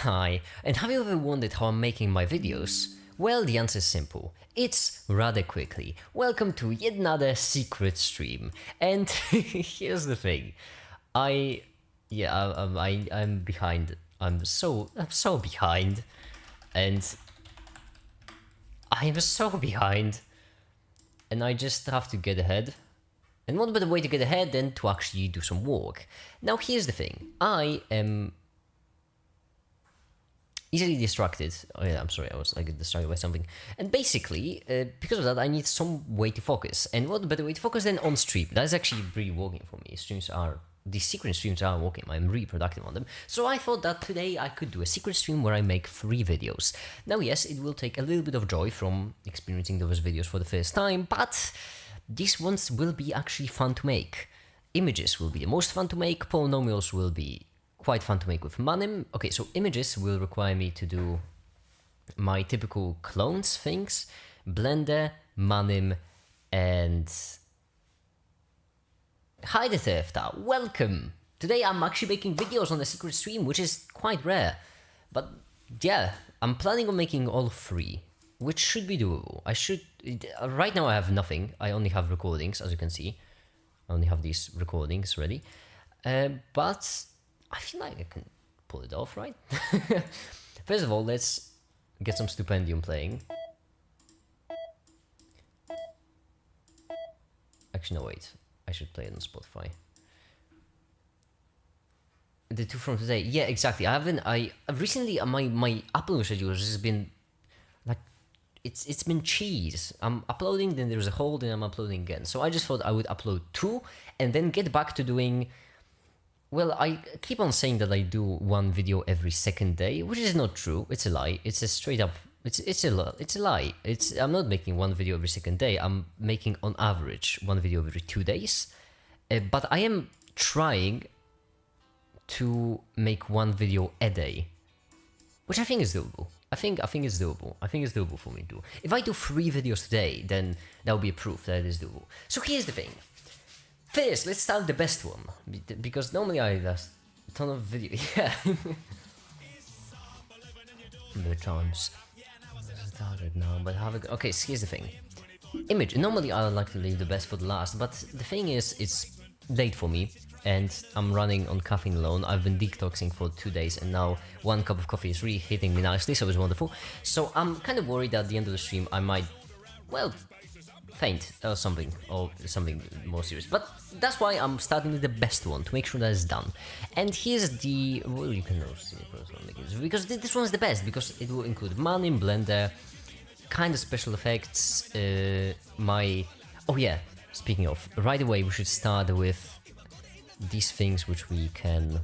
Hi, and have you ever wondered how I'm making my videos? Well, the answer is simple. It's rather quickly. Welcome to yet another secret stream. And here's the thing. I'm behind. I'm so behind. And I am so behind. And I just have to get ahead. And what better way to get ahead than to actually do some work? Now here's the thing. I am easily distracted. Oh yeah, I'm sorry, I get distracted by something. And basically, because of that, I need some way to focus. And what better way to focus than on stream? That's actually really working for me. These secret streams are working. I'm really productive on them. So I thought that today I could do a secret stream where I make 3 videos. Now yes, it will take a little bit of joy from experiencing those videos for the first time, but these ones will be actually fun to make. Images will be the most fun to make, polynomials will be quite fun to make with Manim. Okay, so images will require me to do my typical clones things, Blender, Manim, and hi there, Thefta, welcome! Today I'm actually making videos on the secret stream, which is quite rare. But yeah, I'm planning on making all 3, which should be doable. Right now I have nothing, I only have recordings, as you can see. I only have these recordings ready. But I feel like I can pull it off, right? First of all, let's get some Stupendium playing. Actually, no, wait. I should play it on Spotify. The 2 from today. Yeah, exactly. I recently, my upload schedule has just been like, it's been cheese. I'm uploading, then there's a hold, and I'm uploading again. So I just thought I would upload 2 and then get back to doing. Well, I keep on saying that I do 1 video every second day, which is not true. It's a lie. It's a straight up. It's a lie. I'm not making 1 video every second day. I'm making on average 1 video every 2 days. But I am trying to make 1 video a day, which I think is doable. I think it's doable. I think it's doable for me to do. If I do 3 videos today, then that will be a proof that it is doable. So here's the thing. First, let's start the best one, because normally I have a ton of video. Yeah. The times started now, but okay, so here's the thing. Image. Normally I like to leave the best for the last, but the thing is, it's late for me, and I'm running on caffeine alone. I've been detoxing for 2 days, and now 1 cup of coffee is really hitting me nicely, so it's wonderful. So I'm kind of worried that at the end of the stream I might, well, faint or something more serious, but that's why I'm starting with the best one to make sure that it's done. And here's the, well, you can see because this one's the best, because it will include Manim, Blender, kind of special effects, oh yeah, speaking of, right away we should start with these things which we can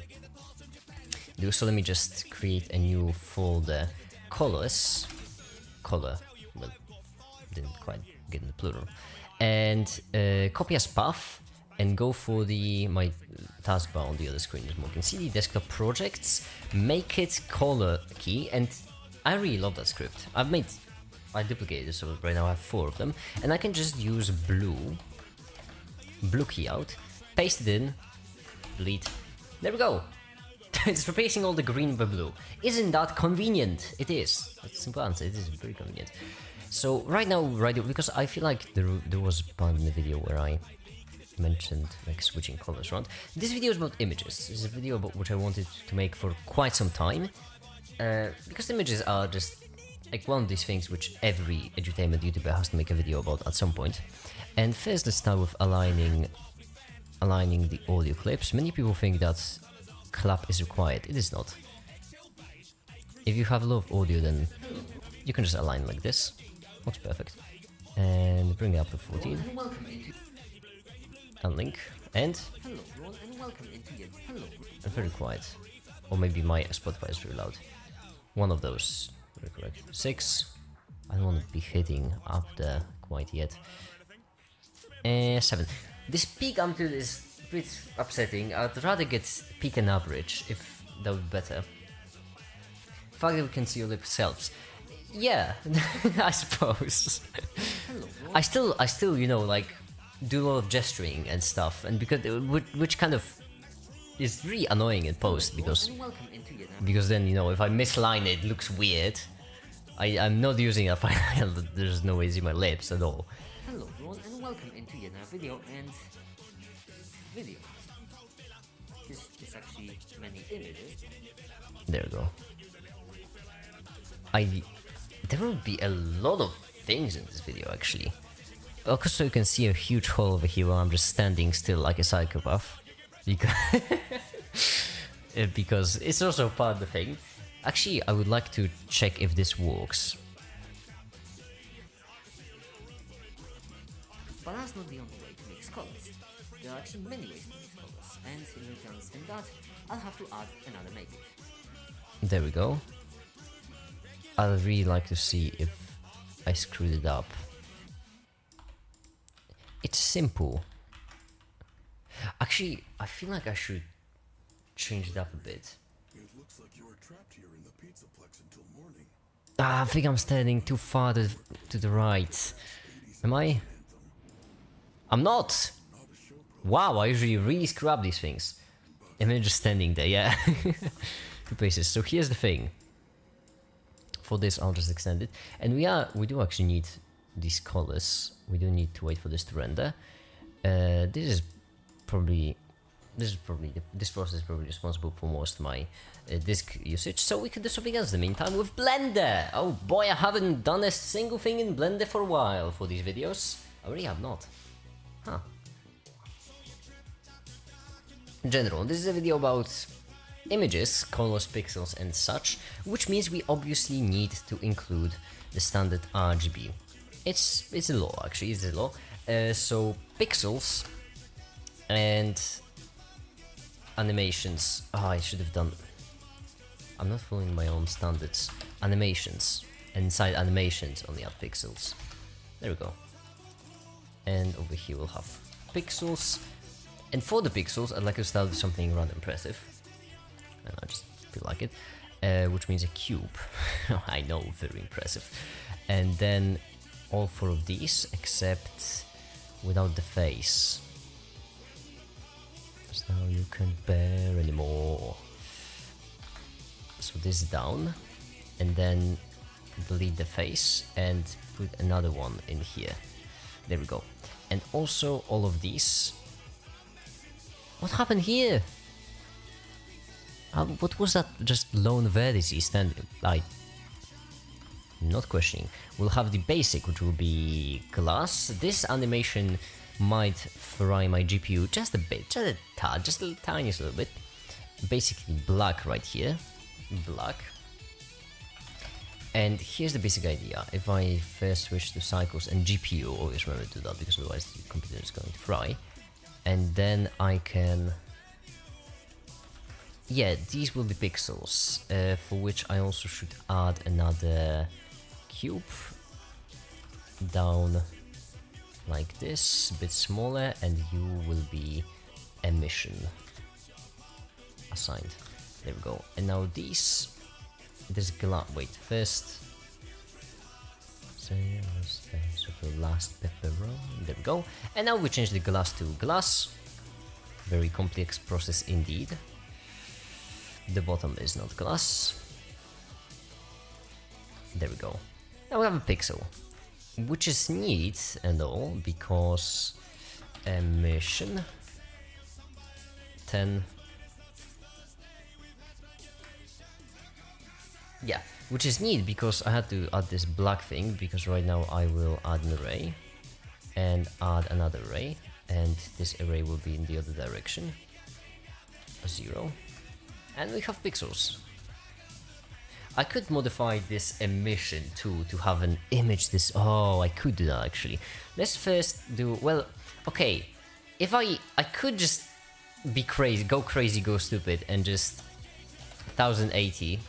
do. So let me just create a new folder, color, well, didn't quite get in the plural, and copy as path, and go for my taskbar on the other screen. As you can see, the desktop projects, make it color key, and I really love that script. I duplicated it, so right now I have 4 of them, and I can just use blue key out, paste it in, delete. There we go. It's replacing all the green with blue. Isn't that convenient? It is. That's a simple answer. It is very convenient. So right now, because I feel like there was a part in the video where I mentioned like switching colors around. This video is about images. This is a video about which I wanted to make for quite some time, because images are just like one of these things which every edutainment YouTuber has to make a video about at some point. And first, let's start with aligning the audio clips. Many people think that clap is required. It is not. If you have a lot of audio, then you can just align like this. Looks perfect. And bring it up to 14. Unlink. And very quiet. Or maybe my Spotify is really loud. One of those. Very correct. 6. I don't want to be hitting up there quite yet. 7. This peak amplitude is a bit upsetting. I'd rather get peak and average, if that would be better. The fact that we can see your lip selves. Yeah, I suppose. I still, you know, like, do a lot of gesturing and stuff, and because which kind of is really annoying in post, because because then, you know, if I misline it, it looks weird. I'm not using a final, there's no way to see my lips at all. Hello everyone and welcome into yet another video and video. This is actually many images. There we go. There will be a lot of things in this video actually. Also, you can see a huge hole over here while I'm just standing still like a psychopath. Because, because it's also part of the thing. Actually, I would like to check if this works. But that's not the only way to mix colors. There are actually many ways to mix colors, and in order to understand that, I'll have to add another matrix. There we go. I'd really like to see if I screwed it up. It's simple. Actually, I feel like I should change it up a bit. It looks like you were trapped here in the Pizzaplex until morning. I think I'm standing too far to the right. Am I? I'm not! Wow, I usually really screw up these things. And then just standing there, yeah. Two places. So here's the thing. For this, I'll just extend it. And we do actually need these colors. We do need to wait for this to render. This process is probably responsible for most of my disk usage, so we could do something else in the meantime with Blender! Oh boy, I haven't done a single thing in Blender for a while for these videos. I really have not. Huh. In general, this is a video about images, colors, pixels and such, which means we obviously need to include the standard RGB. It's a law, actually, it's a law. So pixels and animations. Oh, I should have done. I'm not following my own standards. Animations. Inside animations, only add pixels. There we go. And over here we'll have pixels. And for the pixels, I'd like to start with something rather impressive. And I just feel like it. Which means a cube. I know, very impressive. And then all four of these, except without the face. So now you can't bear anymore. So this down, and then delete the face and put another one in here. There we go. And also all of these. What happened here? What was that just lone vertice standing like? Not questioning. We'll have the basic, which will be glass. This animation might fry my GPU just a bit, just a tad, just a tiniest little bit. Basically black right here, black. And here's the basic idea. If I first switch to cycles and GPU, always remember to do that because otherwise the computer is going to fry. And then I can... Yeah, these will be pixels, for which I also should add another cube down like this, a bit smaller, and you will be emission assigned. There we go. And now these, this glass. Wait, first. So the last pepperoni. There we go. And now we change the glass to glass. Very complex process indeed. The bottom is not glass. There we go. Now we have a pixel, which is neat and all because emission 10. Yeah, which is neat because I had to add this black thing because right now I will add an array and add another array, and this array will be in the other direction, a 0, and we have pixels. I could modify this emission too to have an image this. Oh, I could do that actually. Let's first do, well, okay, if I could just be crazy, go stupid and just 1080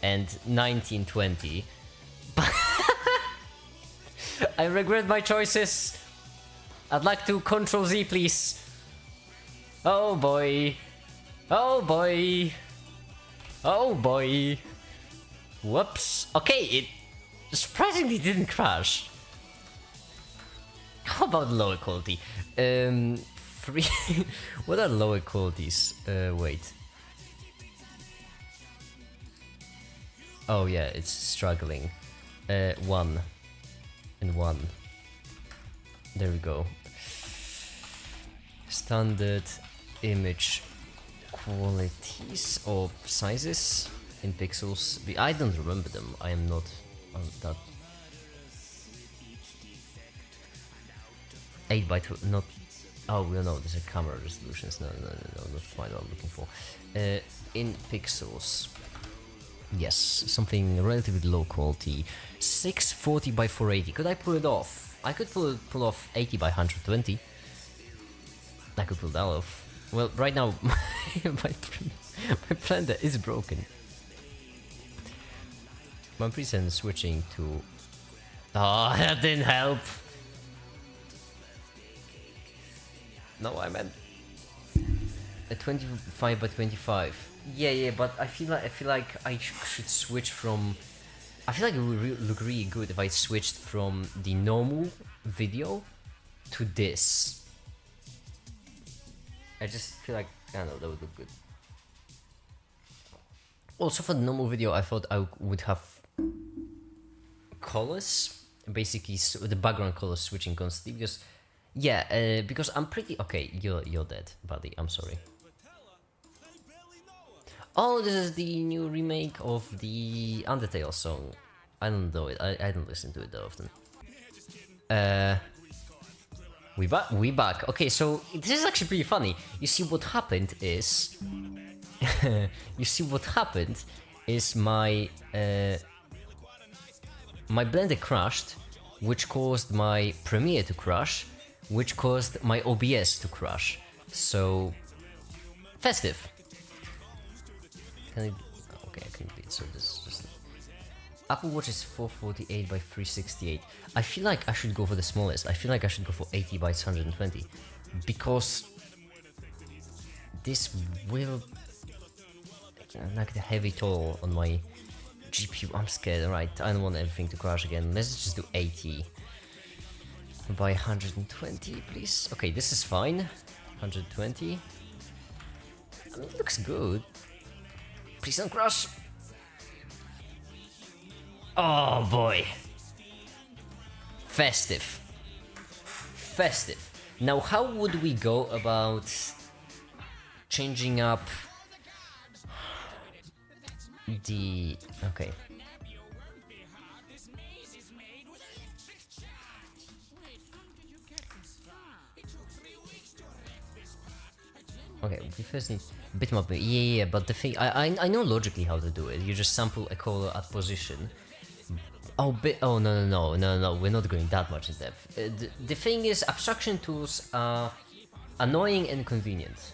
and 1920, but I regret my choices. I'd like to Control Z, please. Oh boy, oh boy, oh boy. Whoops. Okay, it surprisingly didn't crash. How about lower quality? 3. What are lower qualities? Wait. Oh yeah, it's struggling. 1 and 1. There we go. Standard image qualities or sizes in pixels. I don't remember them. I am not on that. 8 by 2, not. Oh no, these are camera resolutions. No, not quite what I'm looking for. In pixels. Yes, something relatively low quality. 640 by 480. Could I pull it off? I could pull off 80 by 120. I could pull that off. Well, right now my Blender is broken. I'm pretty switching to. Oh, that didn't help. No, I meant a 25 by 25. Yeah, but I feel like I should switch from. I feel like it would look really good if I switched from the normal video to this. I just feel like, I don't know, that would look good. Also for the normal video, I thought I would have colors, basically the background colors switching constantly, because yeah, because I'm pretty okay. You're dead, buddy. I'm sorry. Oh, this is the new remake of the Undertale song. I don't know it. I don't listen to it that often. We back. Okay, so this is actually pretty funny. You see what happened is my my Blender crashed, which caused my Premiere to crash, which caused my OBS to crash. So festive. Can I? Okay, I can beat. So this is just. Apple Watch is 448 by 368. I feel like I should go for the smallest. I feel like I should go for 80 by 120 because this will like the heavy toll on my GPU. I'm scared. Right, I don't want everything to crash again. Let's just do 80 by 120, please. Okay, this is fine. 120. I mean, it looks good. Please don't crash. Oh boy. Festive. Now, how would we go about changing up the... Okay. Okay, we first need bitmap. Yeah, but the thing, I know logically how to do it. You just sample a color at position. Oh, no, we're not going that much in depth. The thing is, abstraction tools are annoying and convenient.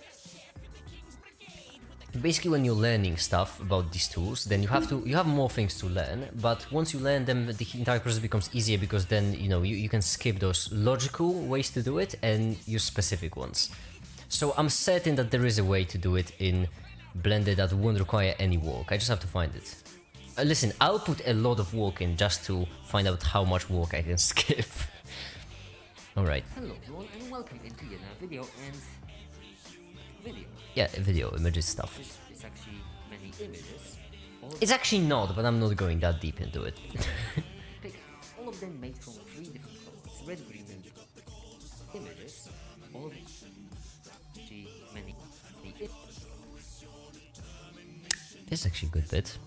Basically, when you're learning stuff about these tools, then you have more things to learn, but once you learn them, the entire process becomes easier because then, you know, you can skip those logical ways to do it and use specific ones. So I'm certain that there is a way to do it in Blender that won't require any work. I just have to find it. Listen, I'll put a lot of work in just to find out how much work I can skip. Alright. Hello everyone and welcome into yet another video and video. Yeah, video, images stuff. This is actually many images. It's actually not, but I'm not going that deep into it. All of them made from 3 different colors. Red, green and blue. Images. All of actually many This is actually a good bit.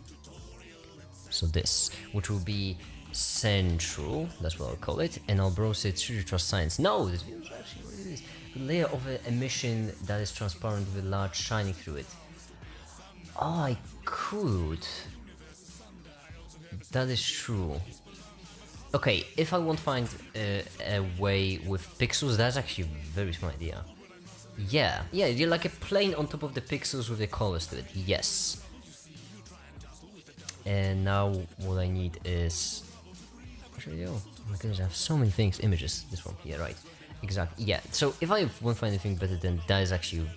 So this, which will be central, that's what I'll call it, and I'll browse it through Trust Science. No, this video is actually what it is. The layer of an emission that is transparent with a large shining through it. Oh, I could. That is true. Okay, if I won't find a way with pixels, that's actually a very smart idea. Yeah, you're like a plane on top of the pixels with the colors to it, yes. And now what I need is... Where should I go? Oh my goodness, I have so many things. Images, this one, yeah, right. Exactly, yeah. So if I won't find anything better, then that is actually a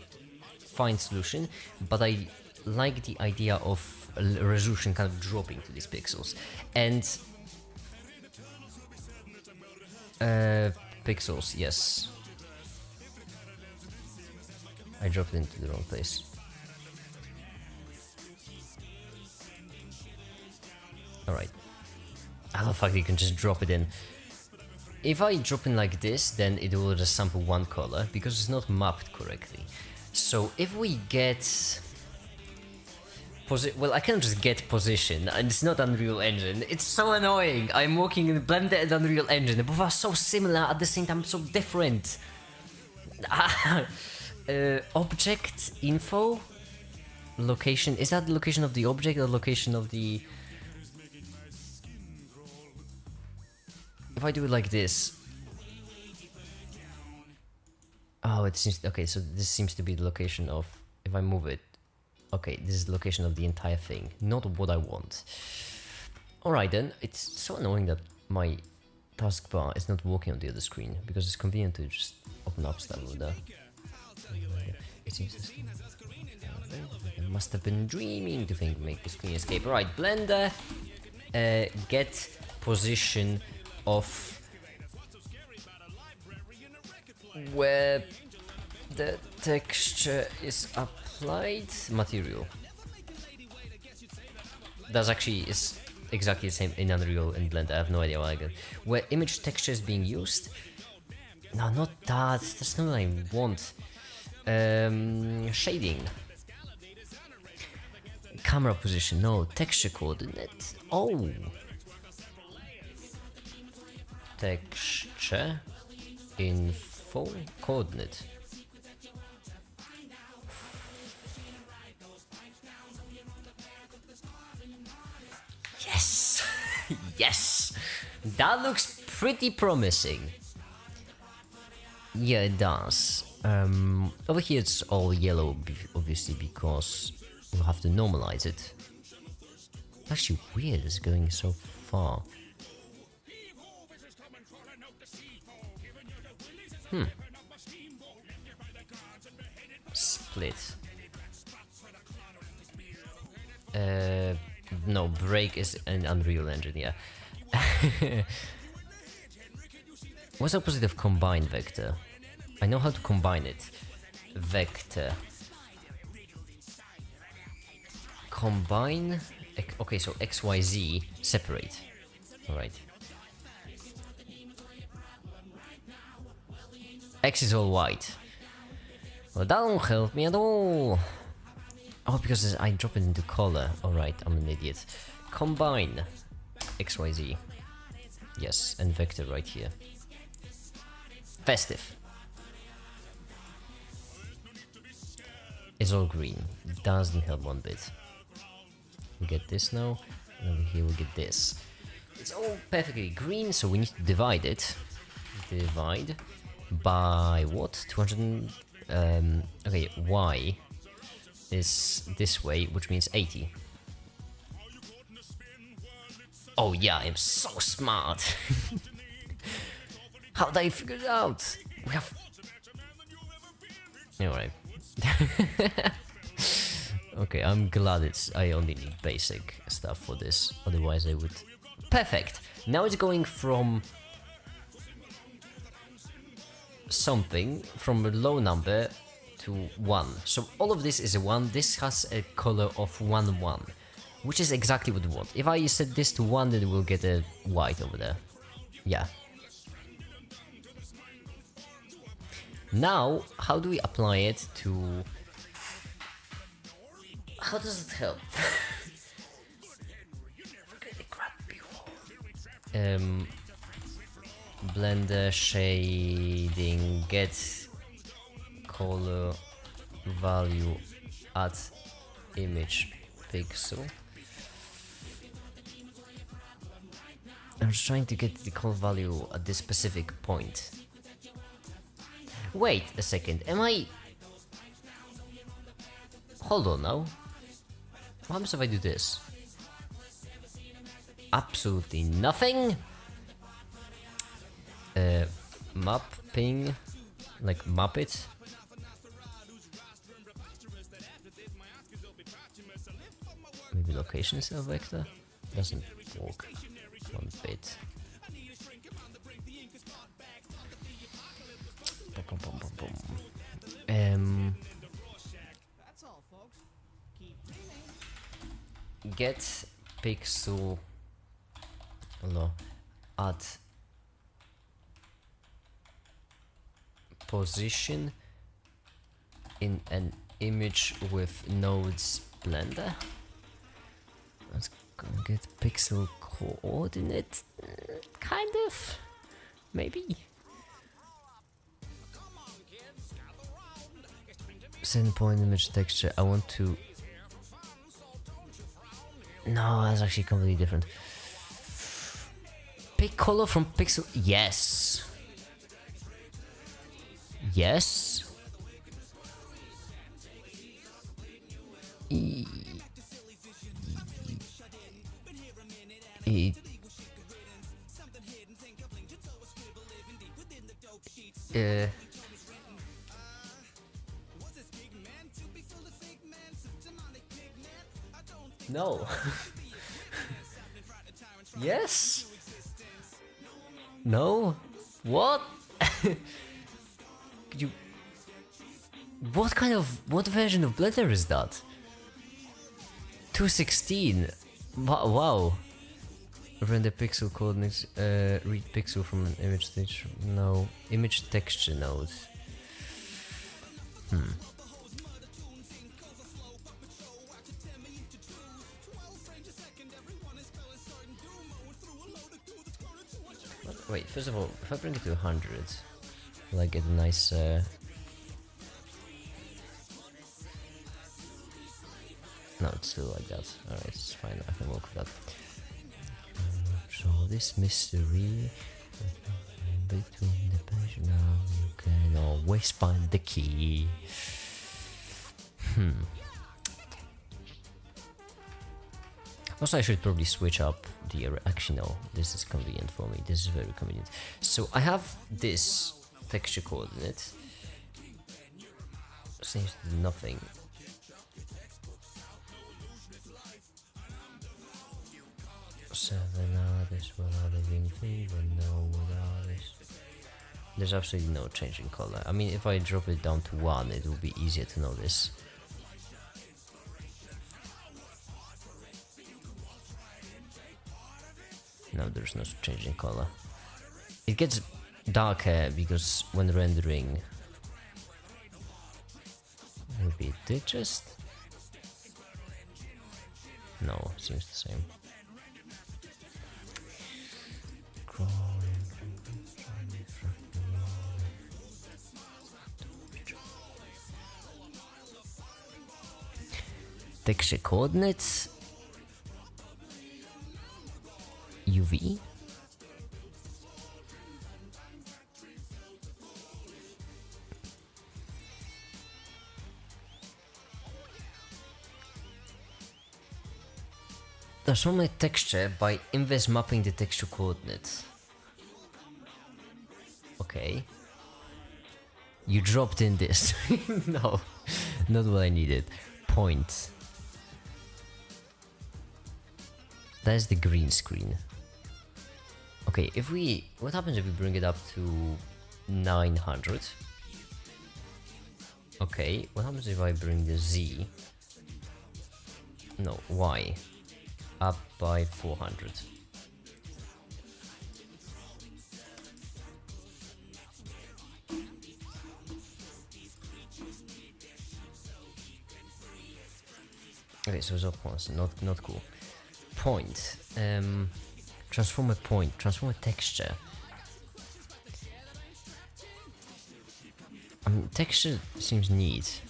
fine solution. But I like the idea of resolution kind of dropping to these pixels. And... pixels, yes. I dropped it into the wrong place. Alright. I love the fact you can just drop it in. If I drop in like this, then it will just sample one color because it's not mapped correctly. So if we get well, I can't just get position, and it's not Unreal Engine. It's so annoying. I'm working in Blender and Unreal Engine. Both are so similar at the same time, so different. Object info location. Is that the location of the object or location of the? If I do it like this. Oh, it seems okay. So this seems to be the location of. If I move it. Okay, this is the location of the entire thing, not what I want. Alright then, it's so annoying that my taskbar is not working on the other screen, because it's convenient to just open up stuff over there. It seems I must have been dreaming to think make the screen escape. Alright, Blender, get position of where the texture is applied material. That's actually is exactly the same in Unreal and Blender. I have no idea why I got. Where image texture is being used. No, not that. That's not what I want. Shading. Camera position. No, texture coordinate. Oh. Texture info coordinate. Yes! Yes! That looks pretty promising. Yeah, it does. Over here it's all yellow, obviously, because we'll have to normalize it. Actually weird it's going so far. Split. No, break is an Unreal Engine, yeah. What's the opposite of combine vector? I know how to combine it. Vector. Combine. Okay, so XYZ separate. Alright. X is all white. Well, that won't help me at all. Oh, because I drop it into color. Alright, I'm an idiot. Combine XYZ. Yes, and vector right here. Festive. It's all green. Doesn't help one bit. We get this now, and over here we get this. It's all perfectly green, so we need to divide it. Divide by what? 200. Okay, Y is this way, which means 80. Oh yeah, I'm so smart. How did I figure it out? We have. Alright. Okay, I'm glad I only need basic stuff for this, otherwise I would... Perfect! Now it's going from... something, from a low number to 1. So all of this is a 1, this has a color of 1, 1, which is exactly what we want. If I set this to 1, then we'll get a white over there. Yeah. Now, how do we apply it to... How does it help? Blender shading, get color value at image pixel. I'm just trying to get the color value at this specific point. Wait a second, am I... Hold on now. What happens if I do this? Absolutely nothing. Mapping, like map it. Maybe location is a vector? Doesn't work one bit. Get pixel Although, add position in an image with nodes blender. Let's go get pixel coordinate. Kind of. Maybe. Send point image texture. I want to. No, that's actually completely different. Pick color from pixel. Yes. Yes. No. Yes. No. What? Could you? What version of Blender is that? 216. Wow. Render pixel coordinates. Read pixel from an image texture. No. Image texture node. Wait, first of all, if I bring it to 100, will I get a nice no, it's still like that. Alright, it's fine, I can work with that. So this mystery between the page now you can always find the key. Also, I should probably switch up the actually no, this is convenient for me. This is very convenient. So I have this texture coordinate. Seems to do nothing. Seven artists without a green thing, but no without this. There's absolutely no change in color. I mean, if I drop it down to 1, it will be easier to notice. No, there's no change in color. It gets darker because when rendering. Maybe it did just. No, seems the same. Texture coordinates. UV. Transform a texture by inverse mapping the texture coordinates. Okay. You dropped in this. No, not what I needed. Point. That's the green screen. Okay, if we... What happens if we bring it up to 900? Okay, what happens if I bring the Z? No, Y. Up by 400. Okay, so it's up once, not cool. Point. Transform a point. Transform a texture. I mean, texture seems neat.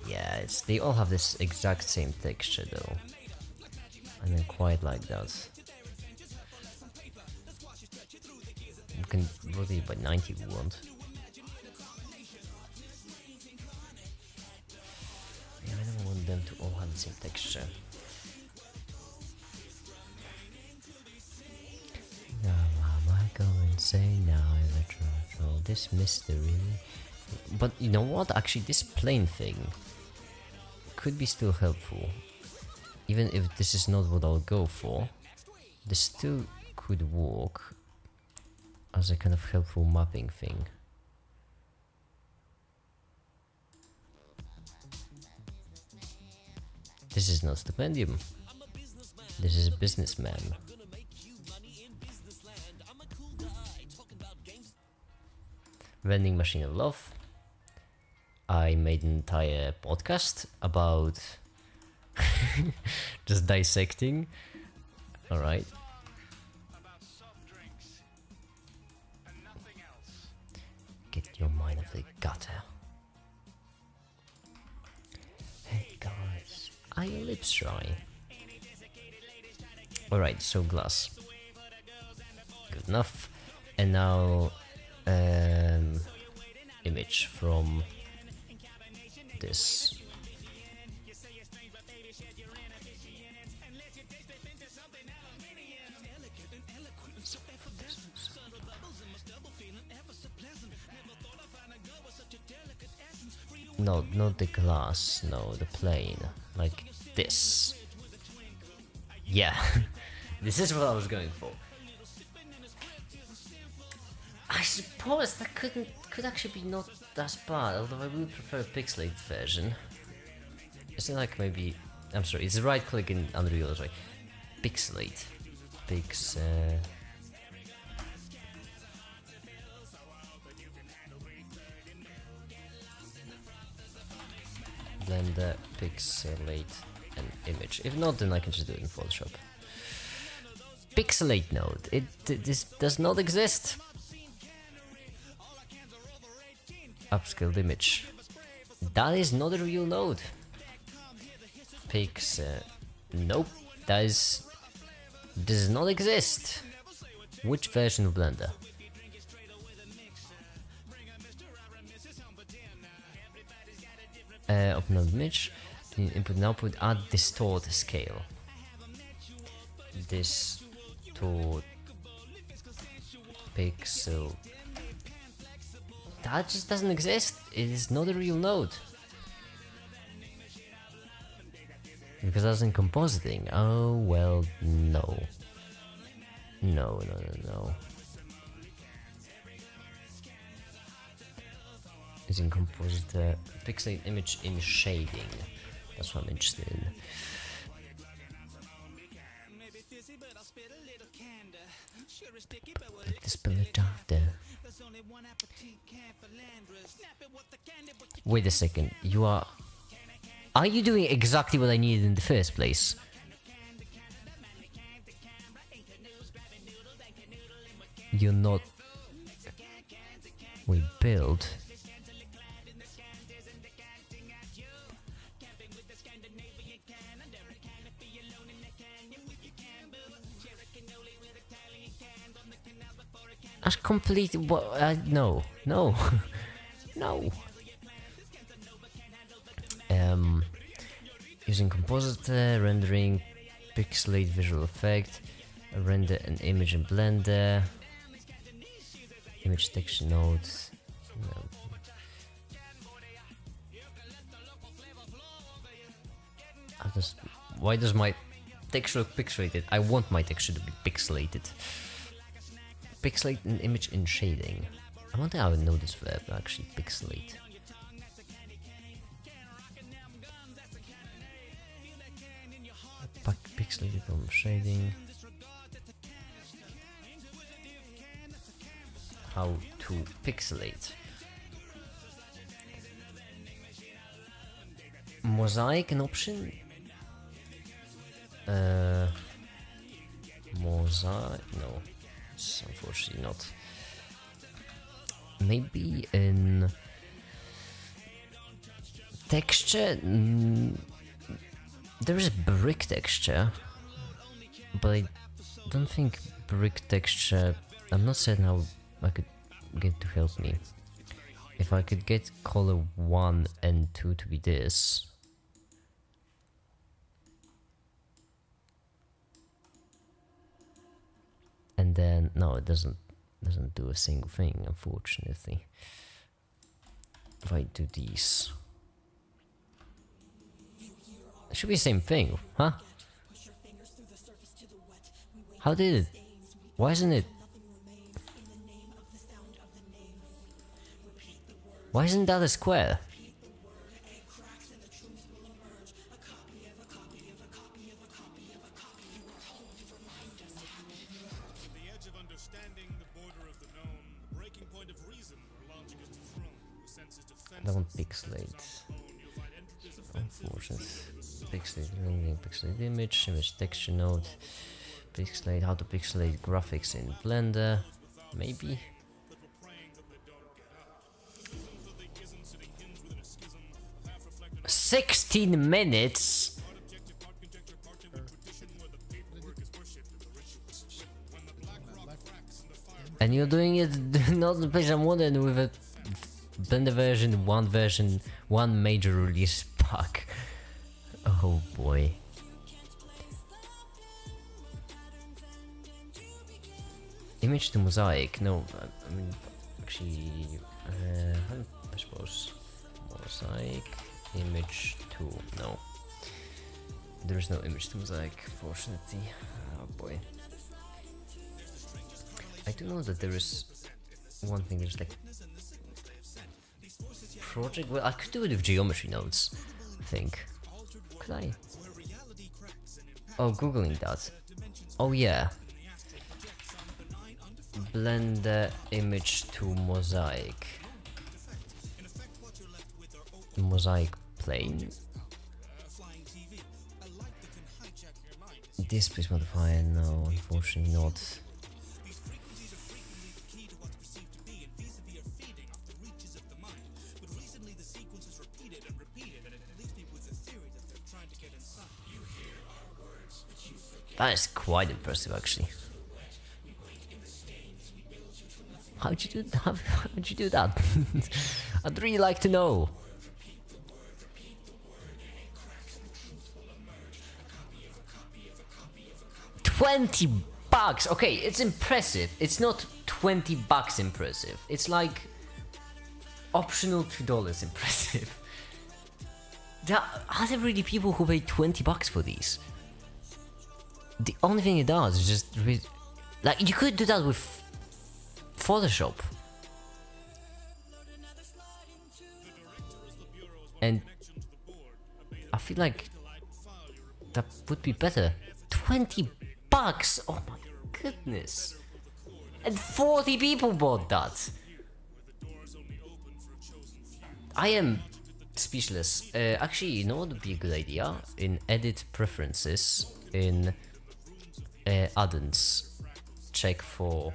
Yeah, they all have this exact same texture though. I don't quite like that. You can rotate by 90 if you want. Yeah, I don't want them to all have the same texture. Now am I going say now I control this mystery. But you know what? Actually, this plane thing could be still helpful. Even if this is not what I'll go for, this still could work as a kind of helpful mapping thing. This is not stipendium. This is businessman. Vending machine of love. I made an entire podcast about just dissecting. Alright. Get your mind off the gutter. Hey guys, are your lips dry? Alright, so glass. Good enough. And now image from this. No, not the glass, no, the plane. Like this. Yeah, this is what I was going for. I suppose that could actually be not that bad, although I would prefer a pixelated version. Isn't it like maybe... I'm sorry, it's right click in Unreal, sorry. Pixelate. Blender, pixelate, and image. If not, then I can just do it in Photoshop. Pixelate node. This does not exist. Upscaled image. That is not a real node. Nope. Does not exist. Which version of Blender? Open up image. Input and output. Add distort scale. Distort pixel. That just doesn't exist. It is not a real node. Because that's in compositing. Oh well, no. No. It's in compositor. Pixelate image in shading. That's what I'm interested in. Put the spillage after. Wait a second. Are you doing exactly what I needed in the first place? You're not. We build. That's complete. No. No. Using compositor, rendering, pixelate visual effect, render an image in Blender, image texture nodes. Why does my texture look pixelated? I want my texture to be pixelated. Pixelate an image in shading. I wonder how I know this verb actually pixelate. Pixelated from shading. How to pixelate. Mosaic an option? Mosaic? No, it's unfortunately not. Maybe in texture. There is brick texture, but I don't think brick texture. I'm not certain how I could get to help me. If I could get color 1 and 2 to be this. And then no, it doesn't do a single thing, unfortunately. If I do these, it should be the same thing, huh? How did it? Why isn't it? Why isn't that a square? Don't pixelate. Unfortunate. Pixelate image texture node. Pixelate, how to pixelate graphics in Blender. Maybe. $16 minutes. And you're doing it not the PlayStation 1 and with a Blender version, one major release pack. Oh boy. Image to mosaic. No, I mean, actually, I suppose mosaic image to no. There is no image to mosaic, fortunately. Oh boy. I do know that there is one thing. There's like project. Well, I could do it with geometry nodes. I think. Could I? Oh, googling that. Oh yeah. Blender image to mosaic. Mosaic plane. Displays modifier, no, unfortunately not. That is quite impressive, actually. How'd you do that? I'd really like to know. $20. Okay, it's impressive. It's not $20 impressive. It's like optional $2 impressive. Are there really people who pay $20 for these? The only thing it does is just like you could do that with Photoshop, and I feel like that would be better. $20. Oh my goodness! And 40 people bought that. I am speechless. Actually, you know what would be a good idea? In edit preferences in add-ons, check for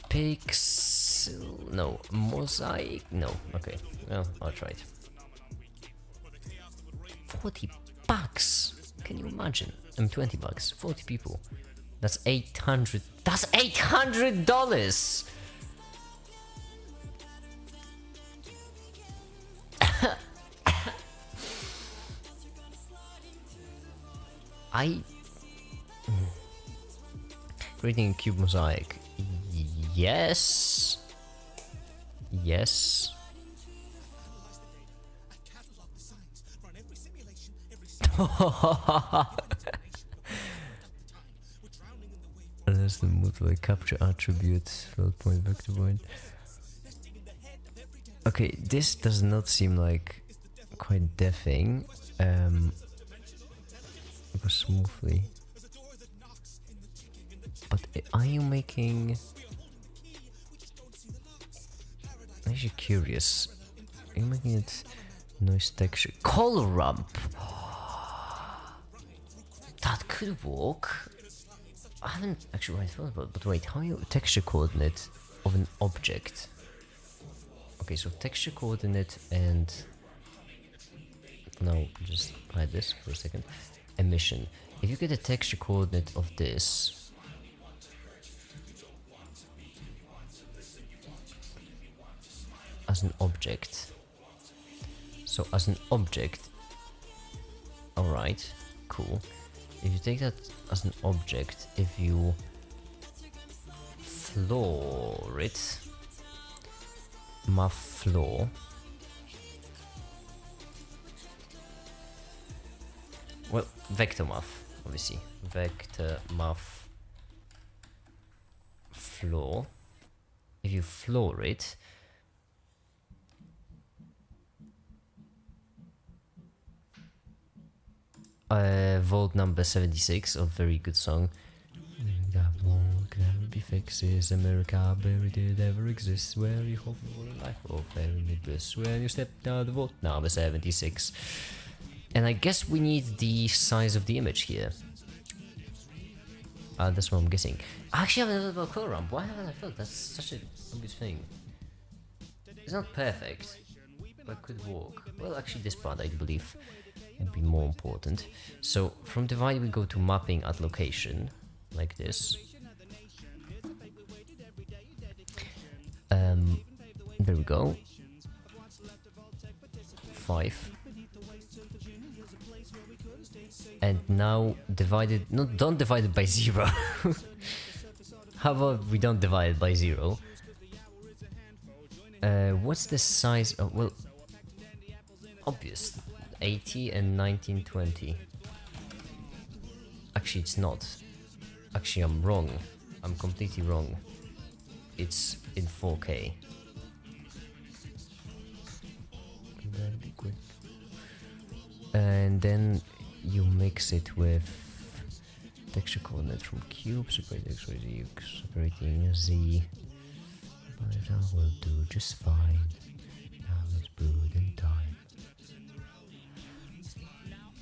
pixel. No, mosaic. No, okay. Well, I'll try it. $40. Can you imagine? $20. 40 people. That's 800. That's $800. Creating a cube mosaic. Yes. Yes. That's the multiple capture attribute, float point, vector point. Okay, this does not seem like quite the thing. Go smoothly. But are you making? I'm actually curious. Are you making it noise texture? Color ramp. That could work. I haven't actually really thought about it, but wait, how you texture coordinate of an object? Okay, so texture coordinate and no, just hide this for a second. Emission. If you get a texture coordinate of this, as an object. So as an object, alright, cool. If you take that as an object, if you floor it, math floor, well, vector math, obviously, vector math floor, if you floor it, Vault number 76, a very good song. That wall can never be She fixes America, buried it ever exists. Where you hope for a life of very bliss. When you step down the vault, number 76. And I guess we need the size of the image here. That's what I'm guessing. Actually, I haven't thought about color ramp. Why haven't I thought? That's such a obvious thing. It's not perfect, but could work. Well, actually, this part I believe would be more important. So from divide we go to mapping at location, like this. There we go. 5. And now divided, no, don't divide it by 0. How about we don't divide it by 0? What's the size of, well, obvious, 80 and 1920. Actually, it's not. Actually, I'm wrong. I'm completely wrong. It's in 4K. That'd be quick. And then you mix it with texture coordinate from cube, separate X, Y, Z, separating Z. But that will do just fine. Now let's brood in time.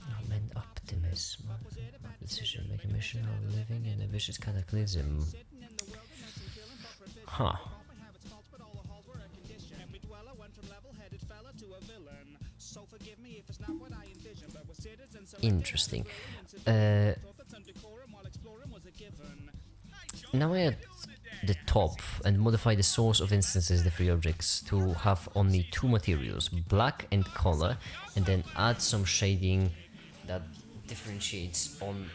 I'm an optimist. My decision make a mission of living in a vicious cataclysm. Huh. Interesting. Now I add the top and modify the source of instances, the free objects, to have only 2 materials, black and color, and then add some shading that differentiates on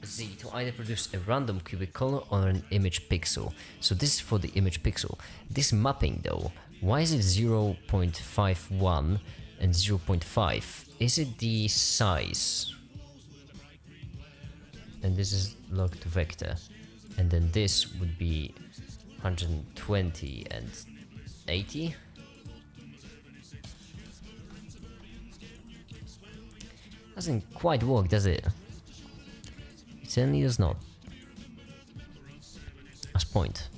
Z to either produce a random cubic color or an image pixel. So this is for the image pixel. This mapping though, why is it 0.51 and 0.5? Is it the size? And this is log to vector. And then this would be 120 and 80. Doesn't quite work, does it? It certainly does not. As point.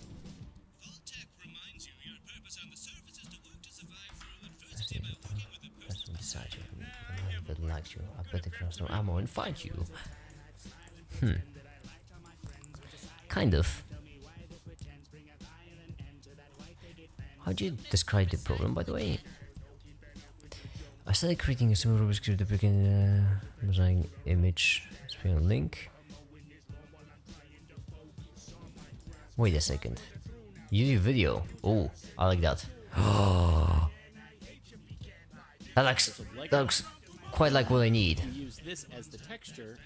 That likes you. I better cross no ammo and fight you. Kind of. How do you describe the problem, by the way? I started creating a similar Rubik's Cube duplicate mosaic image. Sphere link. Wait a second. YouTube video. Oh, I like that. That looks quite like what I need. Use this as the texture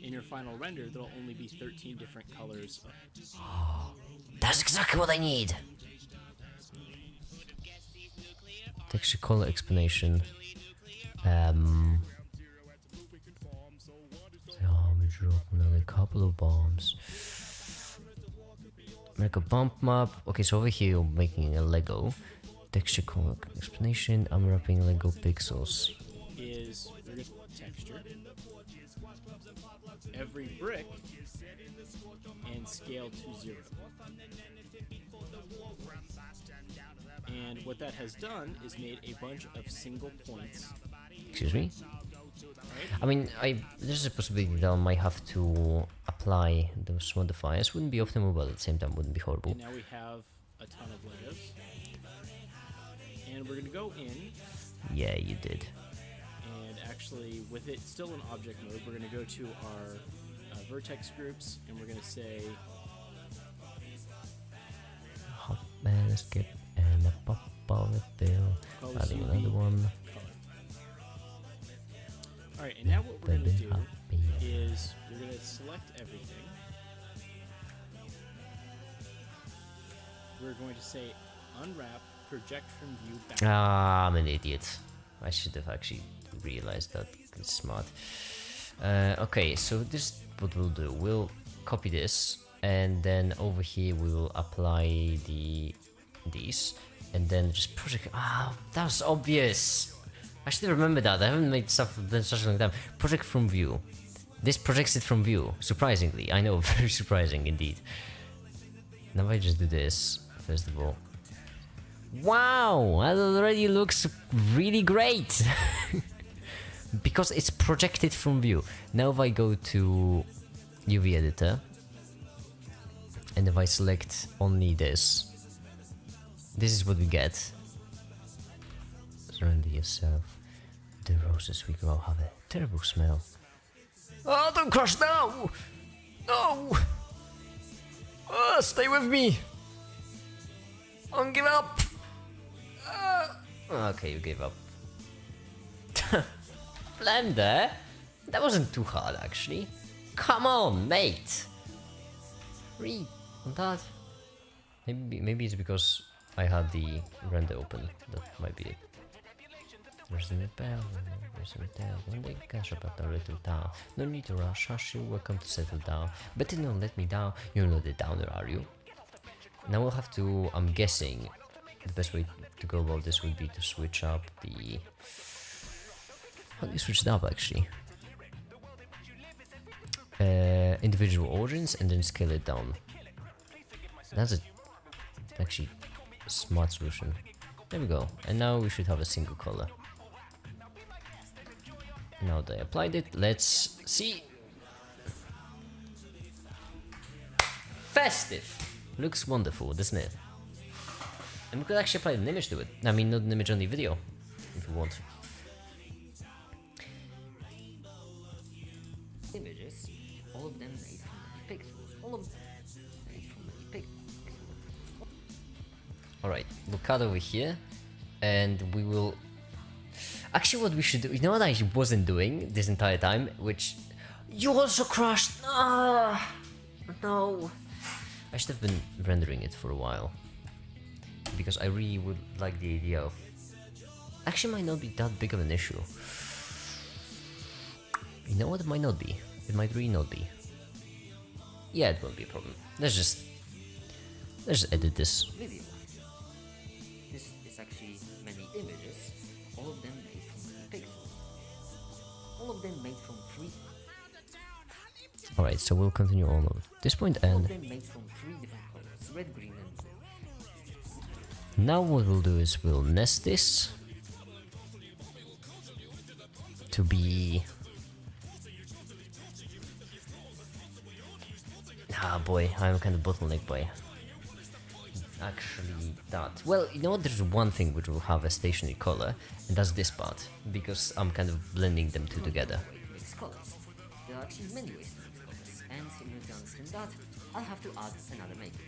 in your final render. There'll only be 13 different colors. That's exactly what I need. Texture color explanation. Drop another couple of bombs. Make a bump map. Okay, so over here you're making a Lego. Texture color explanation. I'm wrapping Lego pixels. Is texture. Every brick and scale to 0. And what that has done is made a bunch of single points. Excuse me? I mean, there's a possibility that I might have to apply those modifiers. Wouldn't be optimal, but at the same time wouldn't be horrible. And now we have a ton of Legos. And we're going to go in. Yeah, you did. And actually, with it still in object mode, we're going to go to our vertex groups, and we're going to say Hot basket and a pop of a bill. Adding another one. Alright, and now what we're going to do is we're going to select everything. We're going to say unwrap, project from view back. Ah, I'm an idiot. I should have actually realized that. It's smart. Okay, so this is what we'll do. We'll copy this, and then over here we will apply these, and then just project. Ah, that was obvious. I should remember that. I haven't made stuff in such a long time. Project from view. This projects it from view. Surprisingly, I know, very surprising indeed. Now I just do this, first of all. Wow, that already looks really great! Because it's projected from view. Now if I go to UV editor, and if I select only this is what we get. Surrender yourself. The roses we grow have a terrible smell. Oh, don't crush now! No! Oh, stay with me! Don't give up! Okay, you gave up. Blender? That wasn't too hard, actually. Come on, mate! Read on that. Maybe it's because I had the render open. That might be it. There's the bell, there's the tail. When they catch up at the little town. No need to rush, hush you, welcome to settle down. Better don't let me down, you're not the downer, are you? Now we'll have to, I'm guessing, the best way to go about this would be to switch up the... How do you switch it up, actually? Individual origins and then scale it down. That's a actually smart solution. There we go. And now we should have a single color. Now that I applied it, let's see. Festive! Looks wonderful, doesn't it? And we could actually apply an image to it. I mean, not an image on the video, if you want. Images, all of them made from many pixels. All of them made from many pixels. Alright, we'll cut over here, and we will... Actually, what we should do... You know what I wasn't doing this entire time? Which... You also crashed! Ah, no! I should have been rendering it for a while. Because I really would like the idea of... Actually, might not be that big of an issue. You know what? It might not be. It might really not be. Yeah, it won't be a problem. Let's just edit this. Video. This is actually many images, all of them made from many pixels. All of them made from three. Alright, so we'll continue on at this point, All of and them made from three different colors: red, green, and blue. now what we'll do is we'll nest this to be... Ah boy, I'm kind of bottleneck boy. Actually that... Well, you know what, there's one thing which will have a stationary color, and that's this part, because I'm kind of blending them two together. Way to mix colors. There are actually many ways to mix colors, and in order to understand that, I'll have to add another method.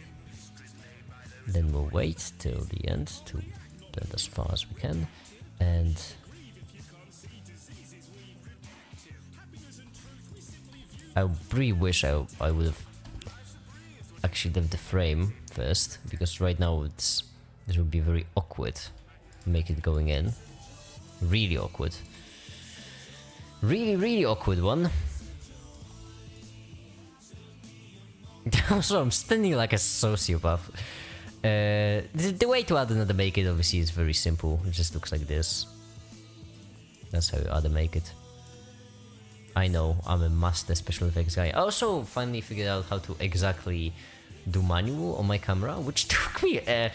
Then we'll wait till the end to blend as far as we can, and... I really wish I would have actually left the frame first, because right now this would be very awkward. Make it going in. Really awkward. Really awkward one. Also, I'm standing like a sociopath. The way to add another make it obviously is very simple. It just looks like this. That's how you add a make it. I know, I'm a master special effects guy. I also finally figured out how to exactly do manual on my camera, which took me a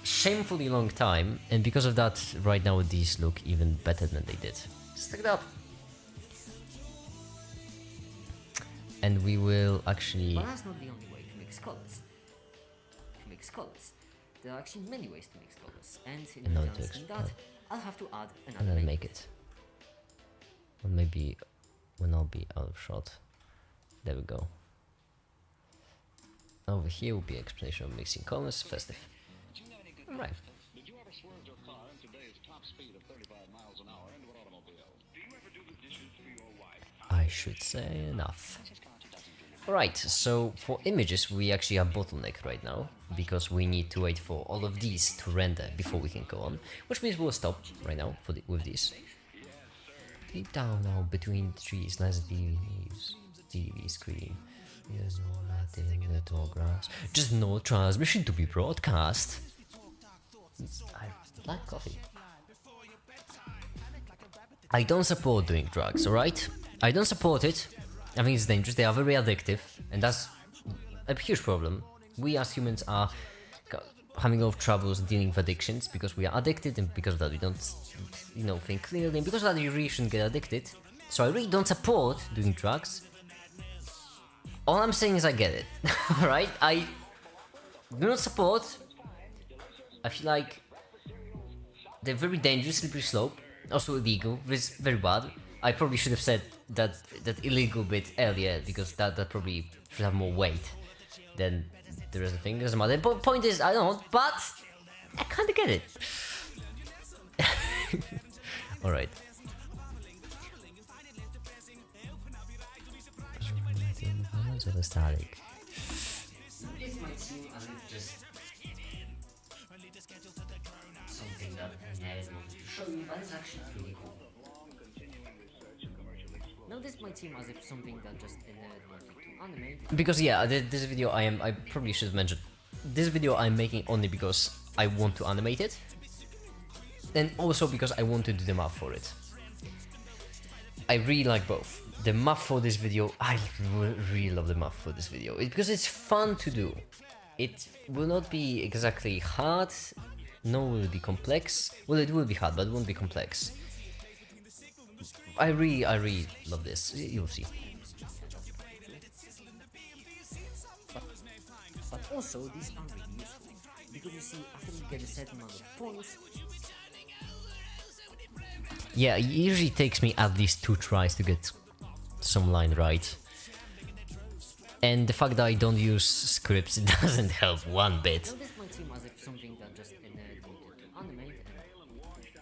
shamefully long time, and because of that, right now these look even better than they did. Stick it up! And we will actually... But that's not the only way to mix colors. To mix colors, there are actually many ways to mix colors, and in order to understand that, I'll have to add another another make make it. Or maybe when I'll be out of shot. There we go. Over here will be explanation of mixing colors. Festive. Alright. Did you ever swerve your car in today's top speed of 35 miles an hour into an automobile? Do you ever do the dishes for your wife? I should say enough. Alright, so for images we actually have bottleneck right now, because we need to wait for all of these to render before we can go on, which means we'll stop right now for with these. Deep down now between the trees, nice TV screen. There's no nothing in the tall grass. Just no transmission to be broadcast. I like coffee. I don't support doing drugs, alright? I don't support it. I think it's dangerous, they are very addictive, and that's a huge problem. we as humans are having a lot of troubles dealing with addictions because we are addicted, and because of that we don't, think clearly, and because of that you really shouldn't get addicted. So I really don't support doing drugs. All I'm saying is I get it, right? I do not support. I feel like they're very dangerous, slippery slope, also illegal, which is very bad. I probably should have said that illegal bit earlier, because that probably should have more weight than the rest of the thing. Doesn't matter. The point is, I don't know, but I kinda get it. Alright. So static. This might seem as if just something that Ned wanted to show you, but it's actually pretty cool. Now this might seem as if something that just a nerd wanted to animate. Because yeah, this video I probably should have mentioned. This video I'm making only because I want to animate it, and also because I want to do the math for it. I really like both. The math for this video, I really love the math for this video, because it's fun to do. It will not be exactly hard, nor will it be complex. Well, it will be hard, but it won't be complex. I really love this. You'll see. But also, these are really useful, because you see, after you get a certain amount of points, Yeah, it usually takes me at least 2 tries to get some line right. And the fact that I don't use scripts doesn't help one bit. now this might seem as if something that just a nerd wanted to animate, and yeah,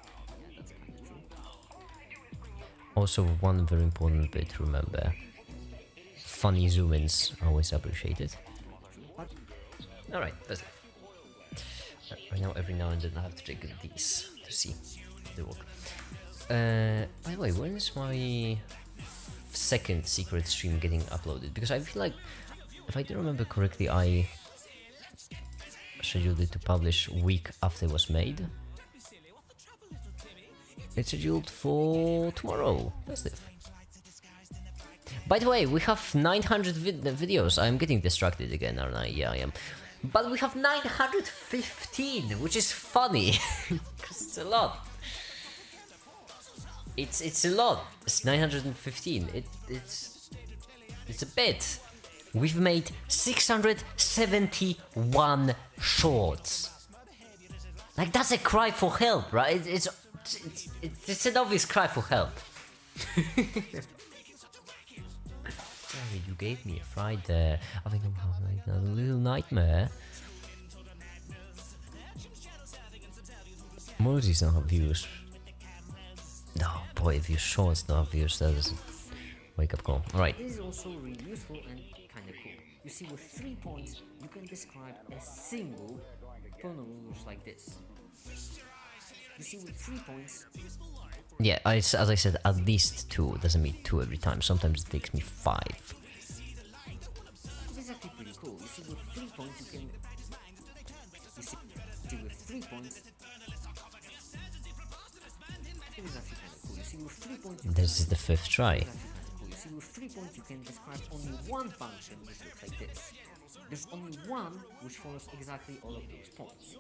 that's kind of true. Also, one very important bit to remember. Funny zoom-ins are always appreciated. Alright, that's it. Right now, every now and then I have to check these to see if they work. By the way, when is my second secret stream getting uploaded? Because I feel like, if I do remember correctly, I scheduled it to publish a week after it was made. It's scheduled for tomorrow, Thursday. By the way, we have 900 videos. I'm getting distracted again, aren't I? Yeah, I am. But we have 915, which is funny, because it's a lot. It's a lot. It's 915. It's a bit. We've made 671 shorts. Like, that's a cry for help, right? It's an obvious cry for help. Sorry, you gave me a fright there. I think I'm having a little nightmare. Moses don't have views. No, boy, if you shorts don't have views, that is a wake-up call. Alright. This is also really useful and kinda cool. You see, with 3 points, you can describe a single polynomial like this. You see, with 3 points, Yeah, as I said, at least 2. It doesn't mean 2 every time. Sometimes it takes me 5. this is actually pretty cool. You see, with 3 points, you can. You see, with 3 points, this is actually kinda cool. You see, with 3 points, This is the 5th try. This is actually kinda cool. You see, with 3 points, you can describe only one function which looks like this. There's only one which follows exactly all of those points.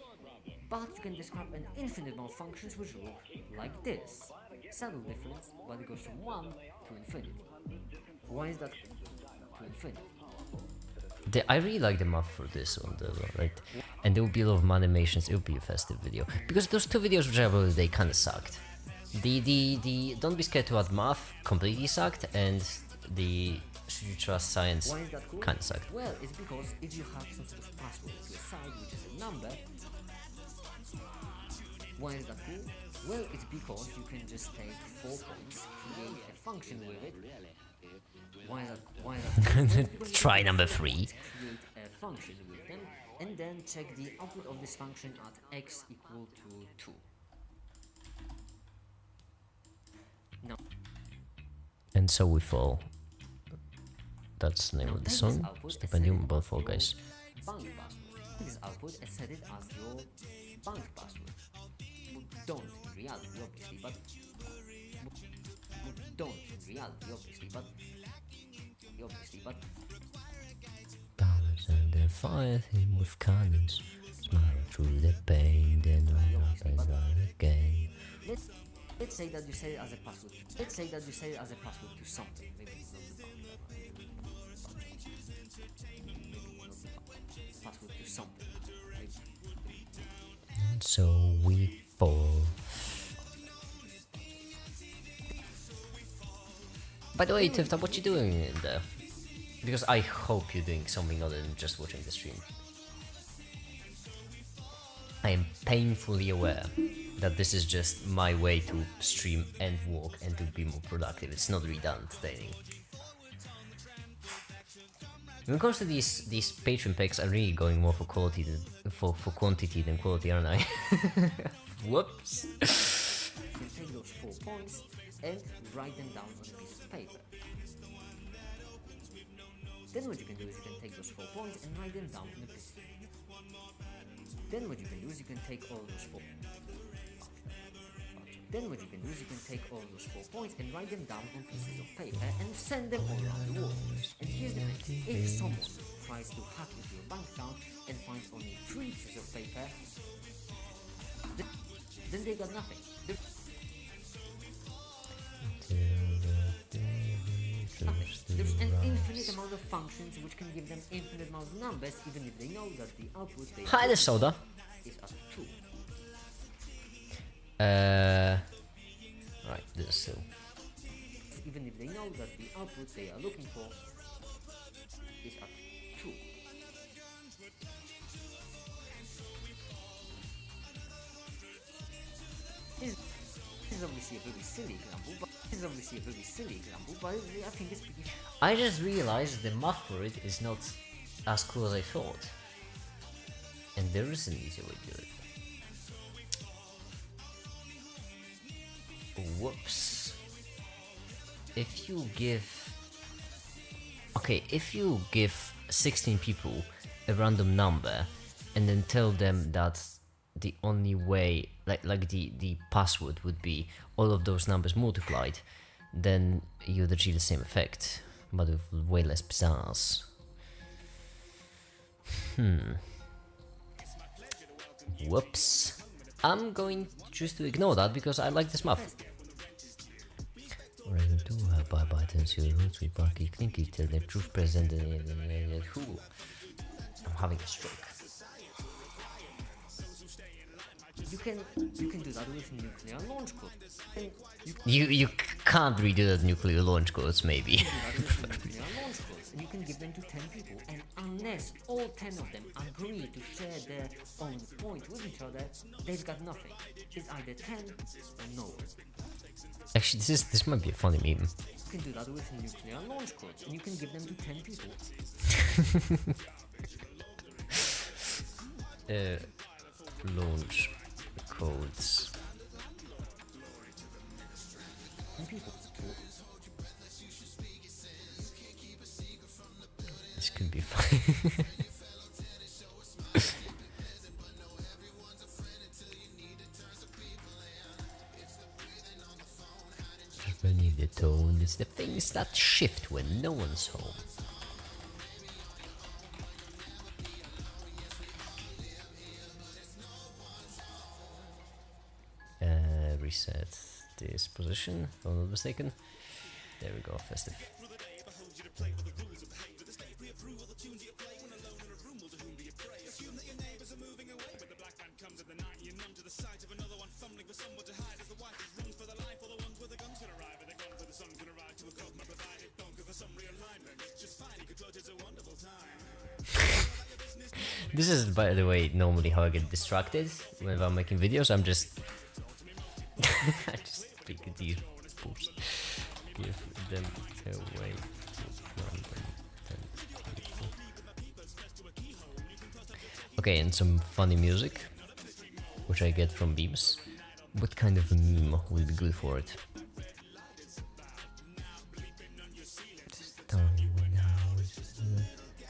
But you can describe an infinite amount of functions which look like this. Subtle difference, but it goes from 1 to infinity. Why is that to infinity? I really like the math for this one, though, right? And there will be a lot of animations. It will be a festive video, because those 2 videos which I uploaded, they kind of sucked. The Don't Be Scared to Add Math completely sucked, and the Should You Trust Science Why is that cool? kind of sucked. Well, it's because if you have some sort of password to a site which is a number, why is that cool? Well, it's because you can just take 4 points, create a function with it. Why is that cool? Because you Try can number 4 3. points, create a function with them, and then check the output of this function at x equal to 2. Now, And so we fall. That's the name now of the then song. this output is Stipendium set about as Fall your Guys. bank password. This output is set it as your bank password. Don't in reality, obviously, but don't in reality, obviously, but Dollars and the fire him with cannons. Smile through the pain, then run up and run again. Let's say that you set it as a password. Let's say that you set it as a password to something. Maybe not password to something. And so we fall. By the way, Tifta, what you doing in there? Because I hope you're doing something other than just watching the stream. I am painfully aware that this is just my way to stream and walk and to be more productive. It's not really that entertaining. When it comes to these patron packs, I'm really going more for quality than for quantity than quality, aren't I? Whoops. You can take those 4 points and write them down on a piece of paper. Then what you can do is you can take those 4 points and write them down on a piece. Then what you can do is you can take all those 4. Then what you can do is you can take all those 4 points and write them down on pieces of paper and send them all around the world. And here's the thing: if someone tries to hack into your bank account and finds only 3 pieces of paper, then they got nothing. There's an infinite amount of functions which can give them infinite amount of numbers, even if they know that the output they Hi there, Soda. is at 2. Right, this is 2. Even if they know that the output they are looking for is at 2. This is obviously a very silly example, but I think it's pretty. I just realized the math for it is not as cool as I thought. And there is an easier way to do it. Whoops. If you give 16 people a random number and then tell them that the only way, like the password would be all of those numbers multiplied, then you'd achieve the same effect, but with way less pizzazz. Whoops. I'm going to choose to ignore that because I like this math. Horizon 2, bye bye, your roots, we barky, clinky, till the truth present who? I'm having a stroke. You can do that with nuclear launch code. And You can't redo that nuclear launch codes, maybe. nuclear launch codes, and you can give them to 10 people, and unless all 10 of them agree to share their own point with each other, they've got nothing. It's either 10 or no. Actually, this might be a funny meme. You can do that with nuclear launch codes, and you can give them to 10 people. Launch codes. 10 people. This could be fun. Running the tone is the things that shift when no one's home. Reset this position, if I'm not mistaken. There we go, festive. This is, by the way, normally how I get distracted whenever I'm making videos. I'm just I just pick these poops, give them away to random people. Okay, and some funny music, which I get from Beams. What kind of a meme will be good for it?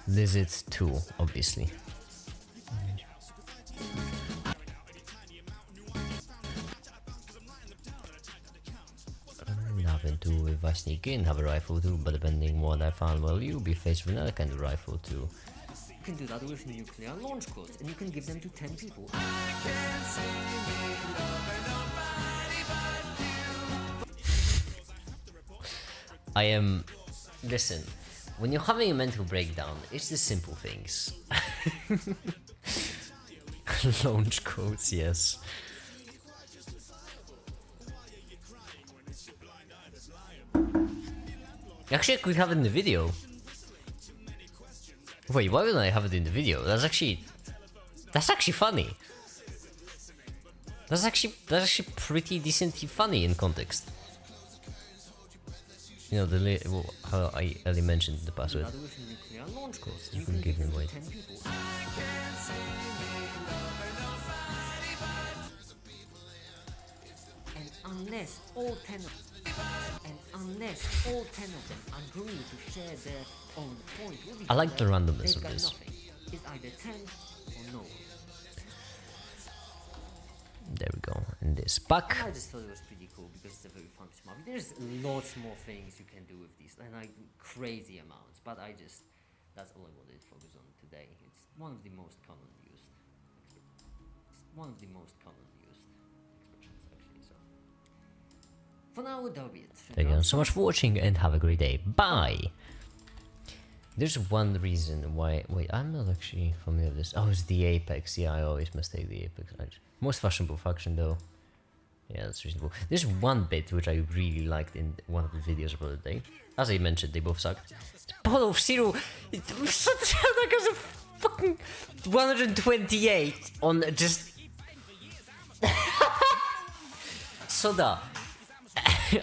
Lizard 2, obviously. Nothing to if I sneak in, have a rifle too, but depending what I found, well, you'll be faced with another kind of rifle too. You can do that with nuclear launch codes, and you can give them to 10 people. I am. Listen, when you're having a mental breakdown, it's the simple things. Launch codes, yes. Actually, I could have it in the video. Wait, why wouldn't I have it in the video? That's actually funny. That's actually pretty decently funny in context. You know, how I earlier mentioned the password. That with nuclear launch codes, You can give me them away. to 10 people. And unless all 10 of them agree to share their own point with each I like the other, randomness they've of got this. nothing. It's either 10 or no. There we go. And this back. I just thought it was pretty cool because it's a very fun smart. There's lots more things you can do with these, and like crazy amounts. But that's all I wanted to focus on today. It's one of the most commonly used. It's one of the most commonly used expressions actually. So for now, that'll be it. Thank you so much for watching and have a great day. Bye! There's one reason why... Wait, I'm not actually familiar with this. Oh, it's the Apex. Yeah, I always mistake the Apex. Most fashionable faction though. Yeah, that's reasonable. There's one bit which I really liked in one of the videos about the day. As I mentioned, they both sucked. Ball of Zero! It sounds like as a fucking 128 on just... Soda!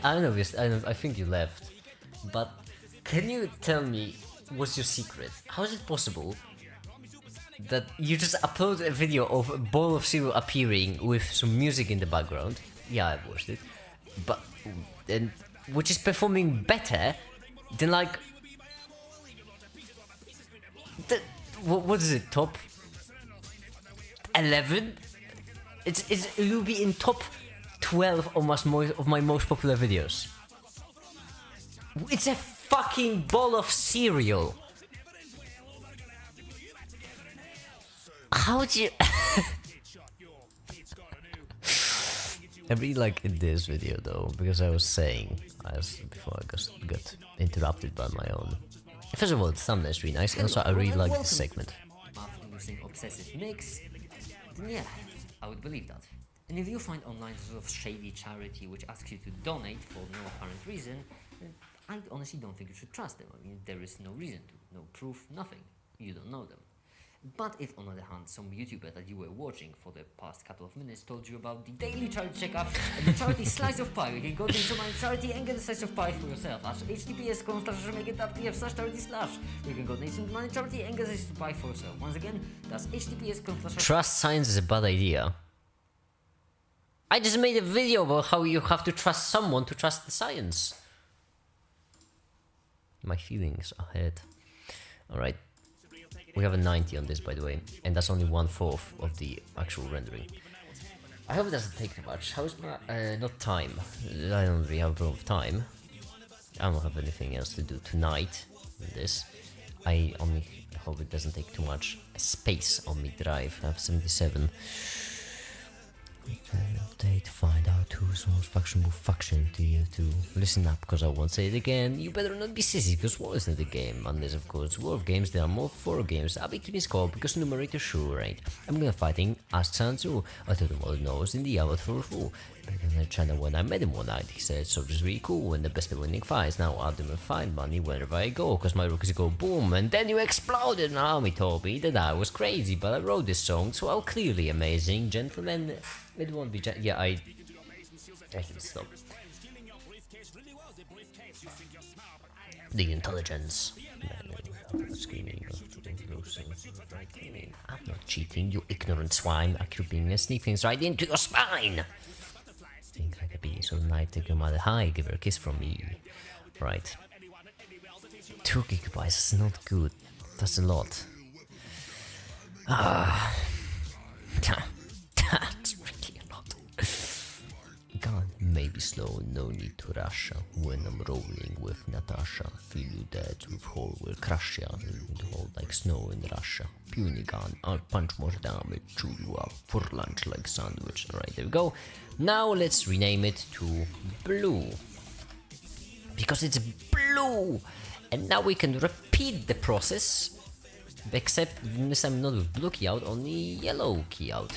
I don't know, I think you left. But can you tell me what's your secret? How is it possible that you just upload a video of a Ball of Zero appearing with some music in the background? Yeah, I've watched it. But and which is performing better than like what is it, top 11? It will be in top 12 of my most popular videos. It's a fucking bowl of cereal. How do you... I really like in this video though, because I was saying, before I got interrupted by my own. First of all, the thumbnail is really nice, and also I really like this segment. After using obsessive mix, then yeah, I would believe that. And if you find online sort of shady charity which asks you to donate for no apparent reason, then I honestly don't think you should trust them. I mean, there is no reason to, no proof, nothing. You don't know them. But if, on the other hand, some YouTuber that you were watching for the past couple of minutes told you about the daily charity checkup and the charity slice of pie, you can go to my charity and get a slice of pie for yourself at https://charity/. You can go to my charity and get a slice of pie for yourself. Once again, that's https://. Trust science is a bad idea. I just made a video about how you have to trust someone to trust the science. My feelings are hurt. Alright. We have a 90 on this, by the way, and that's only 1/4 of the actual rendering. I hope it doesn't take too much. How's my... not time. I don't really have a lot of time. I don't have anything else to do tonight in this. I only hope it doesn't take too much space on me drive. I have 77. Update, find out who's most factionable faction to you to listen up, because I won't say it again. You better not be sissy, because war is not a game, unless of course war of games there are more 4 games. I'll be keeping score because numerator sure right. I'm gonna fighting Ask Sansu. I told him all he knows in the hour for fool. Back on the channel when I met him one night, he said soldier's really cool and the best at winning fights. Now I'll do and find money wherever I go, cause my rookies go boom, and then you exploded. Now me told me that I was crazy, but I wrote this song, so how clearly amazing, gentlemen. It won't be yeah, I can stop. The intelligence. Screaming. I'm not cheating, you ignorant swine. I keep being sneak things right into your spine. Think like a bee, so night take your mother high, give her a kiss from me. Right. 2 gigabytes is not good. That's a lot. That's really a lot. God, mate. may be slow, no need to rush. When I'm rolling with Natasha, feel you dead with hole will crush ya. Hold like snow in Russia. Puny gun, I'll punch more damage, chew you up for lunch like sandwich. Alright, there we go. Now let's rename it to Blue. Because it's blue! And now we can repeat the process. Except this time not with blue keyout, only yellow keyout.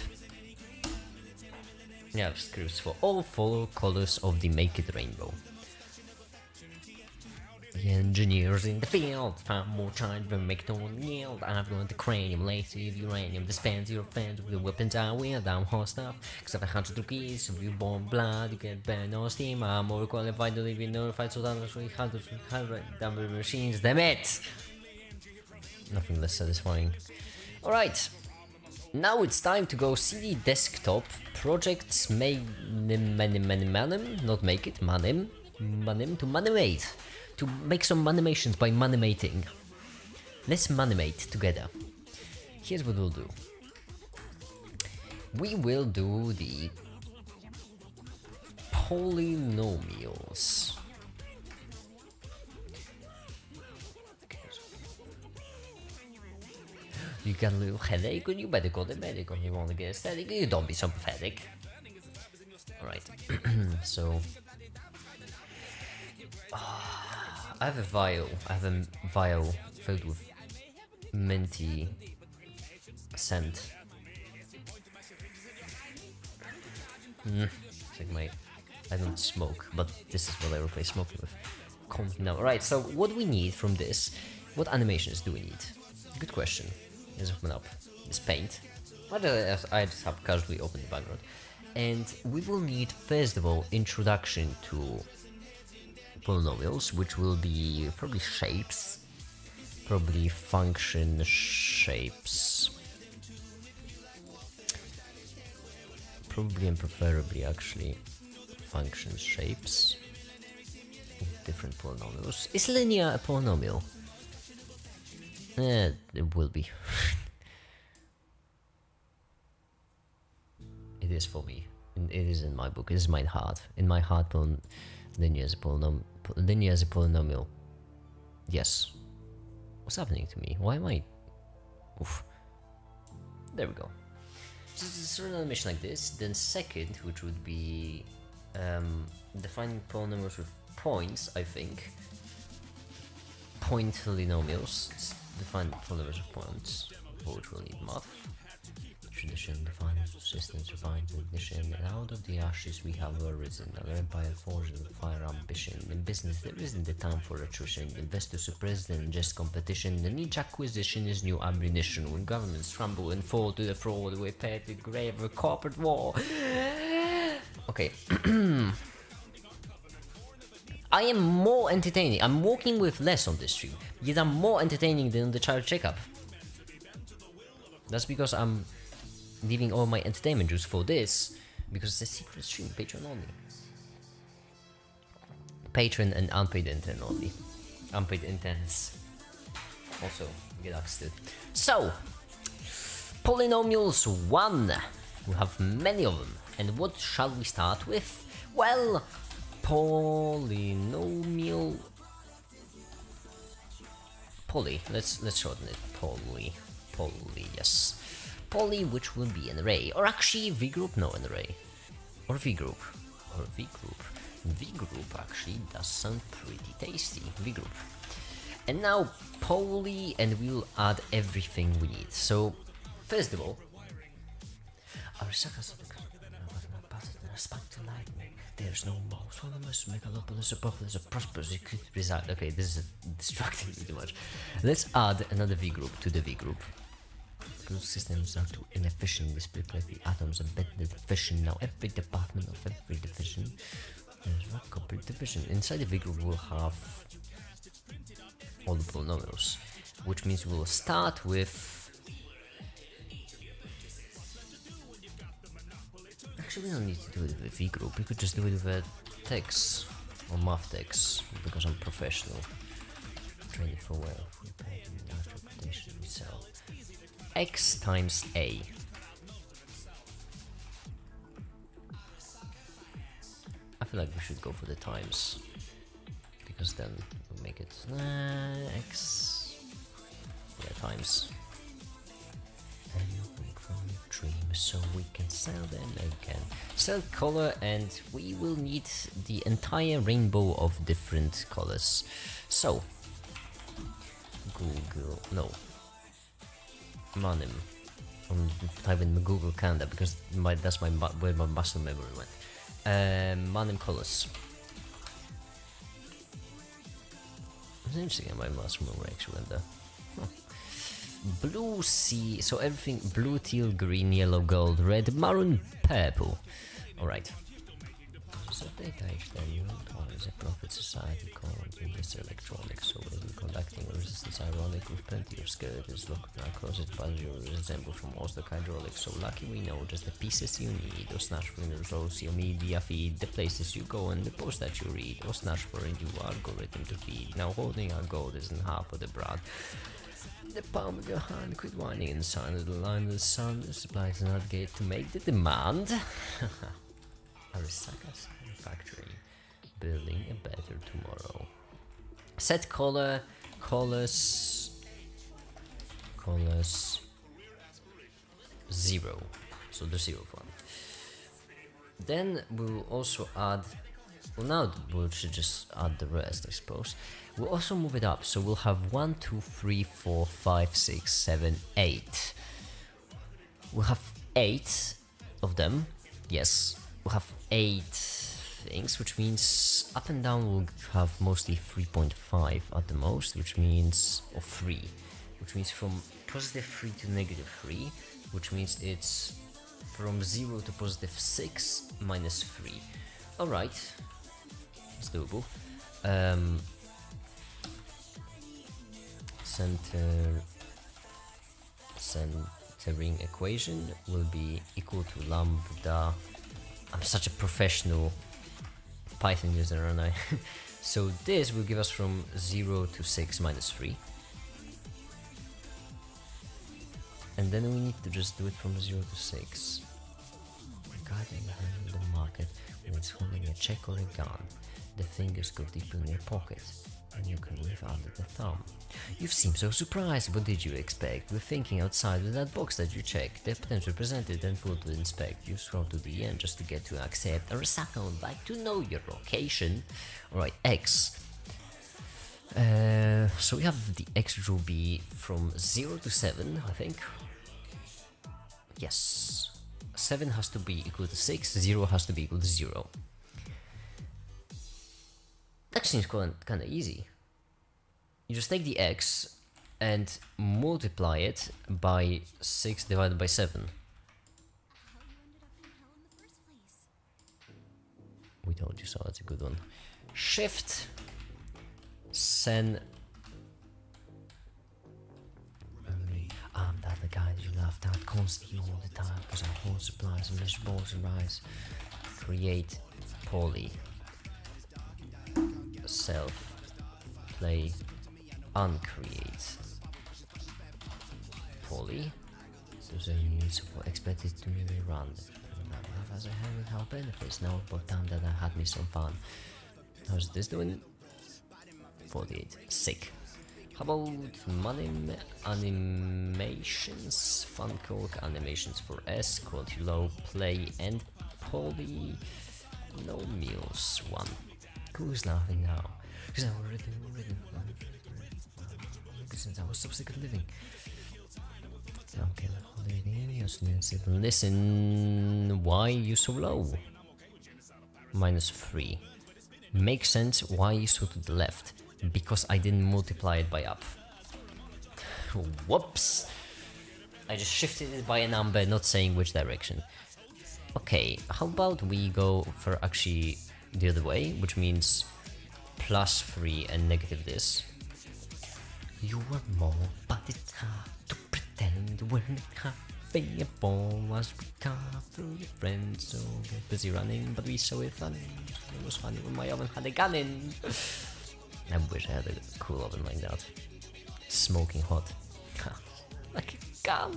Yeah, scripts for all 4 colors of the Make It Rainbow. The engineers in the field found more charge than make no yield. I've got the cranium, lacy uranium, dispense your fans with the weapons I wield. I'm hot stuff, except 100 rupees. If you born blood, you get banned on Steam. I'm more qualified to live in notified, so that's 300 dumb machines. Damn it! Nothing less satisfying. Alright, now it's time to go CD desktop projects manim, not make it, manim to manimate. To make some manimations by manimating. Let's manimate together. Here's what we'll do. We will do the polynomials. You got a little headache, and you better go to medic if you want to get aesthetic. You don't be so pathetic. Alright, so I have a vial. Filled with minty scent. It's like I don't smoke, but this is what I replace smoking with. Now, right. So what we need from this? What animations do we need? Good question. Let's open up this paint. I just have casually opened the background. And we will need, first of all, introduction to polynomials, which will be probably shapes, probably function shapes, probably and preferably actually function shapes, different polynomials. Is linear a polynomial? It will be. It is for me. It is in my book. It is my heart. In my heart, linear is a polynomial. Yes. What's happening to me? Why am I? Oof. There we go. So it's an animation like this. Then second, which would be defining polynomials with points. I think. Point polynomials. Define polynomials with points, for which we'll need math. Tradition, define systems, refine ignition, and out of the ashes we have arisen. An empire forged with fire ambition. In business there isn't the time for attrition. Investors suppress and ingest competition, and each acquisition is new ammunition. When governments crumble and fall to the fraud, we pay the grave of corporate war. Okay. I am more entertaining. I'm walking with less on this stream, yet I'm more entertaining than the child checkup. That's because I'm leaving all my entertainment juice for this, because it's a secret stream, Patreon only. Patreon and unpaid intern only. Unpaid interns also get access to it. So, polynomials 1. We have many of them. And what shall we start with? Well, polynomial poly. Let's shorten it. Poly, yes. Poly, which will be an array, or actually V group, no, an array, or V group, or V group. V group actually does sound pretty tasty. V group. And now poly, and we'll add everything we need. So first of all, there's no more autonomous megalopolis, a populous, a prosperous, it could reside. Okay, this is distracting me too much. Let's add another V group to the V group. Because systems are too inefficient, we split like the atoms embedded in the division. Now every department of every division, there's a complete division. Inside the V group we'll have all the polynomials, which means we'll start with. Actually, we don't need to do it with a V group, we could just do it with a text or math text, because I'm professional. Trained for wealth, we pay large reputation, we sell. X times A. I feel like we should go for the times, because then we'll make it X, yeah, times. And from your dreams, so we can sell them again. Sell color, and we will need the entire rainbow of different colors. So, Google, no, Manim. I'm typing Google Calendar because that's where my muscle memory went. Manim colors. It's interesting how my muscle memory actually went there. Huh. Blue sea, so everything blue, teal, green, yellow, gold, red, maroon, purple. Alright. So data extend is a profit society called Mr. Electronics, so will be conducting resistance ironic with plenty of skeletons. Look now closet puzzle resemble from Oslo Hydraulics, so lucky we know just the pieces you need. Osnash for your social media feed, the places you go and the posts that you read. Osnash for a new algorithm to feed. Now holding our gold isn't half of the broad. The palm of your hand, quit whining in the sign of the line of the sun. The supply does not get to make the demand. Arisaka's factory, building a better tomorrow. Set color, colors, 0. So the 0th one. Then we'll also add. Well, now we should just add the rest, I suppose. We'll also move it up, so we'll have 1, 2, 3, 4, 5, 6, 7, 8. We'll have 8 of them. Yes, we'll have 8 things, which means up and down we'll have mostly 3.5 at the most, which means, or 3, which means from positive 3 to negative 3, which means it's from 0 to positive 6 minus 3. Alright, it's doable. Centering equation will be equal to lambda. I'm such a professional Python user, aren't I? So this will give us from 0 to 6 minus 3. And then we need to just do it from 0 to 6. Regarding the market, when it's holding a check or a gun, the fingers go deep in your pocket, and you can leave under the thumb. You seem so surprised, what did you expect? We're thinking outside of that box that you checked. The potential presented and full to inspect. You scroll to the end just to get to accept. Arasaka would like to know your location. Alright, X. So we have the X, which will be from 0 to 7, I think. Yes. 7 has to be equal to 6, 0 has to be equal to 0. That seems kind of easy. You just take the X and multiply it by 6 divided by 7. We told you so, that's a good one. Shift Sen. I'm that the guy that you laughed at constantly all the time because our whole supplies and vegetables arise. Create poly. Self. Play. Uncreate. Poly. So you need support expected to be run. As I have with how benefits now, but down that I had me some fun. How's this doing? 48. Sick. How about animations? Funko animations for S, quality low, play and poly. No meals. 1. Who's laughing now? Because I already. Since I was subsequent living. Okay, listen. Why you so low? -3. Makes sense. Why you so to the left? Because I didn't multiply it by up. Whoops! I just shifted it by a number, not saying which direction. Okay, how about we go for actually the other way, which means +3 and negative this. You were more, but it's hard to pretend when having a ball as we car through your friends. So get busy running, but we saw it funny. It was funny when my oven had a gun in. I wish I had a cool oven like that. Smoking hot. Like a gun.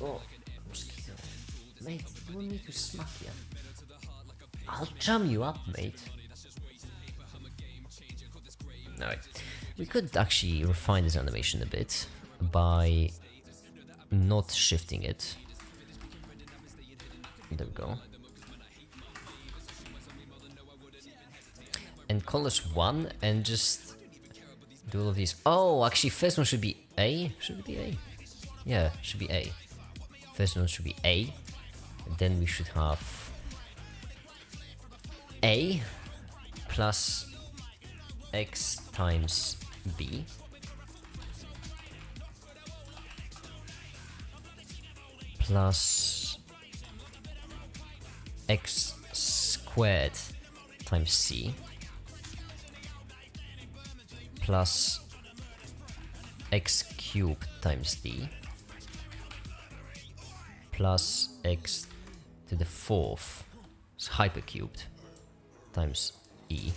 Oh, mosquito. Mate, you want me to smack you? I'll jam you up, mate. Alright. We could actually refine this animation a bit by not shifting it. There we go. And colors 1 and just do all of these. Oh, actually, first one should be A. Should it be A? Yeah, should be A. First one should be A. And then we should have A plus X times B plus X squared times C plus X cubed times D plus X to the 4th hypercubed times E.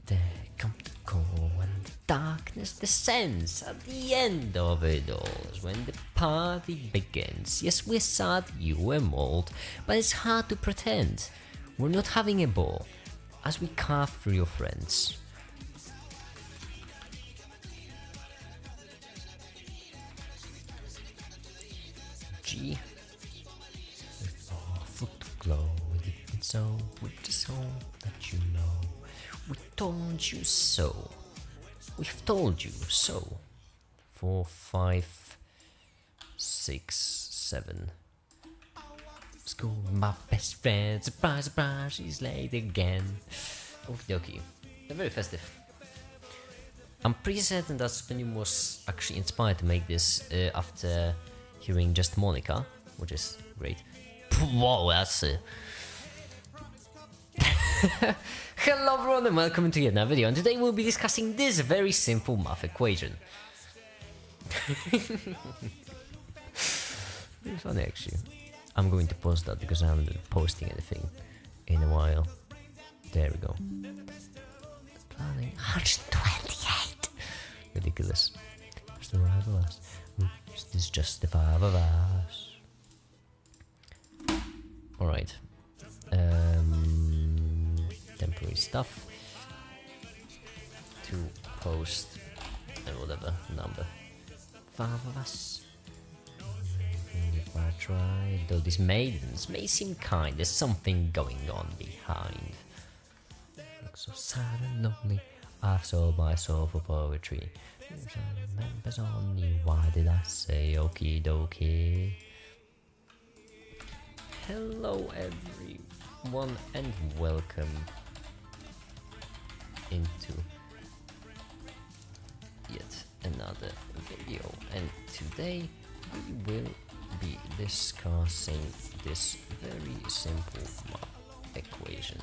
There comes the cold and the darkness descends. At the end of it all is when the party begins. Yes, we're sad you were mauled, but it's hard to pretend we're not having a ball as we carve through your friends. G. With our foot glow, it's so with the soul that you know. We told you so. We've told you so. 4, 5, 6, 7. School, my best friend. Surprise, surprise, she's late again. Okie dokie. They're very festive. I'm pretty certain that Spinning was actually inspired to make this after hearing Just Monica, which is great. Whoa, that's Hello everyone and welcome to yet another video, and today we'll be discussing this very simple math equation. It's funny actually. I'm going to post that because I haven't been posting anything in a while. There we go. Planning 128! Ridiculous. It's the five of us. It's just the five of us. Alright. Temporary stuff to post and whatever number. 5 of us. If I try, though these maidens may seem kind, there's something going on behind. Look so sad and lonely, I've sold my soul for poetry. Members on you, why did I say okie dokie? Hello everyone and welcome into yet another video, and today we will be discussing this very simple math equation.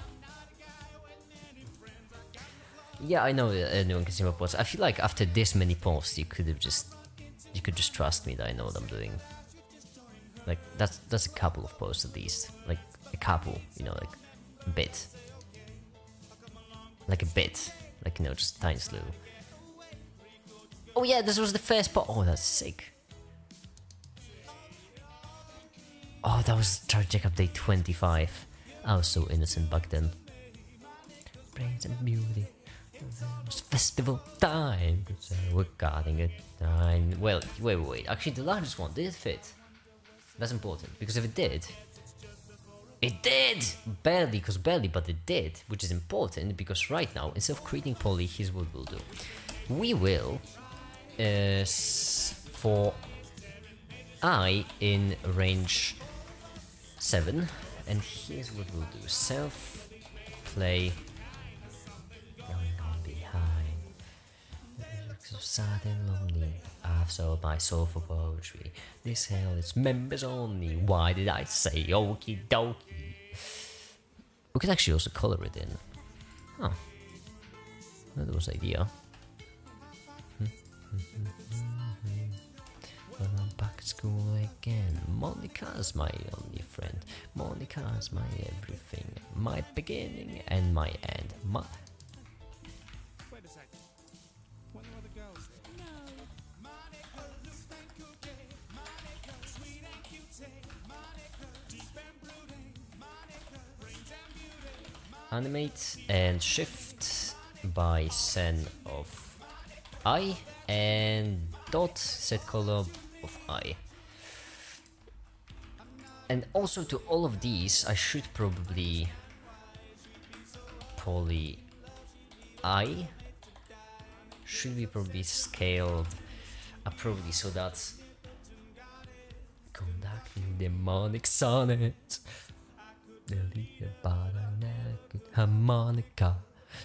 Yeah, I know anyone can see my posts. I feel like after this many posts you could just trust me that I know what I'm doing. Like that's a couple of posts at least, like a couple, you know, like a bit, like you know, just a tiny slew. Oh yeah, this was the first part. Oh, that's sick. Oh, that was Tragic Update 25. I was so innocent back then. Brains and beauty. It was festival time. We're guarding it. Well, wait. Actually, the largest one, did it fit? That's important, because if it did, barely, but it did, which is important because right now, instead of creating poly, here's what we'll do. We will, for I in range 7, and here's what we'll do. Self play going on behind. So sad and lonely, I've sold my soul for poetry. This hell is members only. Why did I say okie dokie? We could actually also color it in. Huh. That was an idea. Well, I'm back at school again. Monica's my only friend. Monica's my everything. My beginning and my end. Wait a second. When are the girls? animate and shift by sen of I and dot set color of I. And also to all of these I should probably poly I should be probably scaled appropriately so that conducting demonic sonnet deleted harmonica.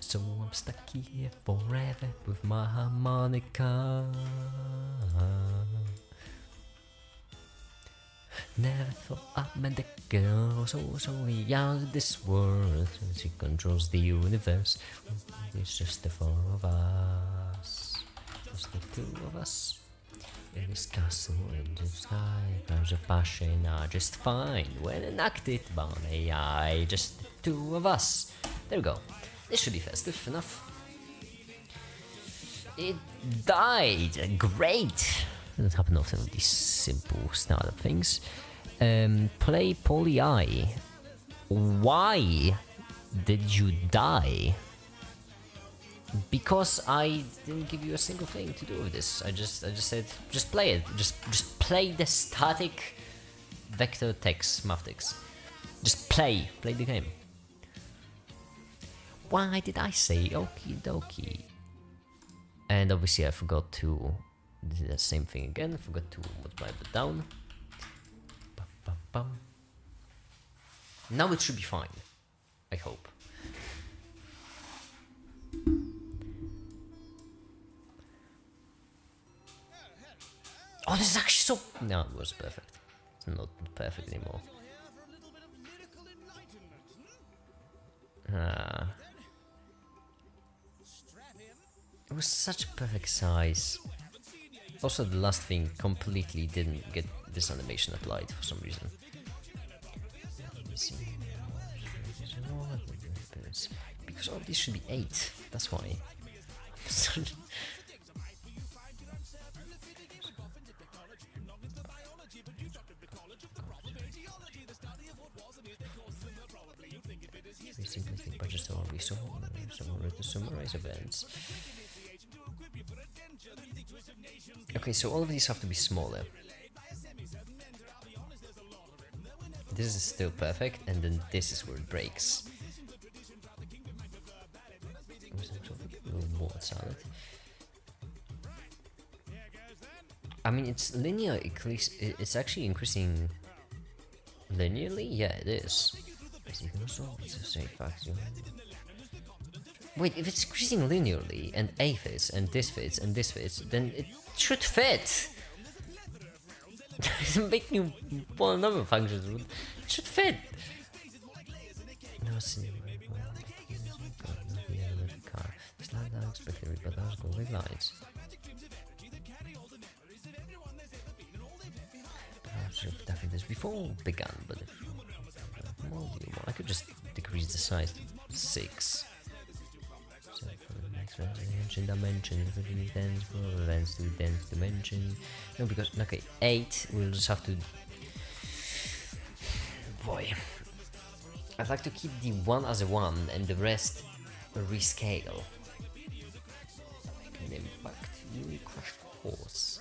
So I'm stuck here forever with my harmonica. Never thought I'd met a girl so young in this world. She controls the universe. It's just the four of us. Just the two of us. In this castle in the sky, clouds of passion are just fine when enacted by AI. Just the two of us. There we go. This should be festive enough. It died. Great. Doesn't happen often with these simple startup things. Play poly I. Why did you die? Because I didn't give you a single thing to do with this. I just said just play it. Just play the static vector text mathematics. Just play the game. Why did I say okie dokie? And obviously I forgot to do the same thing again. Forgot to multiply it down. Ba-ba-bum. Now it should be fine. I hope. Oh, this is actually so... No, it was perfect. It's not perfect anymore. It was such a perfect size. Also, the last thing completely didn't get this animation applied for some reason. Let me see. Because all of these should be 8. That's why. We simply think by just how we saw someone to summarize events. Okay, so all of these have to be smaller. This is still perfect, and then this is where it breaks. What's salad? I mean, it's linear. It's actually increasing linearly. Yeah, it is. Wait, if it's increasing linearly and A fits and this fits and this fits, then it should fit. Making one number of functions, it should fit. No, see. Slide down, expected, but those go with lines. Perhaps should have done this before begun, but if I could just decrease the size to 6. So for the next dimension, for the dense, for the dense to dense dimension. No, because okay, 8 we'll just have to. Boy, I'd like to keep the 1 as a 1 and the rest rescale. An impact, you crushed horse.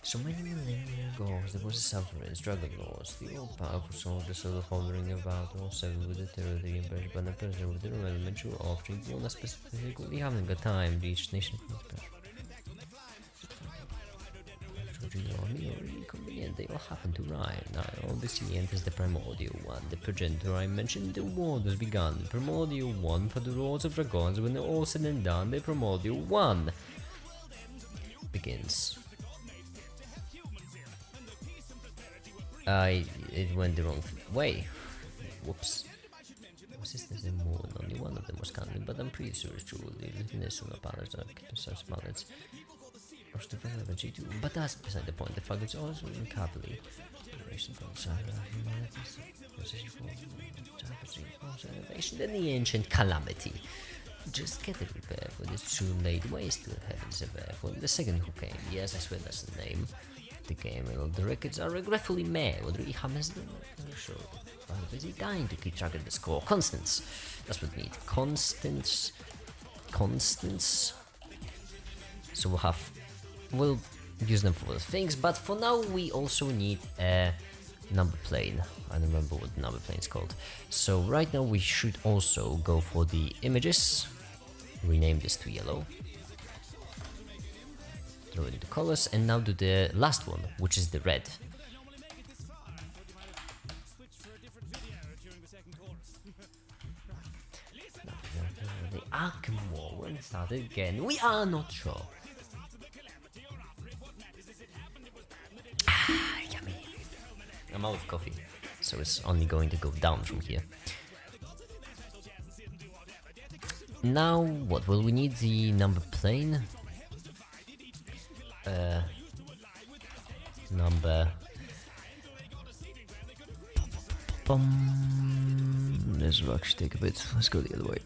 So many millennia ago, there was a sovereign struggling laws. The all-powerful soldiers sort of hovering about all 7 with the terror of the emperor, but the president with the elementary offering, one specifically, we haven't got time to each nation for special. Really convenient, they all happen to rhyme. Now, obviously enters the primordial one. The progenitor I mentioned, the war has begun. Primordial one for the Lords of Dragons, when they're all said and done, the primordial one begins. It went the wrong way. Whoops. Resistance and moon, only one of them was counted, but I'm pretty sure it's true. The lieutenants of planets are such planets. But that's beside the point. The fact is also incapably. Then the ancient calamity. Just get it prepared for this soon laid waste to the heavens of earth. The second who came, yes, I swear that's the name. the game. The records are regretfully made. What really happens in the show? I'm busy dying to keep track of the score. Constants. That's what we need. Constants. Constants. So we'll use them for other things, but for now we also need a number plane. I don't remember what the number plane is called. So right now we should also go for the images. Rename this to yellow. Throw in the colors and now do the last one, which is the red. The Arkham War will start again. We are not sure. Yummy. I'm out of coffee, so it's only going to go down from here. Now, what will we need? The number plane. Number. This will actually take a bit. Let's go the other way.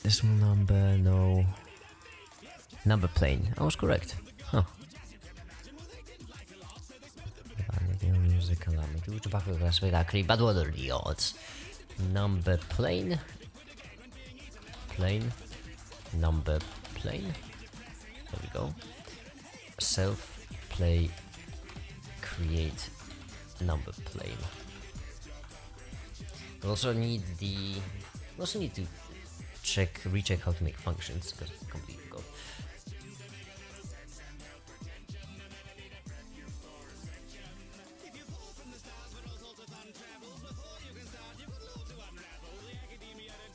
This number, no. Number plane. I was correct. Huh. But what are the odds? Number plane. Plane. Number plane. There we go. Self play create number plane. We also need to recheck how to make functions because I completely forgot.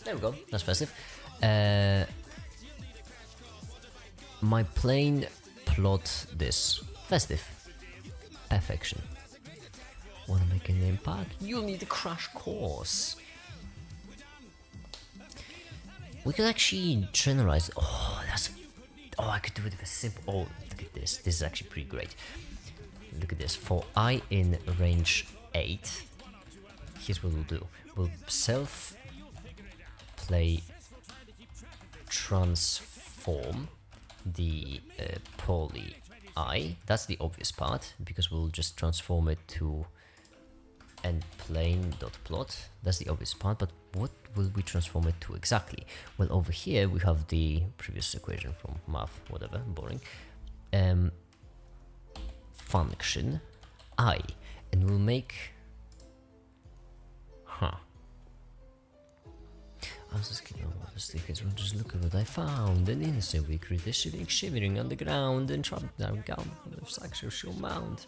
There we go, that's festive. My plane plot this. Festive. Perfection. Wanna make a name pack? You'll need a crash course. We could actually generalize. Oh, I could do it with a simple. Oh, look at this. This is actually pretty great. Look at this. For I in range 8, here's what we'll do. We'll self play transform the poly I. That's the obvious part because we'll just transform it to endplane.plot. That's the obvious part, but what will we transform it to exactly? Well, over here we have the previous equation from math, whatever, boring. Function I, and we'll make. I was just kidding about the stickers. We'll just look at what I found. An instant we create a shivering on the ground and trapped down with sacrificial mount.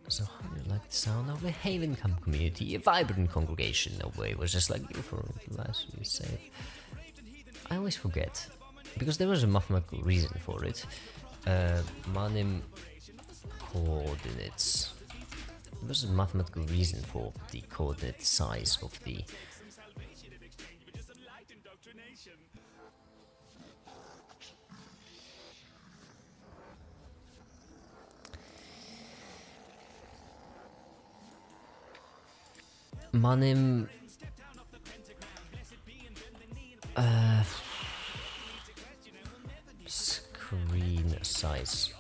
So how do you like the sound of a Havencam community, a vibrant congregation? No way, it was just like you for the last we said. I always forget, because there was a mathematical reason for it. Manim coordinates. There was a mathematical reason for the coordinate size of the. Manim screen size.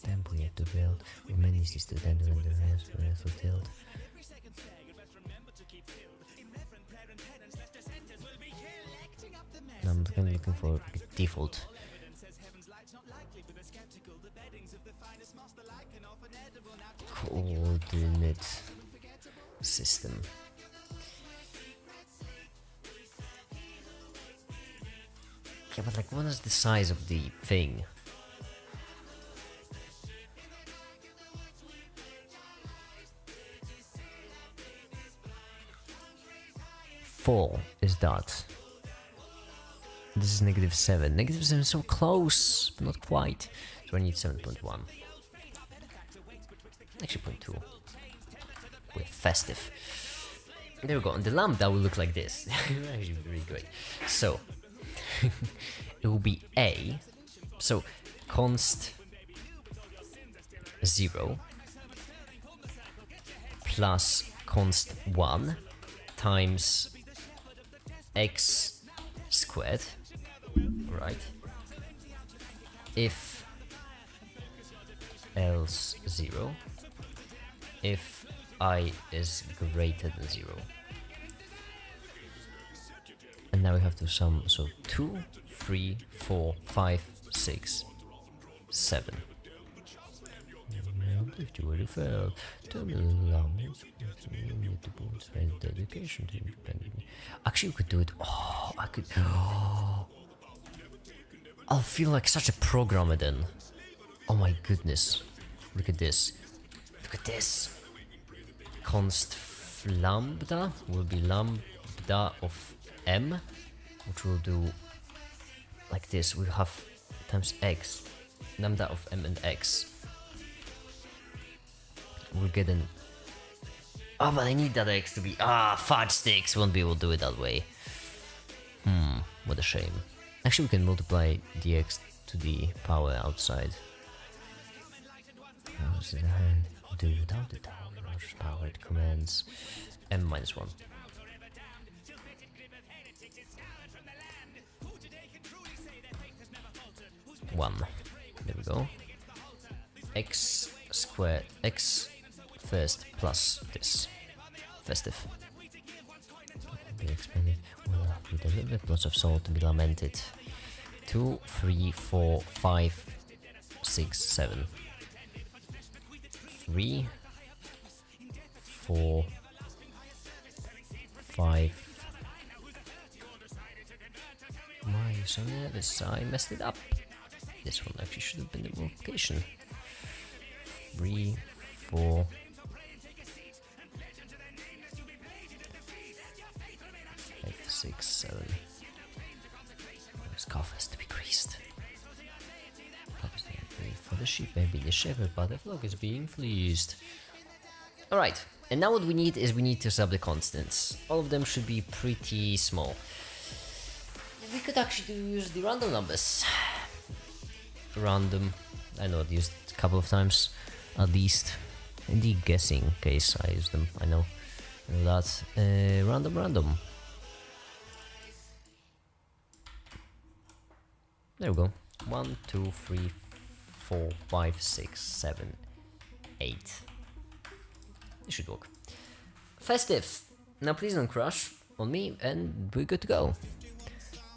Tempo you have to build. With many is to then when the rest for tilt. I'm kind of looking for default. Coordinate system. Yeah, but like, what is the size of the thing? Four is that. This is -7. -7 is so close, but not quite. So I need 7.1. Actually 0.2. We're festive. There we go. And the lambda will look like this. Actually really great. So it will be A. So const 0 plus const 1 times x squared, right? if else 0, if I is greater than 0. And now we have to sum, so 2, 3, 4, 5, 6, 7. If you already failed, tell me dedication to independent. Actually, we could do it. Oh, I could. Oh, I'll feel like such a programmer then. Oh my goodness! Look at this. Look at this. Const lambda will be lambda of m, which will do like this. We'll have times x, lambda of m and x. We'll get an. Oh, but I need that x to be. Fudge sticks! Won't be able to do it that way. What a shame. Actually, we can multiply the x to the power outside. Do without the powered commands. M minus 1. 1. There we go. X squared. X first plus this. Festive. Be expanded. With a little bit lots of salt to be lamented. 2, 3, 4, 5, 6, 7. 3, 4, 5. Why so nervous? I messed it up. This one actually should have been the location. 3, 4. 5, 6, 7. This calf has to be greased. For the sheep, maybe the shepherd, but the flock is being fleeced. Alright, and now what we need is we need to sub the constants. All of them should be pretty small. We could actually use the random numbers. Random, I know I've used it a couple of times, at least. In the guessing case I use them, I know that. Random. There we go. 1, 2, 3, 4, 5, 6, 7, 8. It should work. Festive. Now please don't crush on me and we're good to go.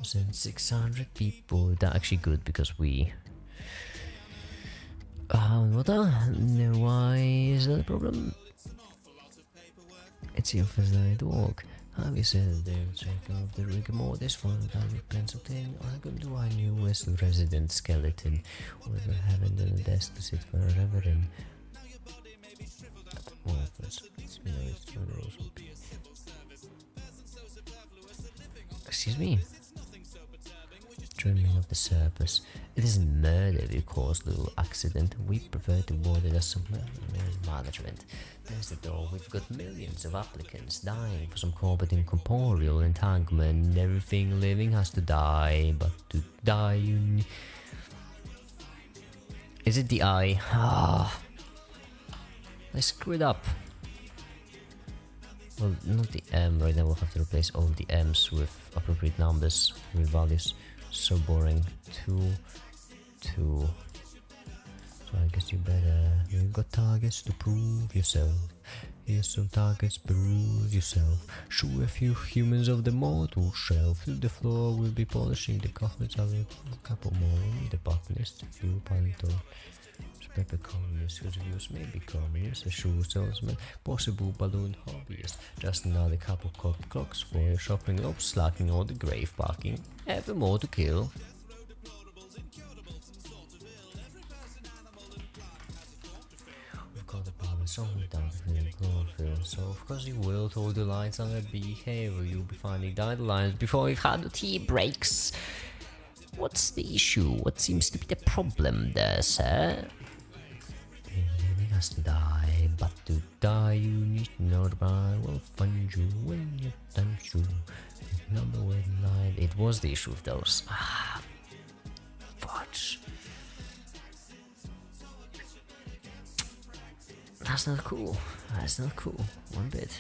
600 people. That's actually good because we... why is that a problem? It's your first night walk. Have you said they will check off the rigor mortis for the plans obtained? Welcome to our new West resident skeleton. We will have it on the desk to sit forever in. Excuse me. Trimming of the surplus. It isn't murder we caused, little accident. We prefer to word it as some management. There's the door. We've got millions of applicants dying for some corporate incorporeal entanglement. Everything living has to die, but to die you need... Is it the I? I screwed up. Well, not the M. Right now we'll have to replace all the M's with appropriate numbers, with values. So boring. 2, 2. So I guess you better. You've got targets to prove yourself. Here's some targets, prove yourself. Show a few humans of the mortal shelf. Through the floor we'll be polishing the coffins of a couple more. The botanist, a few panto. Peppercorns, whose views may be communist, a shoe salesman, possible balloon hobbyist, just another couple of clocks for your shopping lobs, slacking all the grave parking, ever more to kill. We've got the power song without feeling chlorophyll, so of course you will hold the lines on the behavior, you'll be finding dandelions before we've had the tea breaks. What's the issue? What seems to be the problem there, sir? To die, but to die you need to know that I will find you when you're done to number one line. It was the issue of those. Fudge. That's not cool. That's not cool. One bit.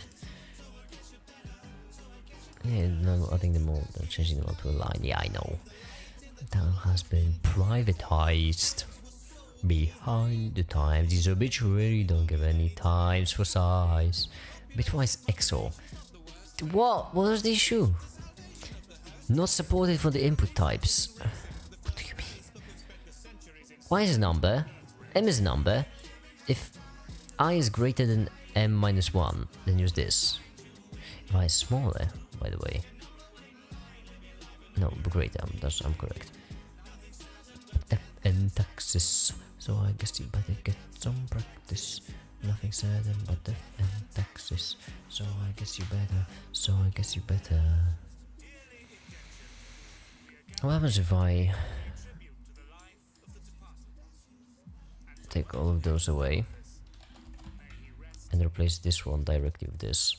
Yeah, no, I think they're changing them up to a line. Yeah, I know. Town has been privatized. Behind the times, these obituary don't give any times for size. Bitwise EXO. What was the issue? Not supported for the input types. What do you mean? Y is a number, M is a number. If I is greater than m minus 1, then use this. If I is smaller, by the way. No, greater, I'm correct. FN taxes, so I guess you better get some practice. Nothing certain but FN taxes, so I guess you better. What happens if I take all of those away and replace this one directly with this?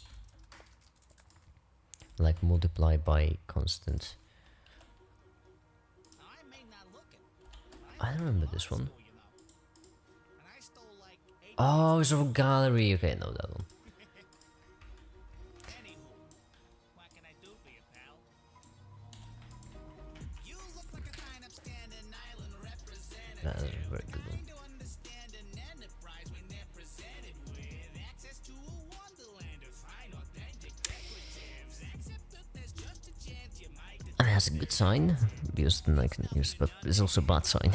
Like multiply by constant. I don't remember this one. Oh, it's a gallery. Okay, no, that one. That's a very good one. I mean, that's a good sign because then I can use, but it's also a bad sign.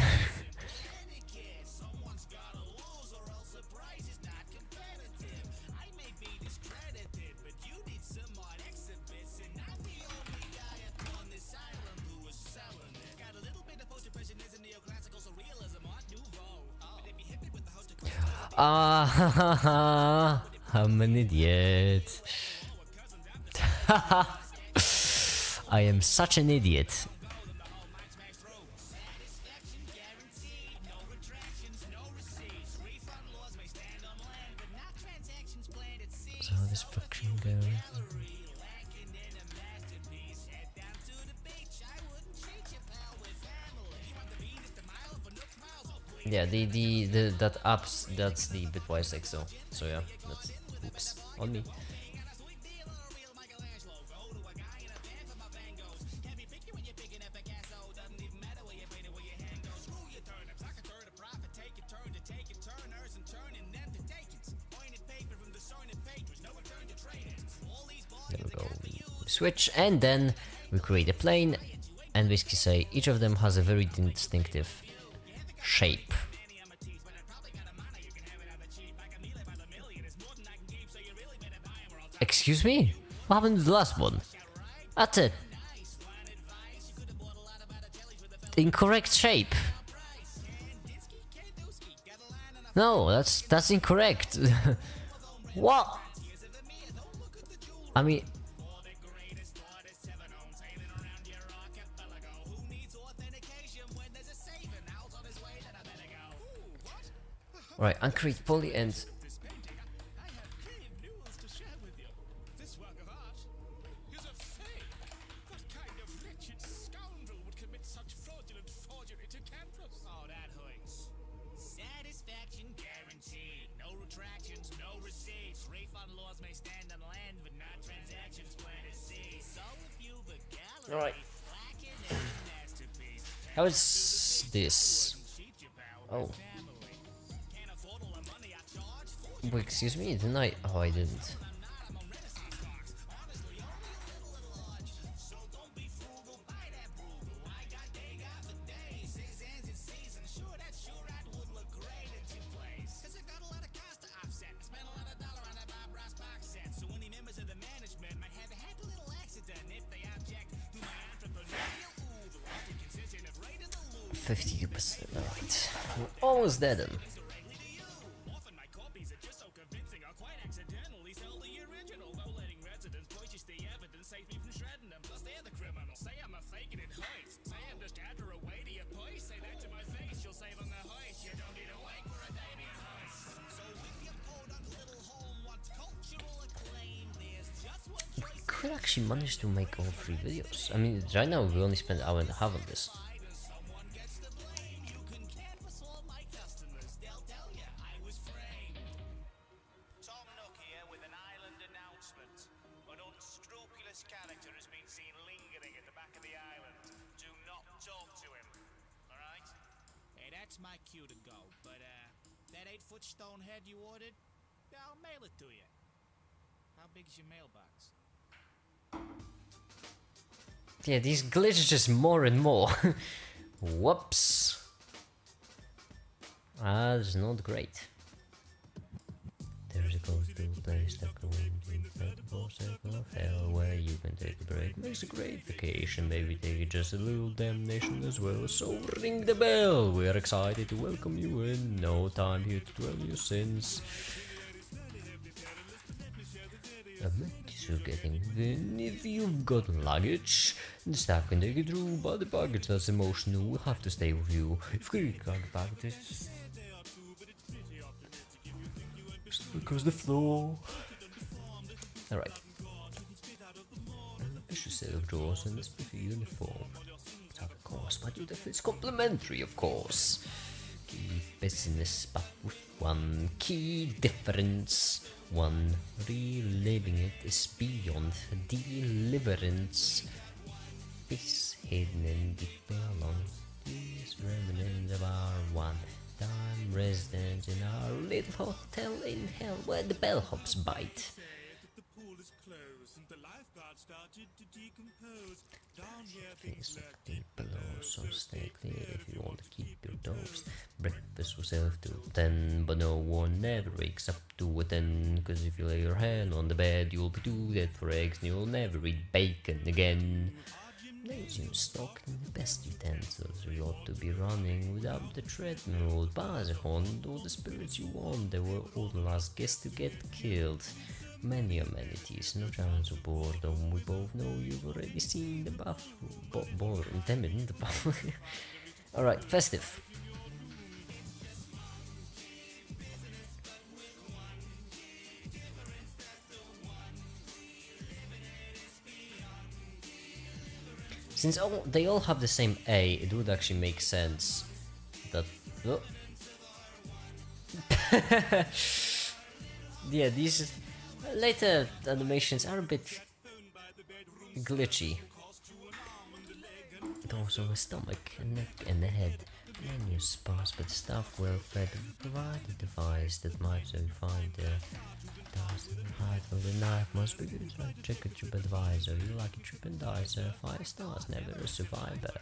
Ah, I'm an idiot. I am such an idiot. So how this function goes? Yeah, the that apps, that's the Bitwise EXO. So yeah, that's oops on me. There we go. Switch, and then we create a plane, and basically say each of them has a very distinctive shape. Excuse me? What happened to the last one? That's it. Incorrect shape. No, that's incorrect. What? I mean, right, uncreate poly and alright. How is this? Oh. Wait, excuse me, didn't I? Oh, I didn't. %, alright. We're almost dead then. We could actually manage to make all 3 videos. I mean, right now we only spent an hour and a half on this. Character has been seen lingering at the back of the island. Do not talk to him. my cue to go, but that 8-foot stone head you ordered, I'll mail it to you. How big's your mailbox? Yeah, these glitches just more and more. Whoops. Ah, that's not great. There's a close to place that can incredible circle of hell where you can take a break. Makes a great vacation, maybe take it just a little damnation as well. So ring the bell. We're excited to welcome you in. No time here to dwell your sins. You're getting in. If you've got luggage, the staff can take you through, but the baggage that's emotional will have to stay with you. If credit card packages across the floor. Alright. A vicious set of drawers and this spiffy uniform. It's of course, but it's complimentary, of course. Key business, but with one key difference. One, reliving it is beyond deliverance. Peace hidden in deep along. These remnants of our one-time residence in our little hotel in hell where the bellhops bite. The pool is closed and the lifeguard started to decompose. Down here Things look deep below, so stay clear if you want to keep your toes. Breakfast was served till 10, but no one ever wakes up to a 10. Cause if you lay your hand on the bed, you'll be too dead for eggs and you'll never eat bacon again. Nails in stock and the best utensils. You ought to be running without the treadmill, bars a Honda, all the spirits you want. They were all the last guests to get killed. Many amenities, no chance of boredom. We both know you've already seen the ballroom. Damn it, the bathroom. Alright, festive. Since they all have the same A, it would actually make sense that... Oh. Yeah, these later animations are a bit glitchy. But also a stomach, a neck and a head. Menu sparse but stuff well fed. Provide a device that might so find the height of the knife must be good. Right? Check a TripAdvisor. You like a TripAdvisor? 5 stars, never a survivor.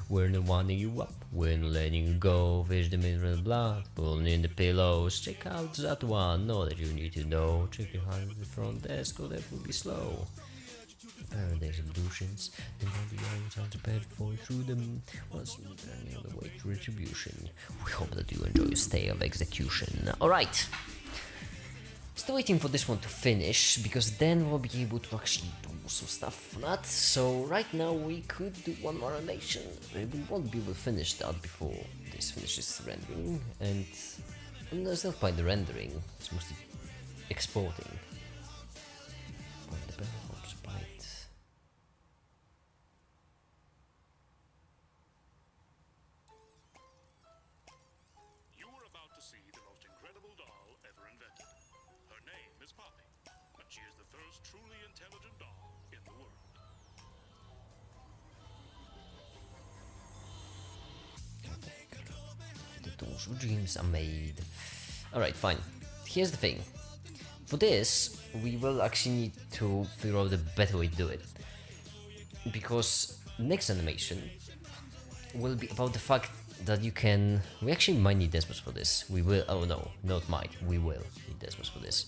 We're not winding you up, we're not letting you go. Fish the mineral blood, pulling in the pillows. Check out that one, know that you need to know. Check your hand at the front desk, or that will be slow. Paradise abductions, and all the others are prepared for through them. Once turning on the way to retribution. We hope that you enjoy your stay of execution. Alright. Still waiting for this one to finish, because then we'll be able to actually do some stuff for that. So right now we could do one more animation. We won't be able to finish that before this finishes rendering, and no, it's not quite the rendering, it's mostly exporting. On the bellhop's bite. You are about to see the most incredible doll ever invented. Her name is Poppy, and she is the first truly intelligent doll in the world. The dolls where dreams are made. Alright, fine. Here's the thing. For this, we will actually need to figure out a better way to do it. Because next animation will be about the fact that you can... We actually might need Desmos for this. We will... Oh no, not might. We will need Desmos for this.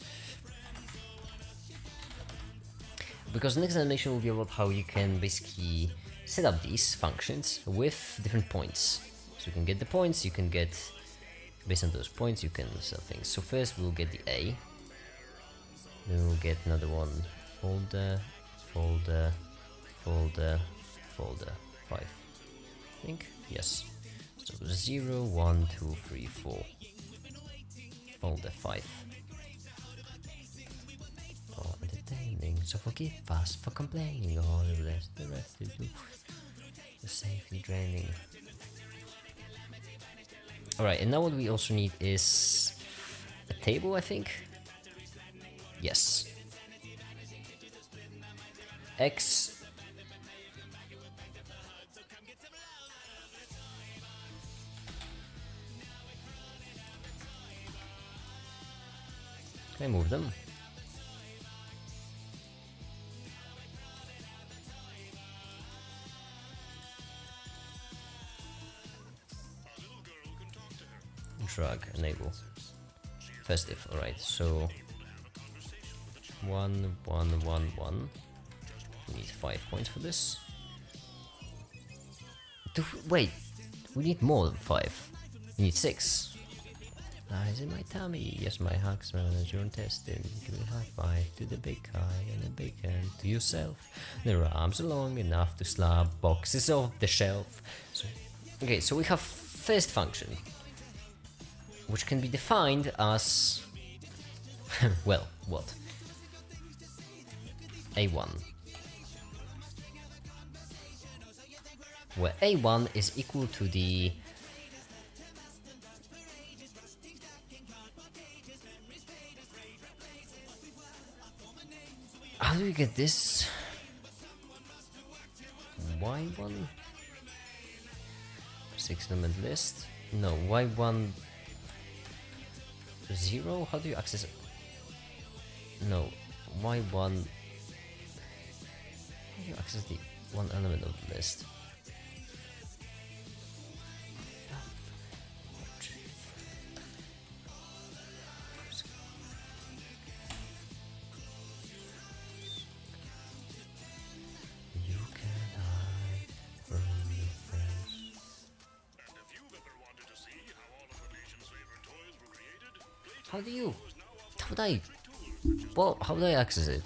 Because the next animation will be about how you can basically set up these functions with different points. So you can get the points, you can get... Based on those points, you can set things. So first we'll get the A. Then we'll get another one. Folder, folder, folder, folder. 5. I think? Yes. So 0, 1, 2, 3, 4. Folder 5. For entertaining, so forgive us for complaining all the rest to do. The safely draining. Alright, and now what we also need is a table, I think. Yes. X. Can I move them? Drug, enable. Festive, alright, so 1, 1, 1, 1. We need 5 points for this. Wait, we need more than 5. We need 6. Lies in my tummy. Yes, my hugs manage your intestine. Give a high five to the big guy and a big hand to yourself. Their arms are long enough to slap boxes off the shelf. Okay, so we have first function, which can be defined as well, what? A1. Where A1 is equal to the how do we get this? Y1 6 element list? No, Y1 0? How do you access it? No, Y1. How do you access the one element of the list? You can hide from your friends. And if you've ever wanted to see how all of the nation's favorite toys were created, How do you? How do I access it?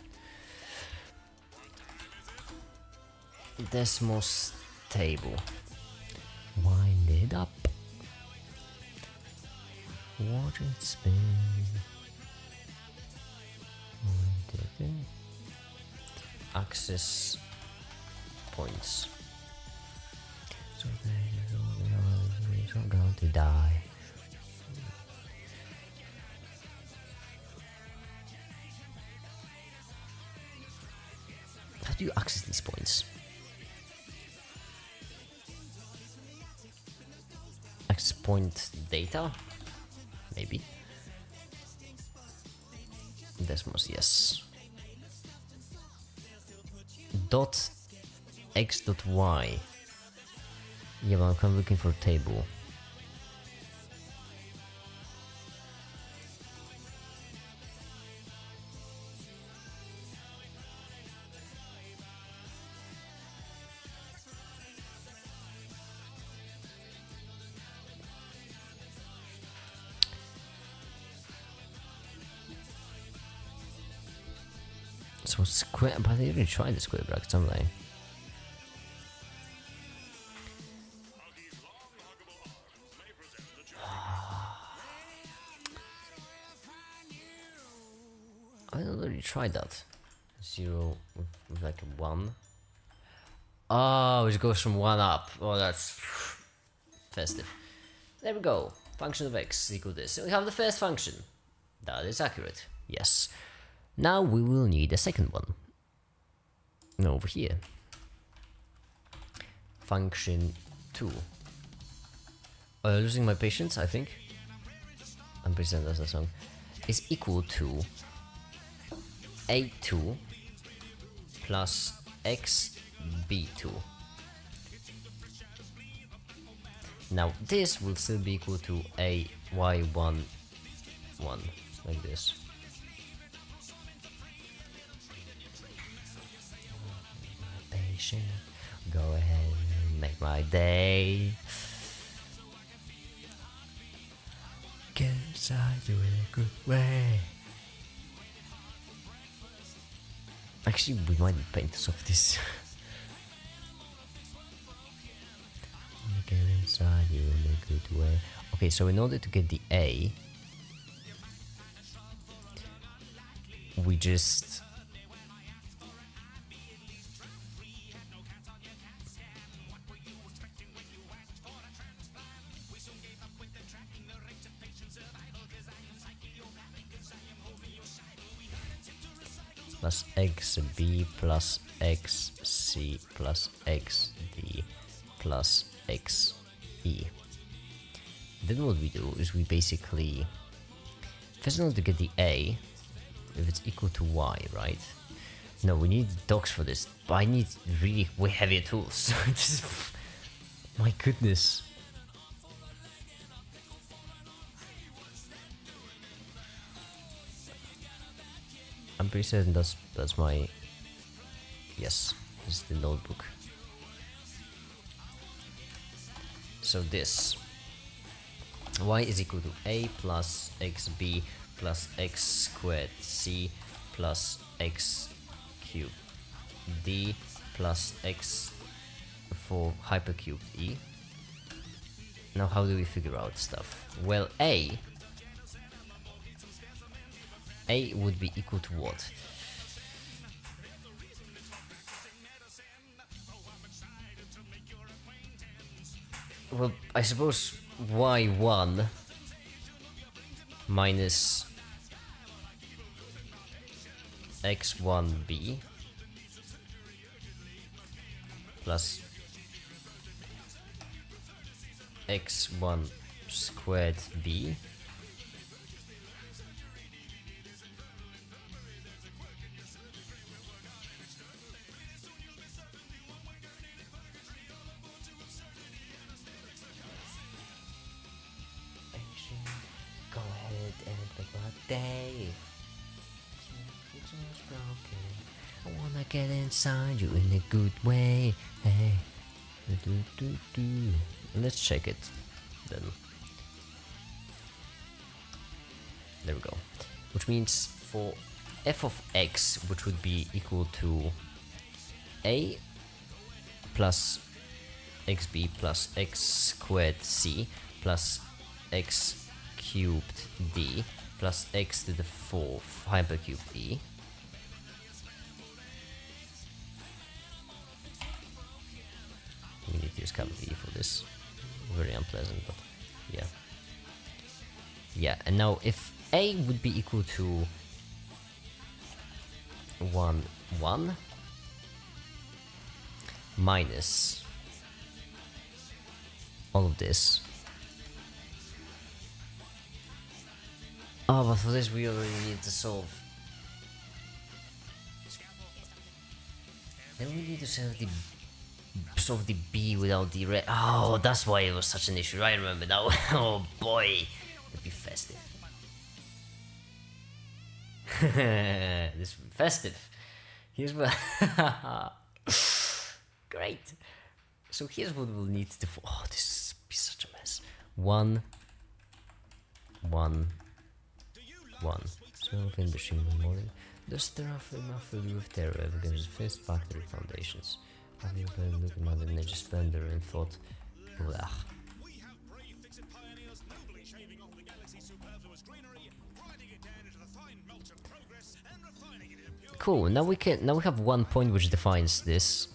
Desmos table. Wind it up. Watch it spin. Wind it in. Access points. So we're all going to die. How do you access these points? Access point data? Maybe. Desmos, yes. Dot x dot y. Yeah, but I'm looking for a table. So square, but I already tried the square brackets, haven't I? I already tried that. 0 with like a 1. Oh, it goes from 1 up. Oh, that's festive. There we go. Function of x equal this. So we have the first function. That is accurate. Yes. Now we will need a second one. Over here. Function 2. Losing my patience, I think. I'm pretty certain that's the song. Is equal to A2 plus XB2. Now this will still be equal to AY1 like this. Patient, go ahead and make my day. 'Cause I do it a good way. Actually, we might paint some of this. Get inside you in a good way. Okay, so in order to get the A, we just plus xb plus xc plus xd plus xe. Then what we do is we basically, first in order to get the A, if it's equal to y, right? No, we need docs for this, but I need really way heavier tools. My goodness. I'm pretty certain that's my... Yes, this is the notebook. So this y is equal to a plus xb plus x squared c plus x cubed d plus x for hypercubed e. Now how do we figure out stuff? Well, a would be equal to what? Well, I suppose y1 minus x1b plus x1 squared b go ahead and make my day. It's broken. I wanna get inside you in a good way. Hey. Let's check it then. There we go. Which means for f of x, which would be equal to a plus xb plus x squared c plus x cubed d plus x to the 4th hypercubed e. We need to use capital E for this. Very unpleasant, but yeah. Yeah, and now if a would be equal to 1, 1 minus all of this. Oh, but for this we already need to solve. Then we need to solve the B without the red. Oh, that's why it was such an issue. I remember now. Oh boy, it'd be festive. This festive. Here's what. Great. So here's what we'll need to. Oh, this is such a mess. 1, 1, 1. So in the Shingle morning, does terraform filled with terror against the first factory foundations? Have you been looking at the Ninja Splendor and thought, ugh. Cool. Now we have one point which defines this.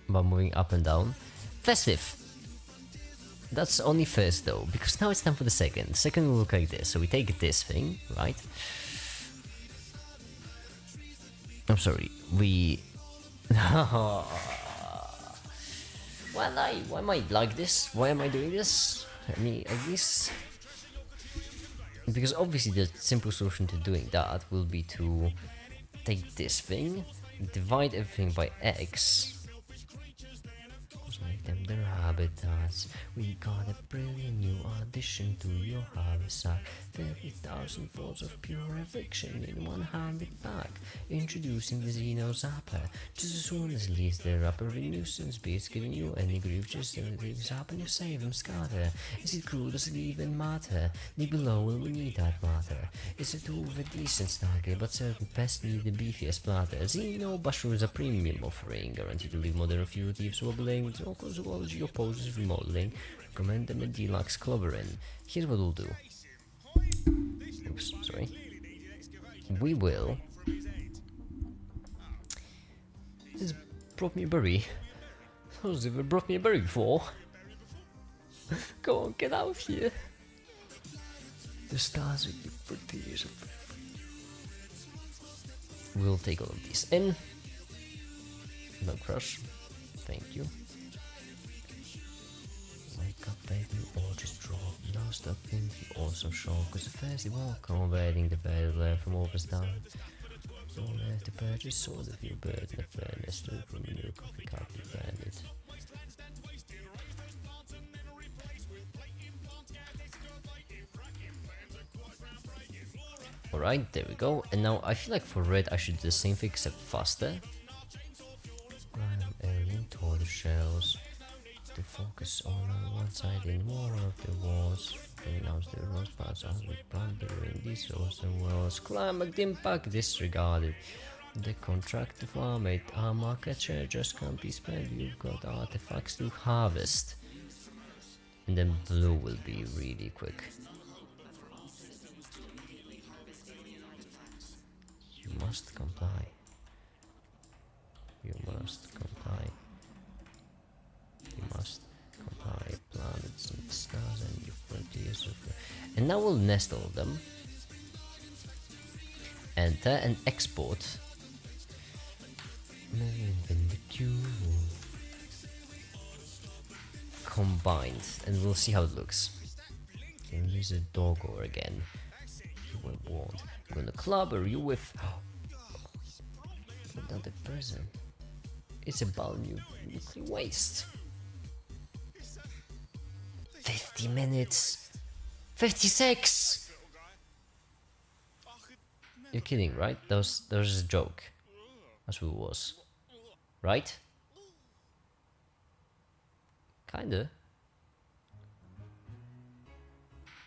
By moving up and down. Festive. That's only first though, because now it's time for the second. The second will look like this. So we take this thing, right? I'm sorry, we... Well, why am I like this? Why am I doing this? I mean, at least... Because obviously the simple solution to doing that will be to take this thing, divide everything by x, make them their habitats. We got a brilliant new addition to your habitat. 30,000 volts of pure eviction in one habitat. Introducing the Xeno Zapper. Just as soon as leaves the rapper nuisance beats, giving you any grief, just leaves up and you save them scatter. Is it cruel? Does it even matter? Deep below, will we need that matter? It's a tool with decent stargate, but certain pests need the beefiest platter. Xeno Basher is a premium offering, guaranteed to leave modern fugitives wobbling with local zoology opposes remodeling. Recommend them a deluxe clobbering. Here's what we'll do. Oops, sorry. We will. This brought me a berry. Who's ever brought me a berry before? Go on, get out of here. The stars are the prettiest of them. We'll take all of these in. No crush. Thank you. Wake up maybe or just drop lost up in the awesome show. Cause the festival converting the battle from overs down. Don't have to purchase all of your bird and fairness to from a new coffee cup you planet. Alright, there we go. And now I feel like for red I should do the same thing except faster. I'm aiming toward the shells to focus on one side in more of the walls. Announce the rose parts as we plundering these rows and walls. Climate impact disregarded. The contract to farm it. Our market share just can't be spent. You've got artifacts to harvest. And then blue will be really quick. You must comply. You must comply. You must comply. Planets and stars and your frontiers of. And now we'll nest all of them. Enter and export. In the queue. Combined, and we'll see how it looks. And use a doggo again. You were warned. I'm gonna clobber you with. Another person. It's about nuclear waste. 50 minutes. 56. You're kidding, right? That was a joke. That's what it was. Right? Kinda.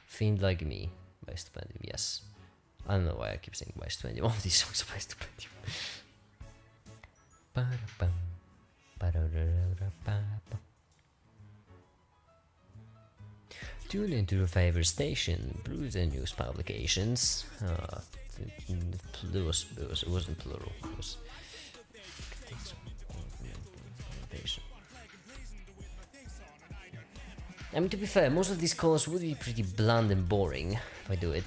Fiend Like Me by Stupendium, yes. I don't know why I keep saying by Stupendium. All these songs are by Stupendium. Ba-da-bum, ba-da-da-da-da-ba-ba. Tune into your favorite station, Blues and News Publications. It wasn't plural. It was. I mean, to be fair, most of these calls would be pretty bland and boring if I do it.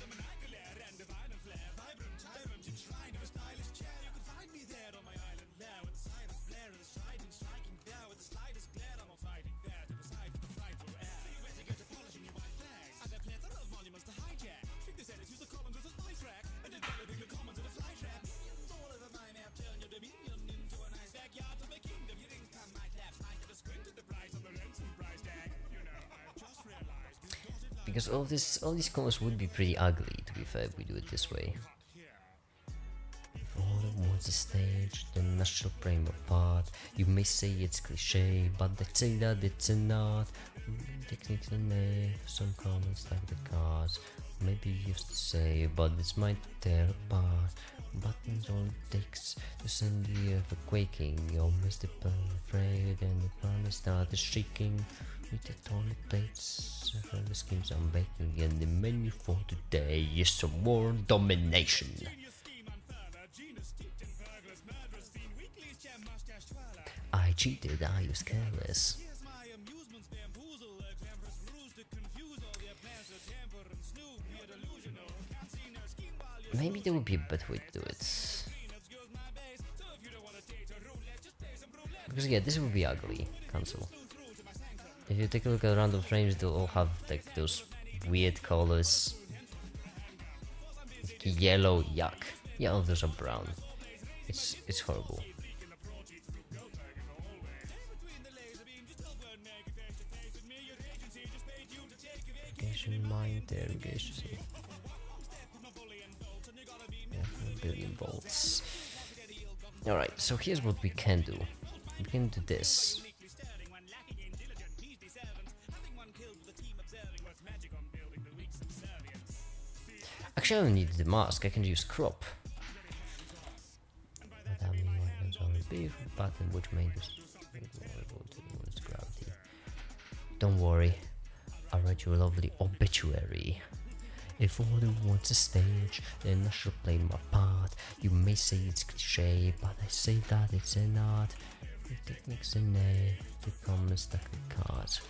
Because all these calls would be pretty ugly, to be fair, if we do it this way. If all it wants a stage, then I shall frame apart. You may say it's cliche, but they say that it's an art. Techniques and some comments like the cars. Maybe used to say, but it's might tear apart. Buttons all it takes to send the earth a quaking. You're mystical, afraid, and the planet started shaking. We take toilet plates, the schemes I'm baking, and the menu for today is some more domination. I cheated, I was careless. Maybe there would be a better way to do it. Because yeah, this would be ugly. Cancel. If you take a look at random frames, they'll all have like those weird colors. Like yellow, yuck. Yeah, all of those are brown. It's horrible. Interrogation, my interrogation. Yeah, 1 billion volts. Alright, so here's what we can do. We can do this. Actually, I don't need the mask, I can use crop. Button which makes gravity. Don't worry, I'll write you a lovely obituary. If all who wants a stage, then I shall play my part. You may say it's cliche, but I say that it's an art. The techniques in there, the common stack of cards.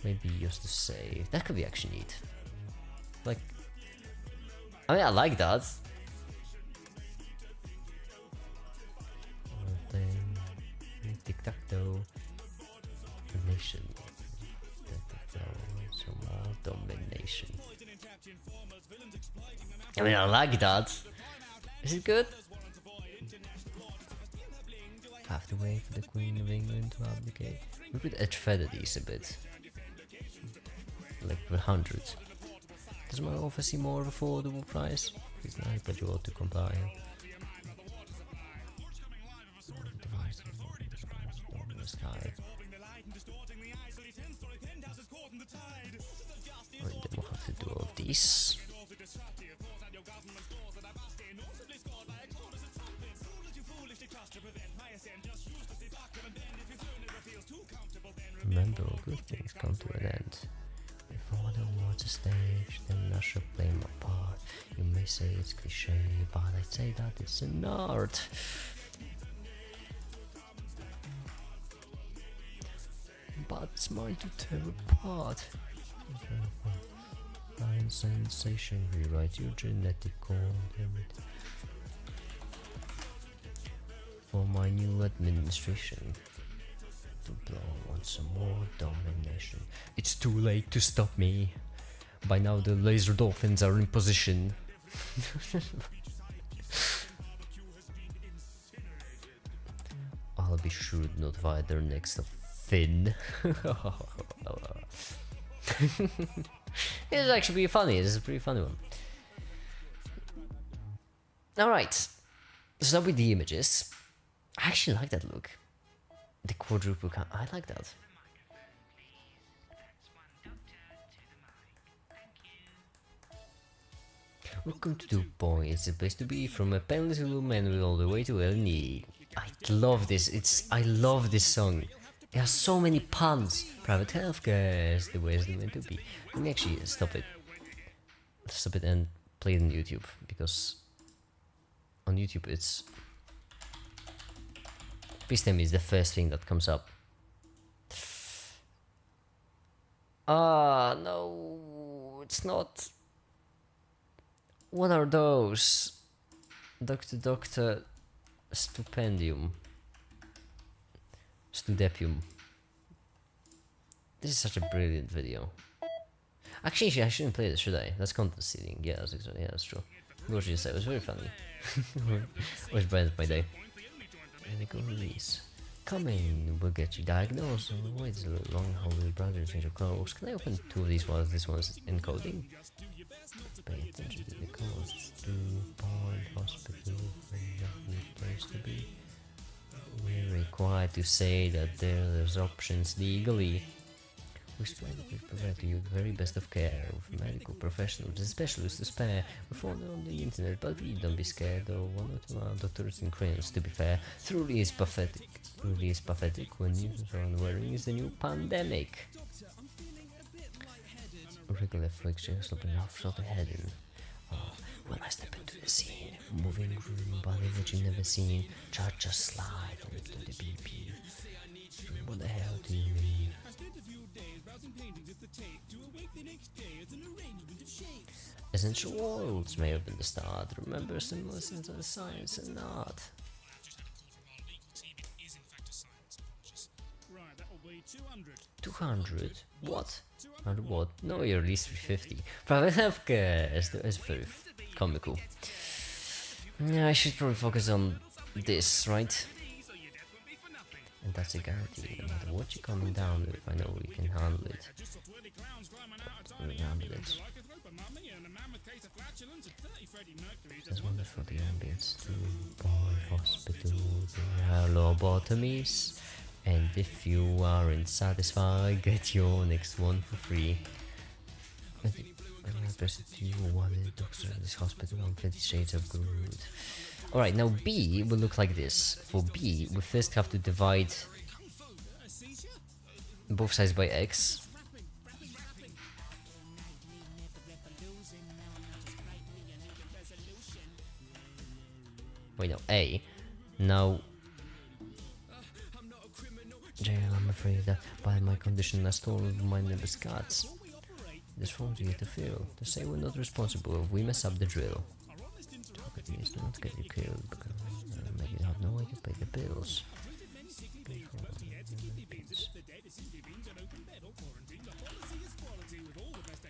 Maybe used to say that could be actually neat. Like, I mean, I like that. Tic-tac-toe. The nation. So I mean, I like that. Is it good? Have to wait for the Queen of England to abdicate. We could edge feather these a bit. Like 100. Does my offer seem more affordable price? It's nice, but you ought to comply. The sky. Alright, then we'll have to do all of these. Remember, all good things come to an end. If all the words are stage, then I should play my part. You may say it's cliche, but I'd say that it's an art. But it's mine to tear apart. Line sensation, rewrite your genetic code for my new administration. To blow on some more domination. It's too late to stop me. By now the laser dolphins are in position. I'll be sure to notify their next of Finn. It's actually pretty funny. This is a pretty funny one. Alright. So with the images. I actually like that look. The quadruple cam. I like that. Welcome to Dubai. It's the place to be, from a Peninsula Manual all the way to LNE. I love this. I love this song. It has so many puns. Private healthcare is the way it's meant to be. Let me actually stop it and play it on YouTube, because on YouTube it's. Please tell me it's the first thing that comes up. Ah, no, it's not. What are those? Doctor Stupendium. Studepium. This is such a brilliant video. Actually, I shouldn't play this, should I? That's content seeding. Yeah, that's exactly. Yeah, that's true. What should you say? It was very funny. Always brightened my day. Medical release. Come in, we'll get you diagnosed. Wait a little long, how will browser change your clothes? Can I open two of these while this one's encoding? Pay attention to the costs. DuPont Hospital, a place to be. We're required to say that there's options legally. We strive to provide you the very best of care with medical professionals and specialists to spare. We found it on the internet, but please don't be scared, though one or two doctors in crayons, to be fair. Truly is pathetic when news on wearing is the new pandemic. Regular friction, slopping off, slopping heading. Oh, when I step into the scene, moving room, body that you've never seen, just slide into the BP. What the hell do you mean? Essential worlds may have been the start. Remember some lessons on science and art. Right, that will be 200. 200? What? 100 what? No, you're at least 350. Private healthcare is very comical. Yeah, I should probably focus on this, right? And that's a guarantee. No matter what you're coming down with, I know we can handle it. We handle it. That's wonderful, the ambience to Boy Hospital. There are lobotomies. And if you aren't satisfied, get your next one for free. I'm impressed to you what the doctor at this hospital on 50 shades of good. Alright, now B will look like this. For B, we first have to divide both sides by X. Wait, no, A. Now, jail, I'm afraid that by my condition I stole my neighbor's cats. This forms you to feel. To say we're not responsible if we mess up the drill. Talk at least, do not get you killed, because maybe you have no way to pay the bills.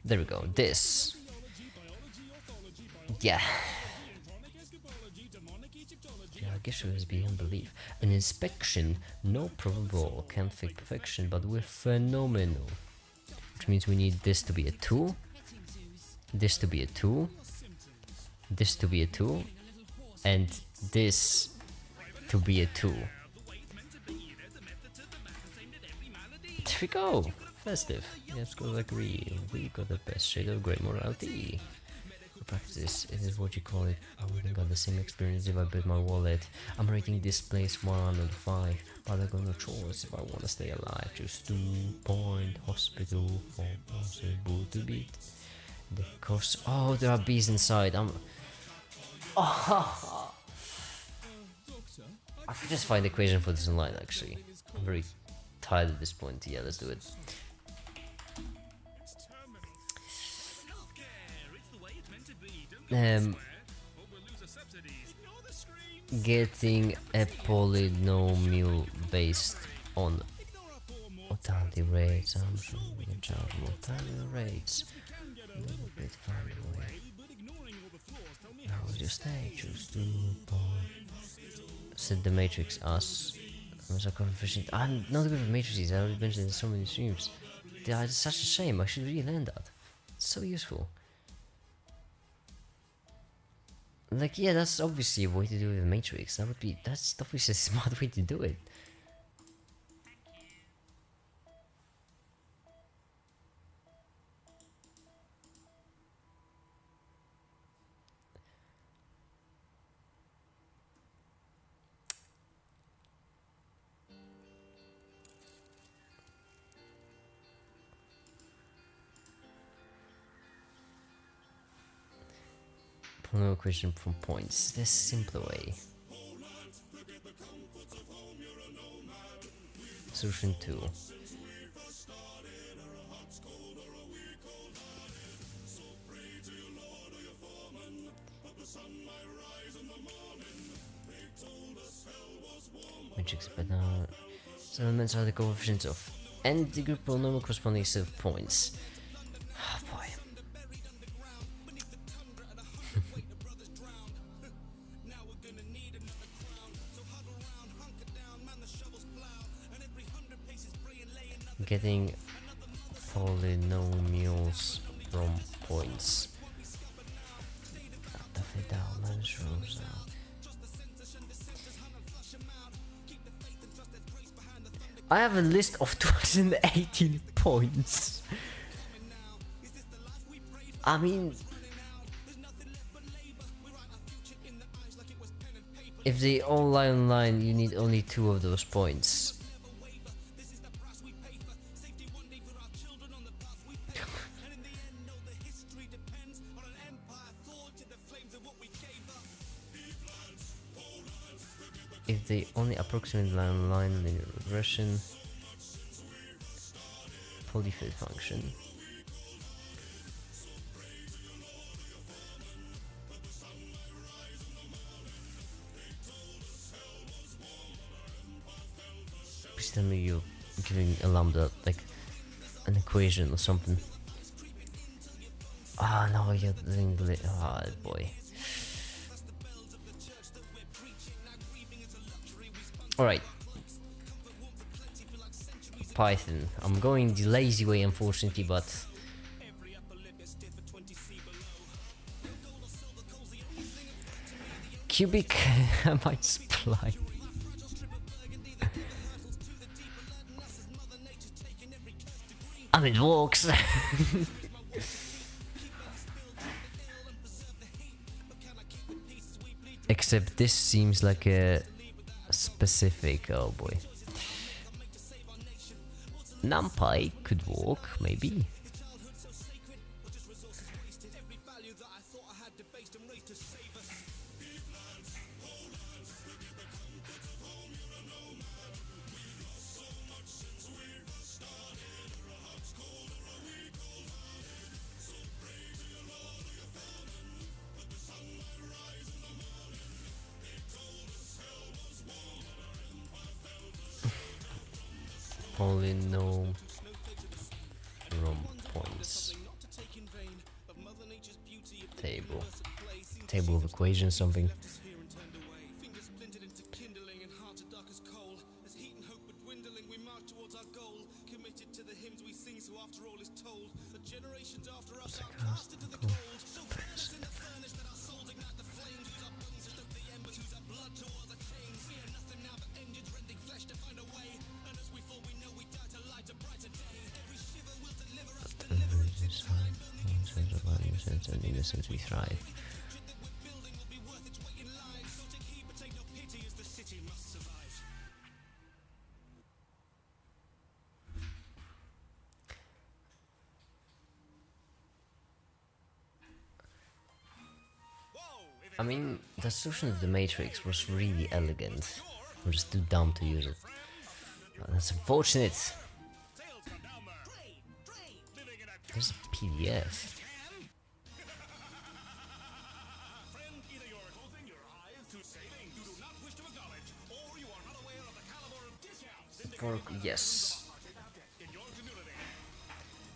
There we go, this. Yeah. Yeah, I guess it was beyond belief. An inspection, no problem at all. Can't fake perfection, but we're phenomenal. Which means we need this to be a 2, this to be a 2, this to be a 2, and this to be a 2. There we go! Festive. Yes, go agree. We got the best shade of grey morality. Practice, it is what you call it. I wouldn't got the same experience if I built my wallet. I'm rating this place 1 out of 5, but I got no choice if I wanna stay alive. Just 2 point hospital for possible to beat. The cost. Oh, there are bees inside. I could just find the equation for this online actually. I'm very tired at this point. Yeah, let's do it. Getting a polynomial based on mortality rates. I'm sure we can charge mortality rates. A little bit far away. Now just stay, choose 2 points. Said the Matrix, us. I'm so coefficient. I'm not good with matrices, I already mentioned it in so many streams. It's such a shame, I should really learn that. It's so useful. Like, yeah, that's obviously a way to do it with the Matrix. That's obviously a smart way to do it. No question from points. There's a simpler way. Solution 2. Matrix, but now elements are the coefficients of n the group polynomial corresponding set of points. Oh boy. Getting polynomials from points. I have a list of 218 points. I mean, if they all lie on line, you need only 2 of those points. If they only approximate line on line, linear regression, polyfill function. Please tell me you're giving a lambda like an equation or something. Ah, no, you're doing ah, boy. Alright. Python. I'm going the lazy way, unfortunately, but cubic I might supply. I mean, it works. Except this seems like a specific, oh boy. NumPy could work, maybe. Polynomial from points table. table of equations, something. And innocence we thrive. I mean, the solution of the Matrix was really elegant. I'm just too dumb to use it. That's unfortunate. There's a PDF. Yes.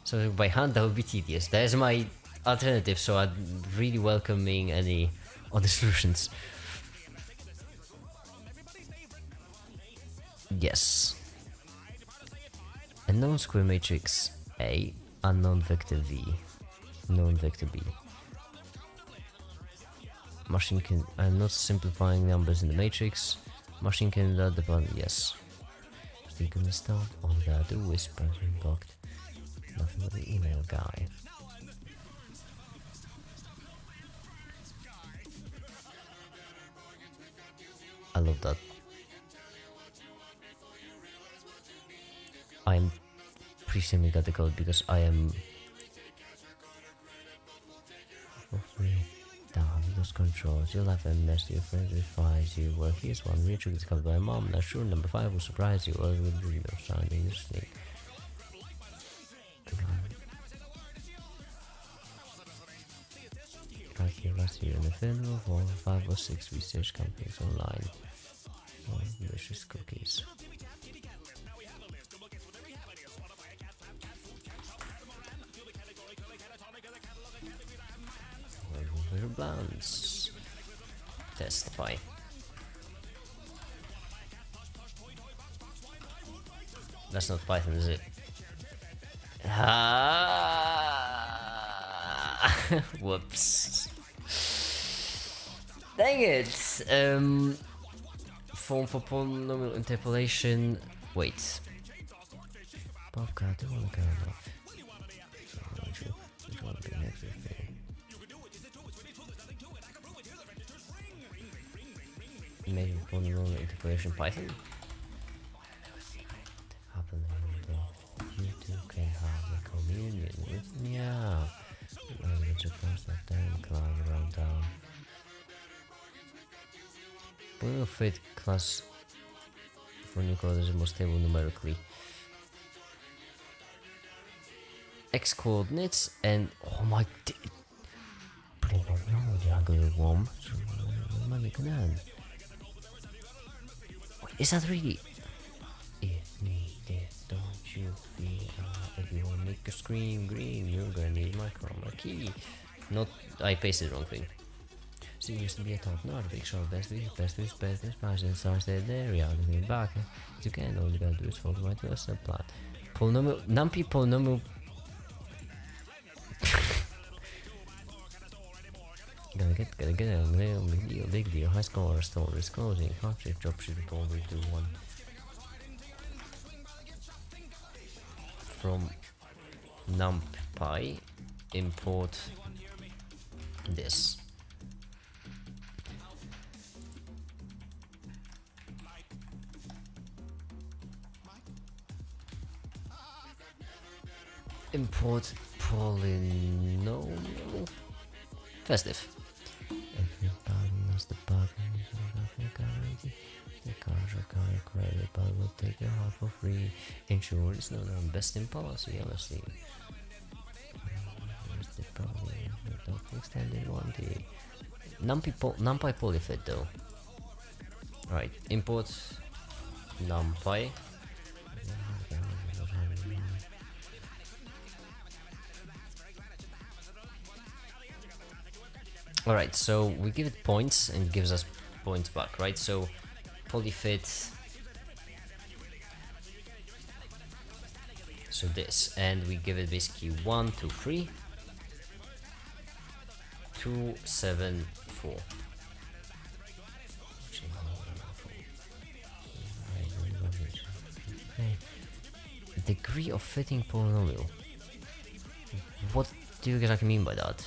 So by hand that would be tedious. That is my alternative, so I'm really welcoming any other solutions. Yes. Unknown square matrix A, unknown vector V, known vector B. Machine can... I'm not simplifying numbers in the matrix. Machine can learn the button, yes. You can stop, all you gotta do is press blocked. Nothing but the email guy. I love that. I'm pre-simming got the code because I am down those controls. Your life and mess your friends advise you. Well, here's one retrick discovered by mom. Not sure number 5 will surprise you. Or will be no sound in your snake. Right here, last year in the film of all 5 or 6 research companies online. Oh, delicious cookies. Plans. Testify. That's not Python, is it? Whoops. Dang it. Form for polynomial interpolation. Wait. Bobcat, do you want to go off? Which one would be next? Maybe polynomial interpolation Python? You two can have a communion with me. Yeah. Language across that damn climb around town. Polynomial fit class for new code is most stable numerically. X coordinates and oh my is that really? If needed, don't you feel? If you want to make a screen green, you're gonna need my chroma key. Not, I pasted the wrong thing. So used to be a top notch, big shot, best and stars there, reality back. You can, all you gotta do is follow right to a subplot. Polynomial, numpy polynomial. Gonna get a big deal, high score, stories closing, hot shift, drop shift, always do one. From NumPy, import this. Import polynomial festive. Everybody knows the bug the cars are kind of credit, but we'll take your heart for free. Ensure it's not our best in policy, honestly. The problem, don't extended warranty. NumPy polyfit though. Right, import NumPy. Alright, so we give it points and it gives us points back, right? So polyfit. So this, and we give it basically 1, 2, 3, 2, 7, 4. Degree of fitting polynomial. What do you exactly mean by that?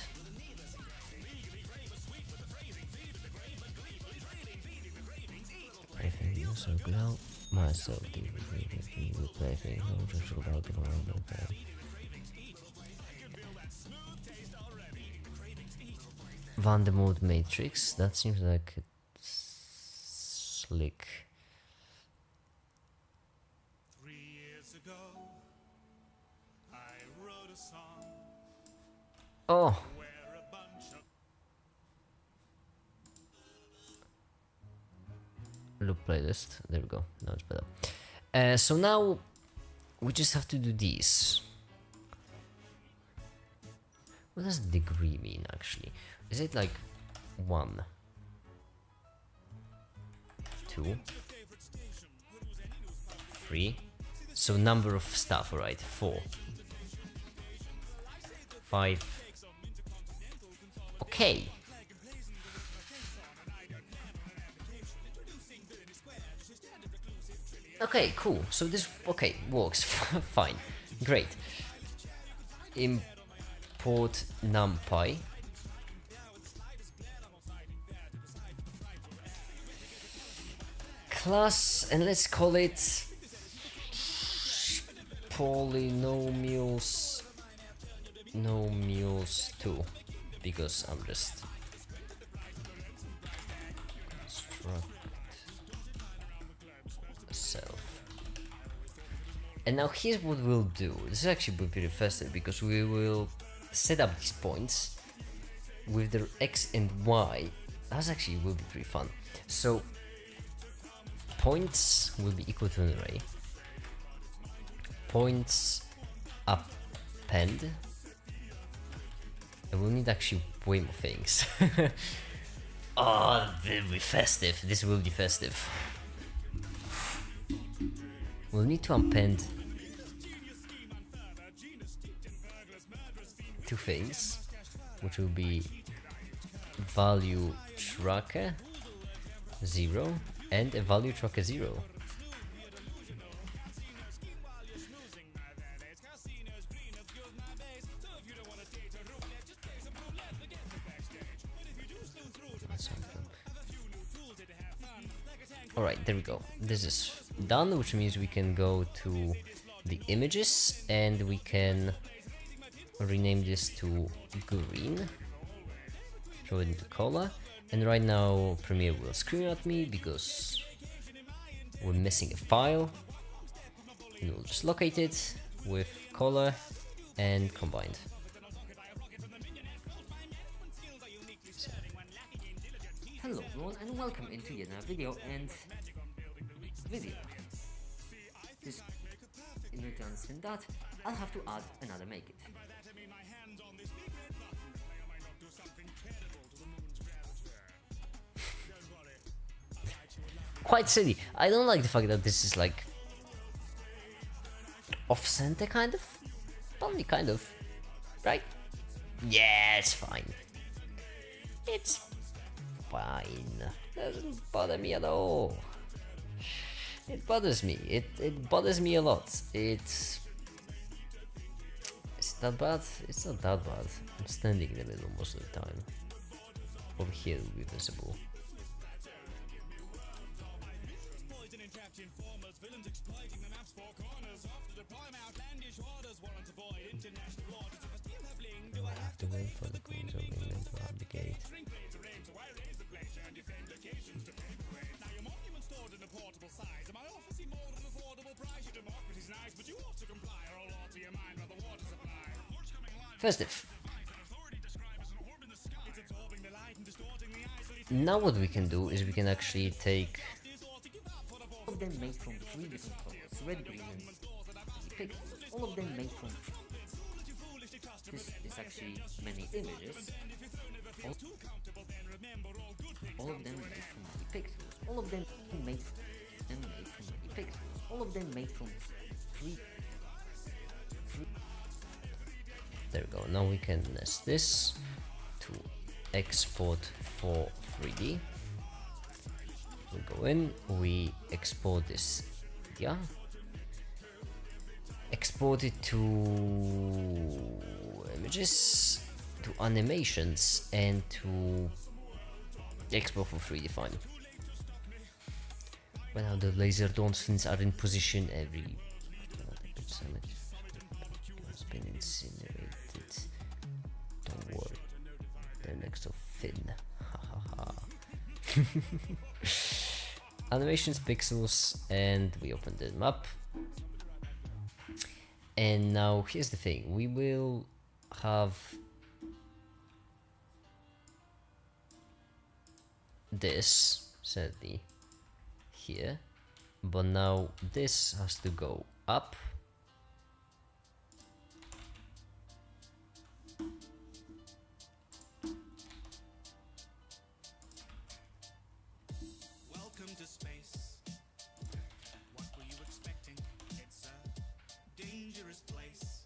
I think you circle out myself. Van der Mode matrix. That seems like it's slick. 3 years ago, I wrote a song Oh, where a bunch of loop playlist. There we go. Now it's better. So now we just have to do these. What does degree mean actually? Is it like 1, 2, 3? So number of stuff, alright, 4, 5. Okay. Okay, cool. So this, okay, works. Fine. Great. Import numpy. Class, and let's call it polynomials 2, because I'm just construct self. And now here's what we'll do. This is actually will be pretty faster because we will set up these points with their x and y. That's actually will be pretty fun. So points will be equal to an array. Points append. And we'll need actually way more things. Oh, this will be festive. This will be festive. We'll need to append 2 things, which will be value tracker 0 and a value tracker 0. Alright, there we go. This is done, which means we can go to the images and we can rename this to green, throw it into color, and right now Premiere will scream at me because we're missing a file, and we'll just locate it with color and combined. Hello everyone and welcome into yet another video. Just in order to understand that, I'll have to add another make it. Quite silly. I don't like the fact that this is like off-center kind of, only kind of, right? Yeah, it's fine. It's fine. Doesn't bother me at all. It bothers me. It bothers me a lot. Is it that bad? It's not that bad. I'm standing in the middle most of the time. Over here will be visible. We'll have to wait for the Queens of England to abdicate. Festive. Now what we can do is we can actually take All of them made from 3 different colors, red, green and pink. All of them made from this is actually many images. All of them made from 90 pixels. All of them made from 90 pixels. All of them made from 3. There we go. Now we can nest this to export for 3D. We go in, we export this, yeah. Export it to images, to animations, and to export for 3D fine. Well, now the laser dolphins are in position. Every has been incinerated. Don't worry, they're next to Finn. Animations, pixels, and we open them up. And now here's the thing, we will have this sadly here, but now this has to go up. Welcome to space. What were you expecting? It's a dangerous place.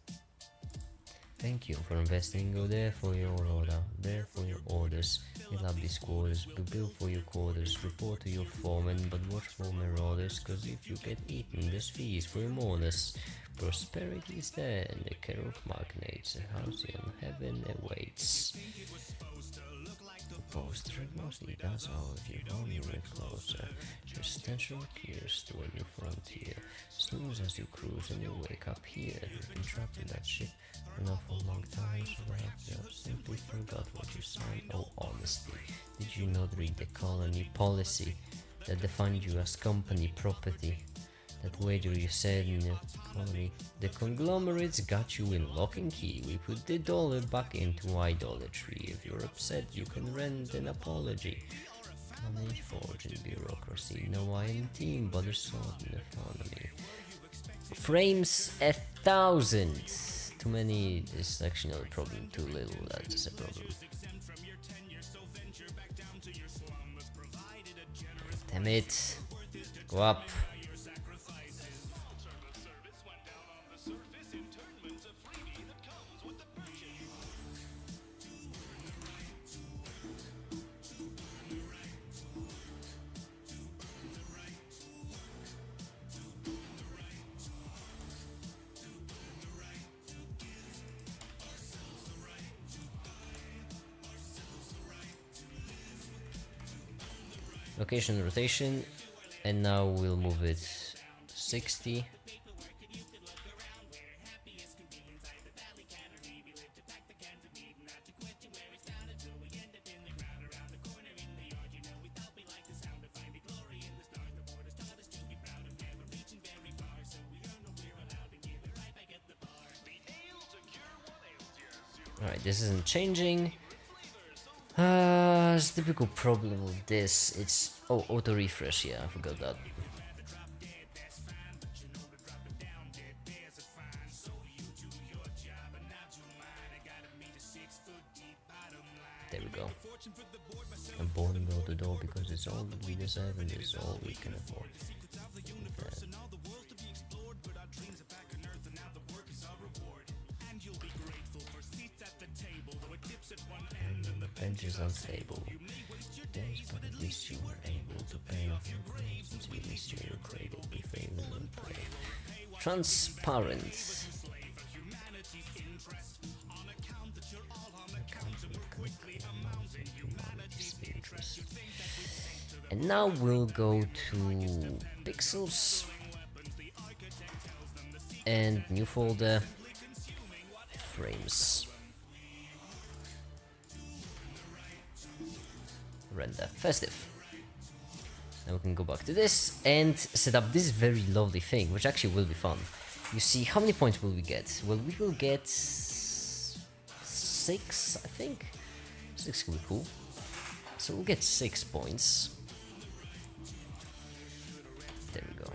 Thank you for investing. Go there for your order, there for your orders. Fill up these quarters, bill for your quarters, report to your foreman, but watch for marauders, cause if you get eaten, there's fees for your mourners. Prosperity is there, and the care of magnates, and house in heaven awaits. The poster mostly does all if you only get closer. Your potential appears to a new frontier. Snooze as you cruise and you wake up here. You've been trapped in that ship for an awful long time, so perhaps you have simply forgot what you signed. Oh, honesty, did you not read the colony policy that defined you as company property? That wager you said in the colony, the conglomerates got you in lock and key. We put the dollar back into idolatry. If you're upset, you can rent an apology. Money forge in bureaucracy. No I in team, but a sword in economy. Frames 1,000. Too many is actually not a problem. Too little, that's a problem. Damn it. Go up. Location rotation, and now we'll move it to 60. Alright, this isn't changing. It's the typical problem with this. It's auto refresh. Yeah, I forgot that. There we go. I'm boarding out the door because it's all that we deserve and it's all we can afford. Bench is unstable. Days, but at least you were able to pay off your grades until you missed your cradle be favored and pray. Transparent. And now we'll go to pixels and new folder, frames. Render festive. Now we can go back to this and set up this very lovely thing, which actually will be fun. You see, how many points will we get? Well, we will get 6, I think. 6 will be cool. So we'll get 6 points. There we go.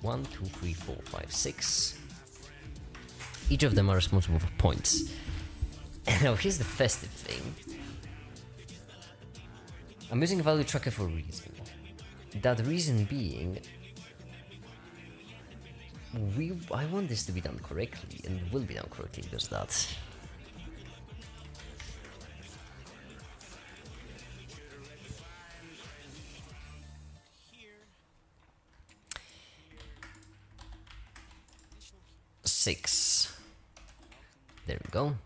1, 2, 3, 4, 5, 6. Each of them are responsible for points. Now here's the festive thing. I'm using value tracker for a reason. That reason being, I want this to be done correctly, and it will be done correctly because that. Six. There we go.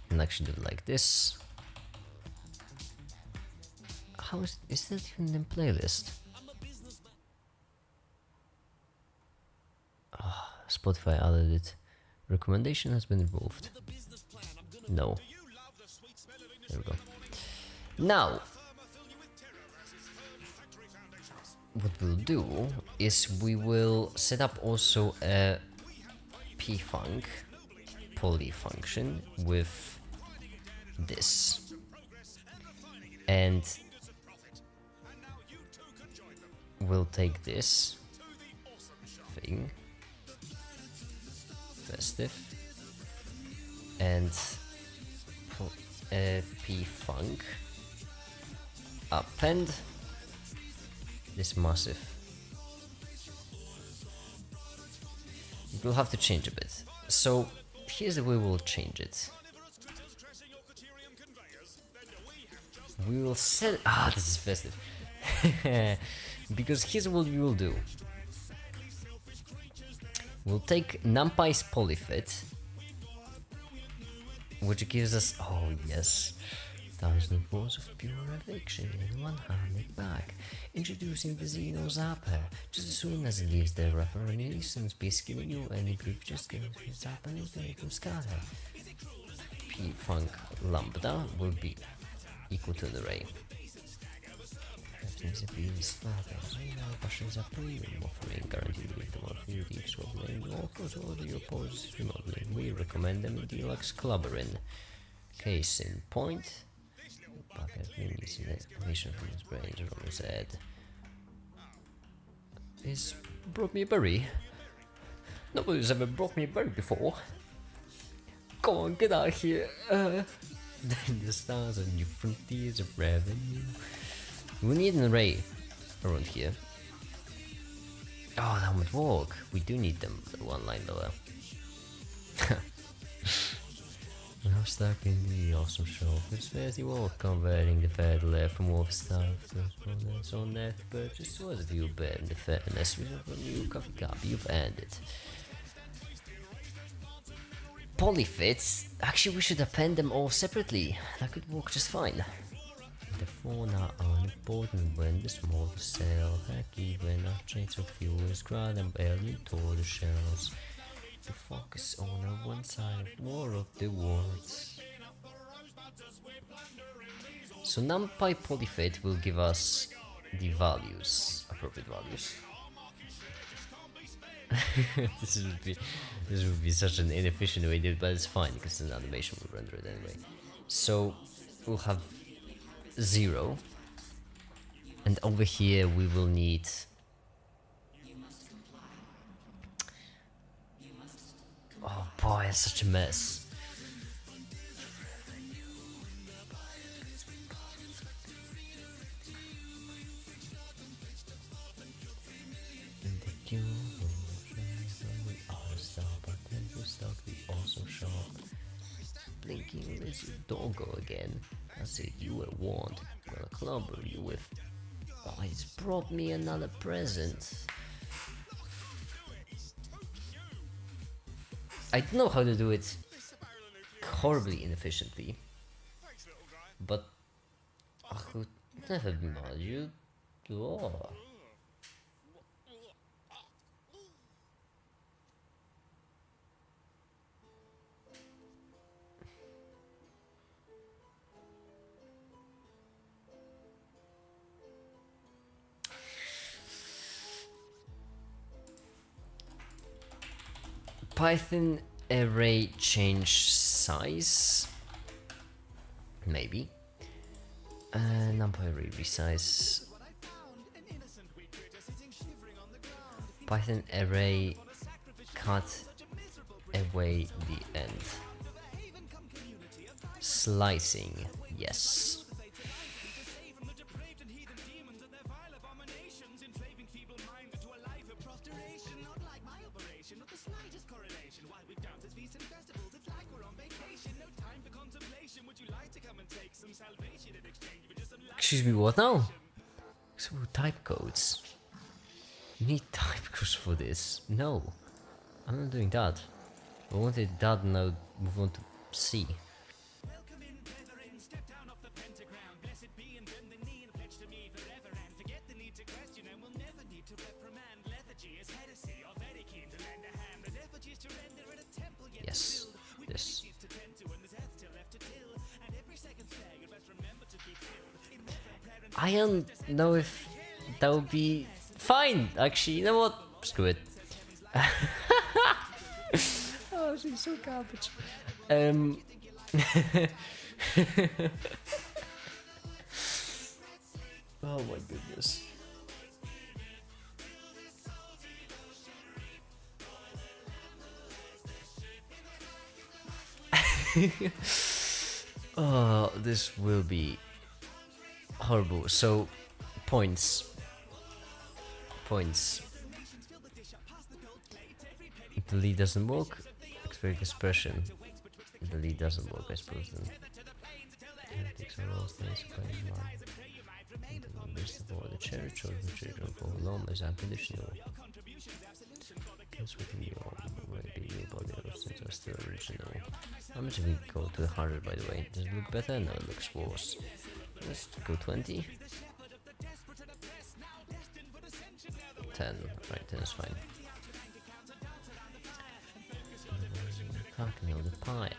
And actually do it like this. How is that even in playlist? Spotify added it. Recommendation has been removed. No. There we go. Now, what we'll do is we will set up also a pfunc poly function with this. And we'll take this thing, festive, and pfunc append this massive. We'll have to change a bit. So here's the way we'll change it. We will set. This is festive. Because here's what we will do. We'll take NumPy's polyfit, which gives us, oh yes, 1,000 volts of pure eviction in one handed back. Introducing the Xeno Zapper. Just as soon as it leaves the wrapper and since basically you any brief just give it zapper and make them scatter. Pfunc lambda will be equal to the array. Things are being smarter, so now passions are premium, offering guaranteed with the more deep swabbling, offers all the opposed remodeling. We recommend them in Deluxe Clubberin. Case in point. Bucket minis in exclamation from his brains from his head. He's brought me a berry. Nobody's ever brought me a berry before. Come on, get out of here. The stars are new frontiers of revenue. We need an array around here. Oh, that would work. We do need them one line lower. Now stuck in the awesome shop. It's fairly well converting the fair left from wolf stuff to bonus on that purchase was a few better in the fairness with a new coffee cup. You've earned it. Polyfits. Actually, we should append them all separately. That could work just fine. The fauna are important when the small cell heck even our chains of fuels grad and barely tore the shells to focus on one side of more of the words. So NumPy polyfit will give us the values, appropriate values. this would be such an inefficient way to do it, but it's fine because an animation will render it anyway. So we'll have 0, and over here we will need oh boy, it's such a mess. Blinking lizard doggo again. I said you were warned. Gonna clubber you with. Oh, it's brought me another present. I don't know how to do it horribly inefficiently, but I could never be mad you. Oh. Python array change size, maybe. NumPy array resize. Python array cut away the end. Slicing, yes. Excuse me, what now? So type codes. You need type codes for this. No, I'm not doing that. I wanted that, now move on to C. Yes, this. I don't know if that would be fine. Actually, you know what? Screw it. Oh, she's so garbage. Oh my goodness. Oh, this will be horrible. So, points. If the lead doesn't work, expect expression. If the lead doesn't work, I suppose then. The cherry choice, the children for long is unconditional. Within your maybe your body since are still original. How much did we go to 100 by the way? Does it look better? No, it looks worse. Let's go 20. 10. Right, 10 is fine. Talking of the pie.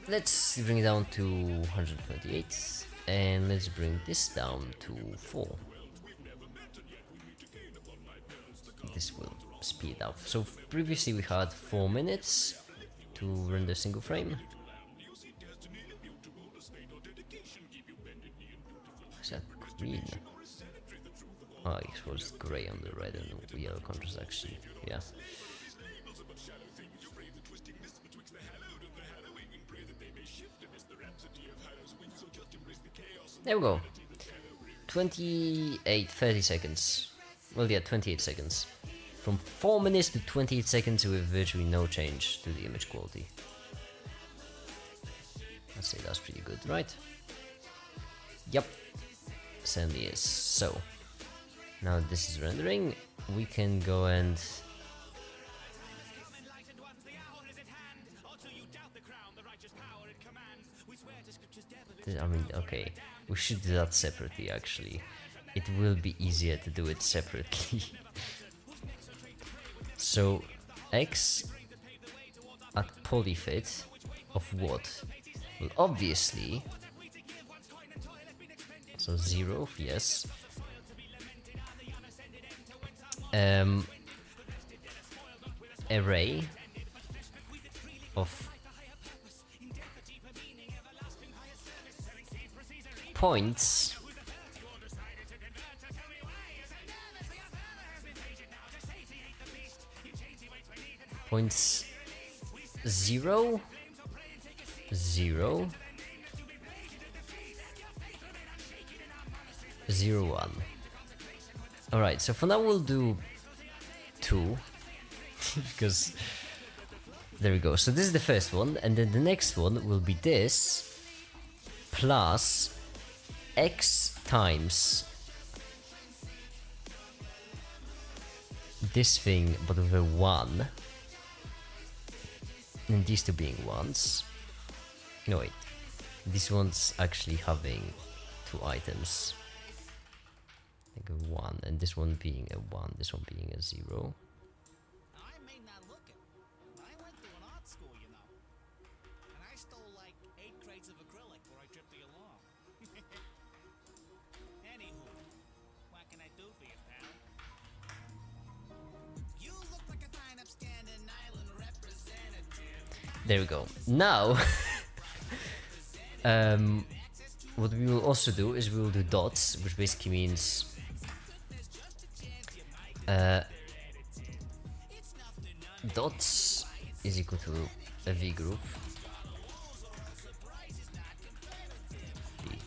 Let's bring it down to 128 and let's bring this down to 4. This will speed up. So previously we had 4 minutes to render a single frame. Is that green? Oh, I exposed grey on the red and yellow contrast actually. Yeah. There we go. 30 seconds. Well, yeah, 28 seconds. From 4 minutes to 28 seconds with virtually no change to the image quality. I'd say that's pretty good, right? Yep, certainly is. So, now this is rendering, we can go and... I mean, okay, we should do that separately actually. It will be easier to do it separately. So, X at polyfit of what? Well, obviously, so 0, yes. Array of points points 0 0 0 1. Alright, so for now we'll do 2 because there we go. So this is the first one, and then the next one will be this plus x times this thing but with a 1, and these two being 1s. No wait, this one's actually having 2 items, like a 1, and this one being a 1, this one being a 0. I may not look it, but I went to an art school, you know. And I stole like 8 crates of acrylic before I tripped you along. Anywho, what can I do for you, pal? You look like a fine upstanding island representative. There we go. Now, what we will also do is we will do dots, which basically means dots is equal to a v group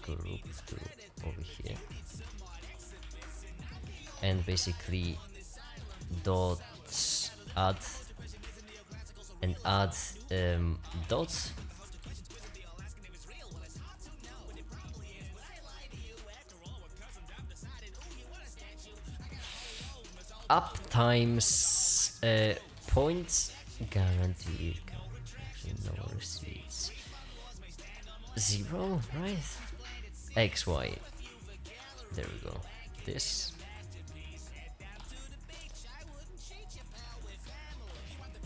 group to over here, and basically dots add and add dots. Up times points guaranteed, no receipts. 0, right? XY. There we go. This.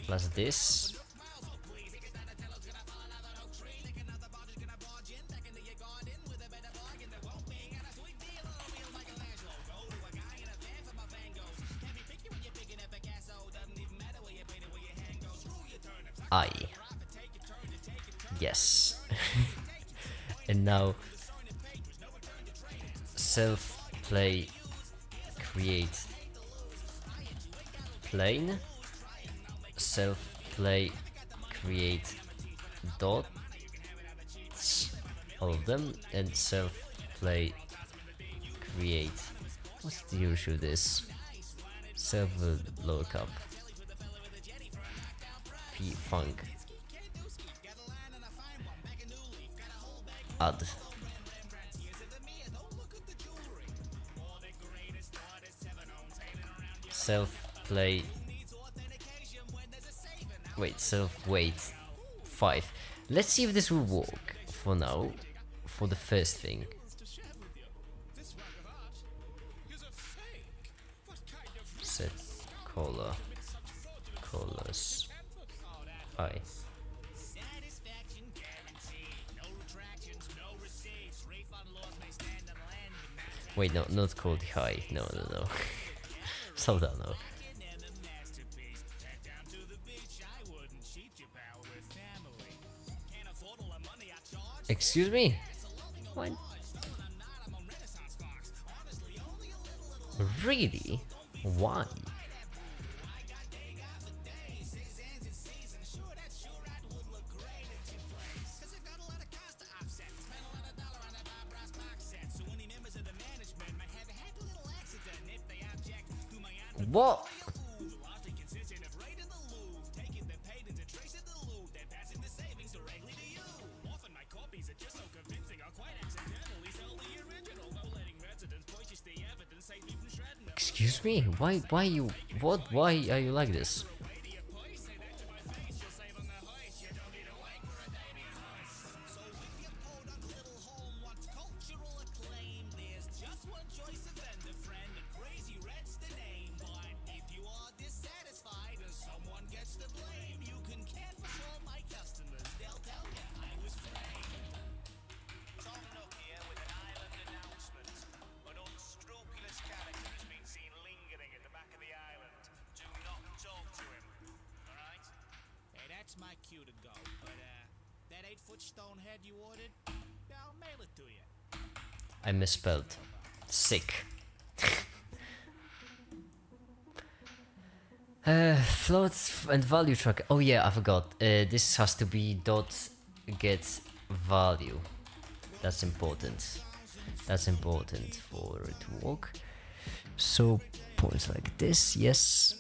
Plus this. I. Yes. And now self play create plane, self play create dots, all of them, and self play create. What's the issue with this? Self look up p funk add. Self play. Wait, self wait 5. Let's see if this will work for now. For the first thing. Set color. Colors. I. Wait, no, not called high. No. Slow down now. Excuse me? What? Really? Why? What? Excuse me? Why you, why are you like this? That's my cue to go. But that 8-foot stone head you ordered, I'll mail it to you. I misspelled. Sick. Float and value tracker. Oh yeah, I forgot. This has to be dot get value. That's important. That's important for it to work. So points like this, yes.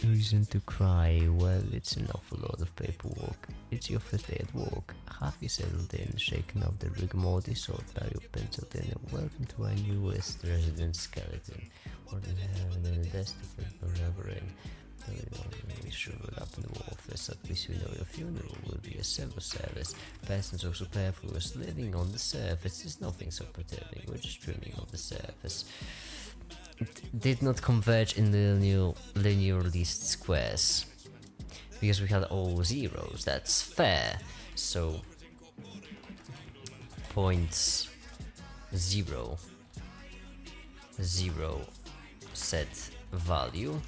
Reason to cry, well, it's an awful lot of paperwork. It's your first day at work. Have you settled in, shaken off the rigmarole, sorted out your pencil in, and welcome to our newest resident skeleton. More than having an investigate forever in. We shriveled up in the office, at least we know your funeral will be a civil service. Past and so superfluous, living on the surface is nothing so perturbing, we're just dreaming of the surface. Did not converge in the linear least squares because we had all zeros. That's fair. So points 0 0 set value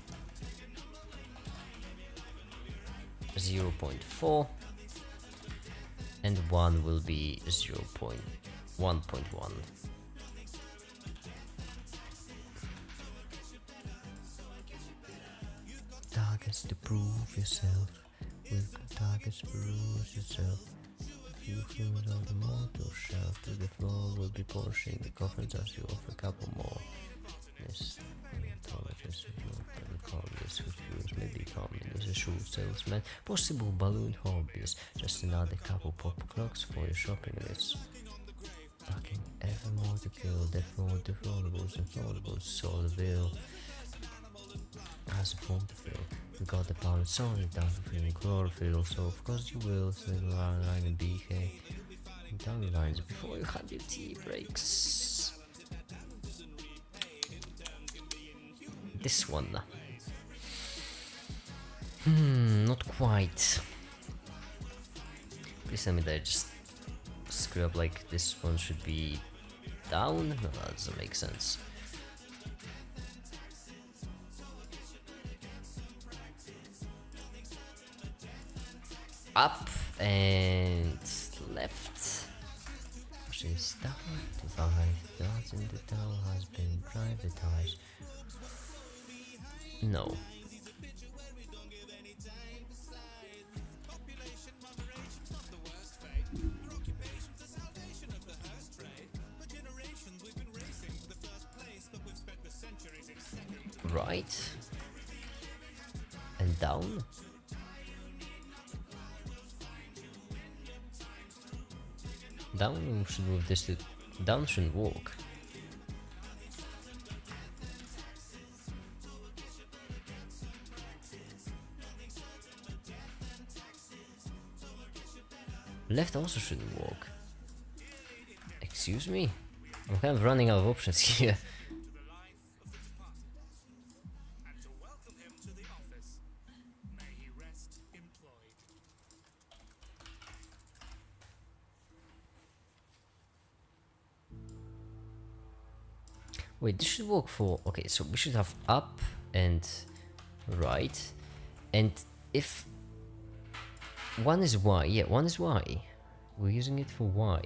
0.4 and 1 will be 0.1.1. Targets to prove yourself. With targets to prove yourself. few fluids on the motor shelf to the floor. Will be polishing the coffins as you offer a couple more. Yes, just call this whose views may be common as a shoe salesman. Possible balloon hobbies. Just another couple pop clocks for your shopping list. Fucking ever more to kill. Definitely deflawables and floatables. Solarville has a form to fill. We got the pound solid down to feeling chlorophyll, so of course you will. Single line and BK. Down the lines before you have your tea breaks. This one. Not quite. Please tell me that I just screw up, like this one should be down? No, that doesn't make sense. Up and left. She's down to 5,000. The town has been privatized. No. Right. And down. Down should move this to... Down shouldn't walk. Left also shouldn't walk. Excuse me? I'm kind of running out of options here. And to welcome him to the office, may he rest employed. Wait, this should work for... Okay, so we should have up and right. And if... One is Y. Yeah, one is Y. We're using it for Y.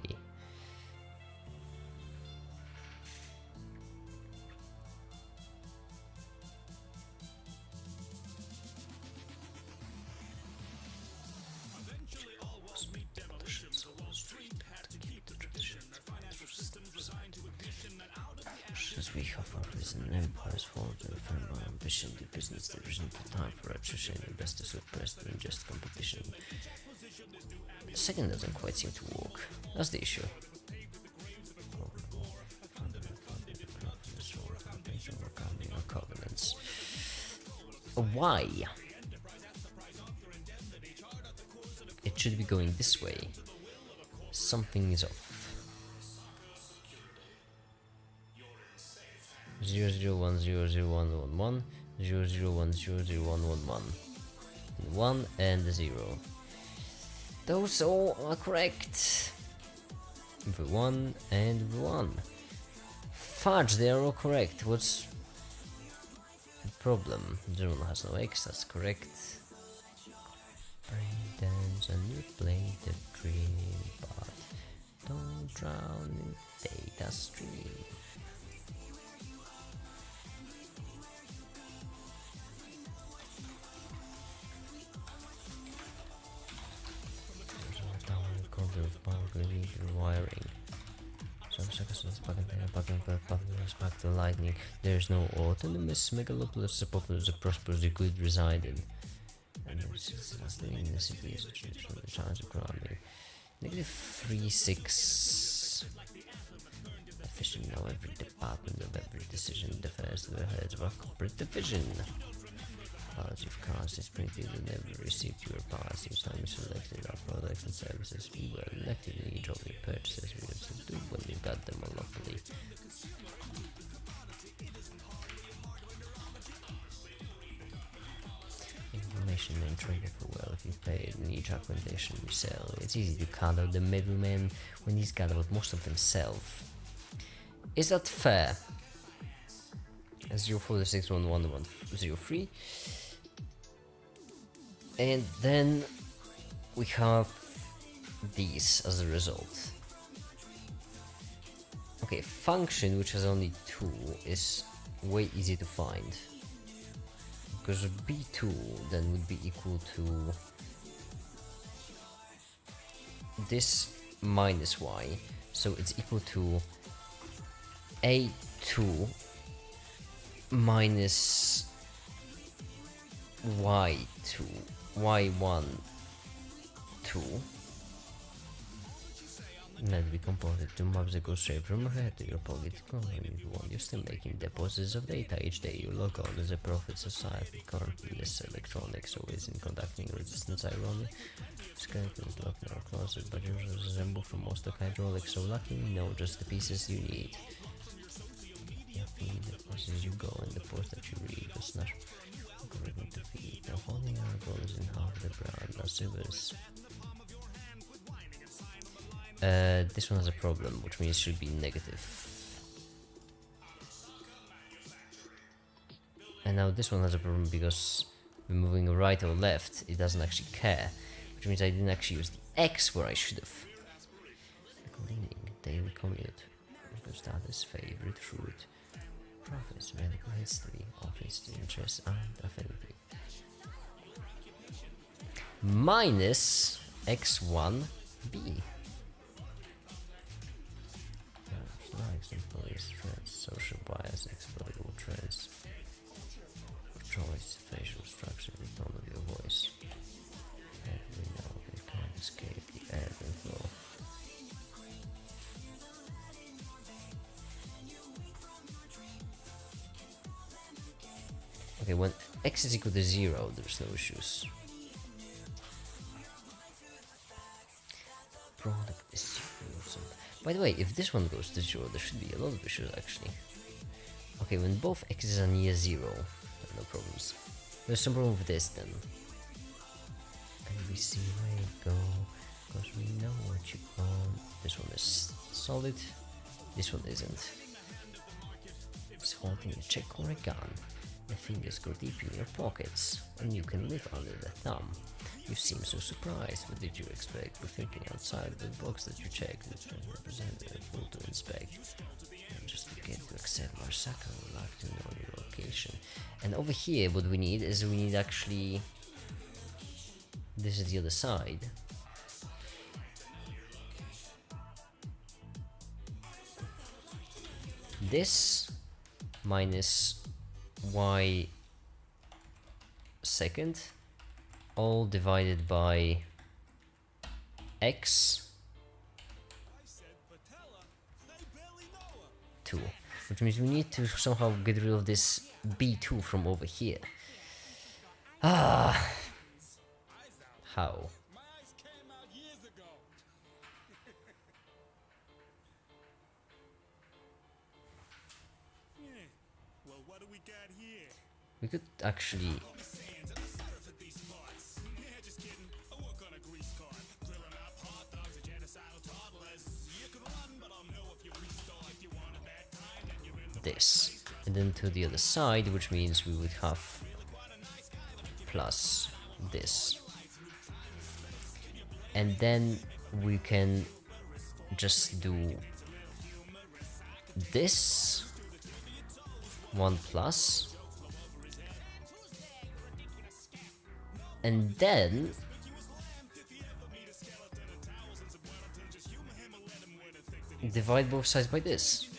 As we have arisen, empires fall to defend our ambition, the business division for time for attrition, investors who pressed in just competition. The second doesn't quite seem to work. That's the issue. Covenants. Why? It should be going this way. Something is off. 00100111 00100111 1 and 0. Those all are correct. The 1 and the 1. Fudge, they are all correct. What's the problem? 0 has no X, that's correct. Brain dance and you play the dream, but don't drown in data stream. Wiring. Some seconds back to lightning. There is no autonomous megalopolis, a populous, a prosperous you could reside in. And this is living in the city is a traditional chance of economy. -3-6. Efficient now every department of every decision defers to the heads of a corporate division. Policy of cars is printed and never received your powers. Each time you selected our products and services, we were elected in each of your purchases. We have to do when you got them monopoly. Information and traded for well if you pay it in each accommodation we sell. It's easy to cut out the middleman when he's got out most of himself. Is that fair? 04611103. And then we have these as a result. Okay, function, which has only 2, is way easy to find. Because B2 then would be equal to this minus y, so it's equal to a2 minus y2, y1, 2. Let be composed to maps that go straight from ahead to your political one. You're still making deposits of data each day. You log on as a profit society. Currently, this electronics always in conducting resistance. Irony. Skeletons locked in our closet, but usually resemble from most of hydraulics. So lucky, no, just the pieces you need. Yeah, feed the process you go and the post that you read. It's not going to feed. Now holding our goals in half the brown. Now silvers. This one has a problem, which means it should be negative. And now this one has a problem because we're moving right or left, it doesn't actually care. Which means I didn't actually use the X where I should have. Cleaning, daily commute, medical status, favorite fruit, profits, medical history, office interest, and affinity. Minus X1B. Likes, employees, trends, social bias, exploitable trends, choice, facial structure, the tone of your voice. And we know we can't escape the ebb and flow. Okay, when x is equal to 0, there's no issues. Product is awesome. By the way, if this one goes to 0, there should be a lot of issues actually. Okay, when both x's are near 0, no problems. There's some problem with this then. And we see where you go, because we know what you want. This one is solid, this one isn't. It's holding a check or a gun. The fingers go deep in your pockets, and you can live under the thumb. You seem so surprised. What did you expect? We're thinking outside of the box that you checked. It's represented a full to inspect. And just to get to accept Marsaka, would like to know your location. And over here, what we need is we need actually. This is the other side. This minus y second, all divided by x 2, which means we need to somehow get rid of this b2 from over here. Ah, how? Well, what do we got here? We could actually. This, and then to the other side, which means we would have plus this, and then we can just do this 1 plus, and then divide both sides by this.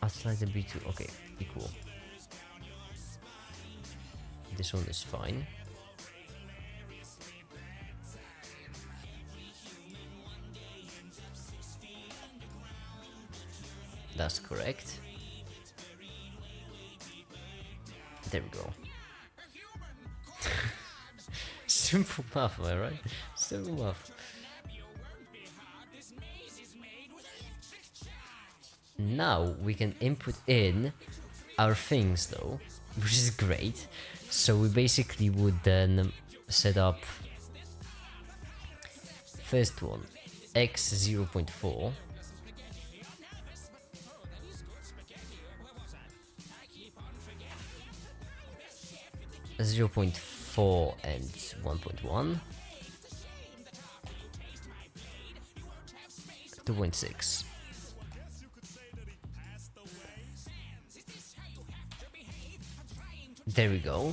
I'll slide the B2, okay, equal. This one is fine. That's correct. There we go. Simple math, am I right? Simple math. Now we can input in our things though, which is great. So we basically would then set up first one, x 0.4, and 1.1, 2.6. There we go.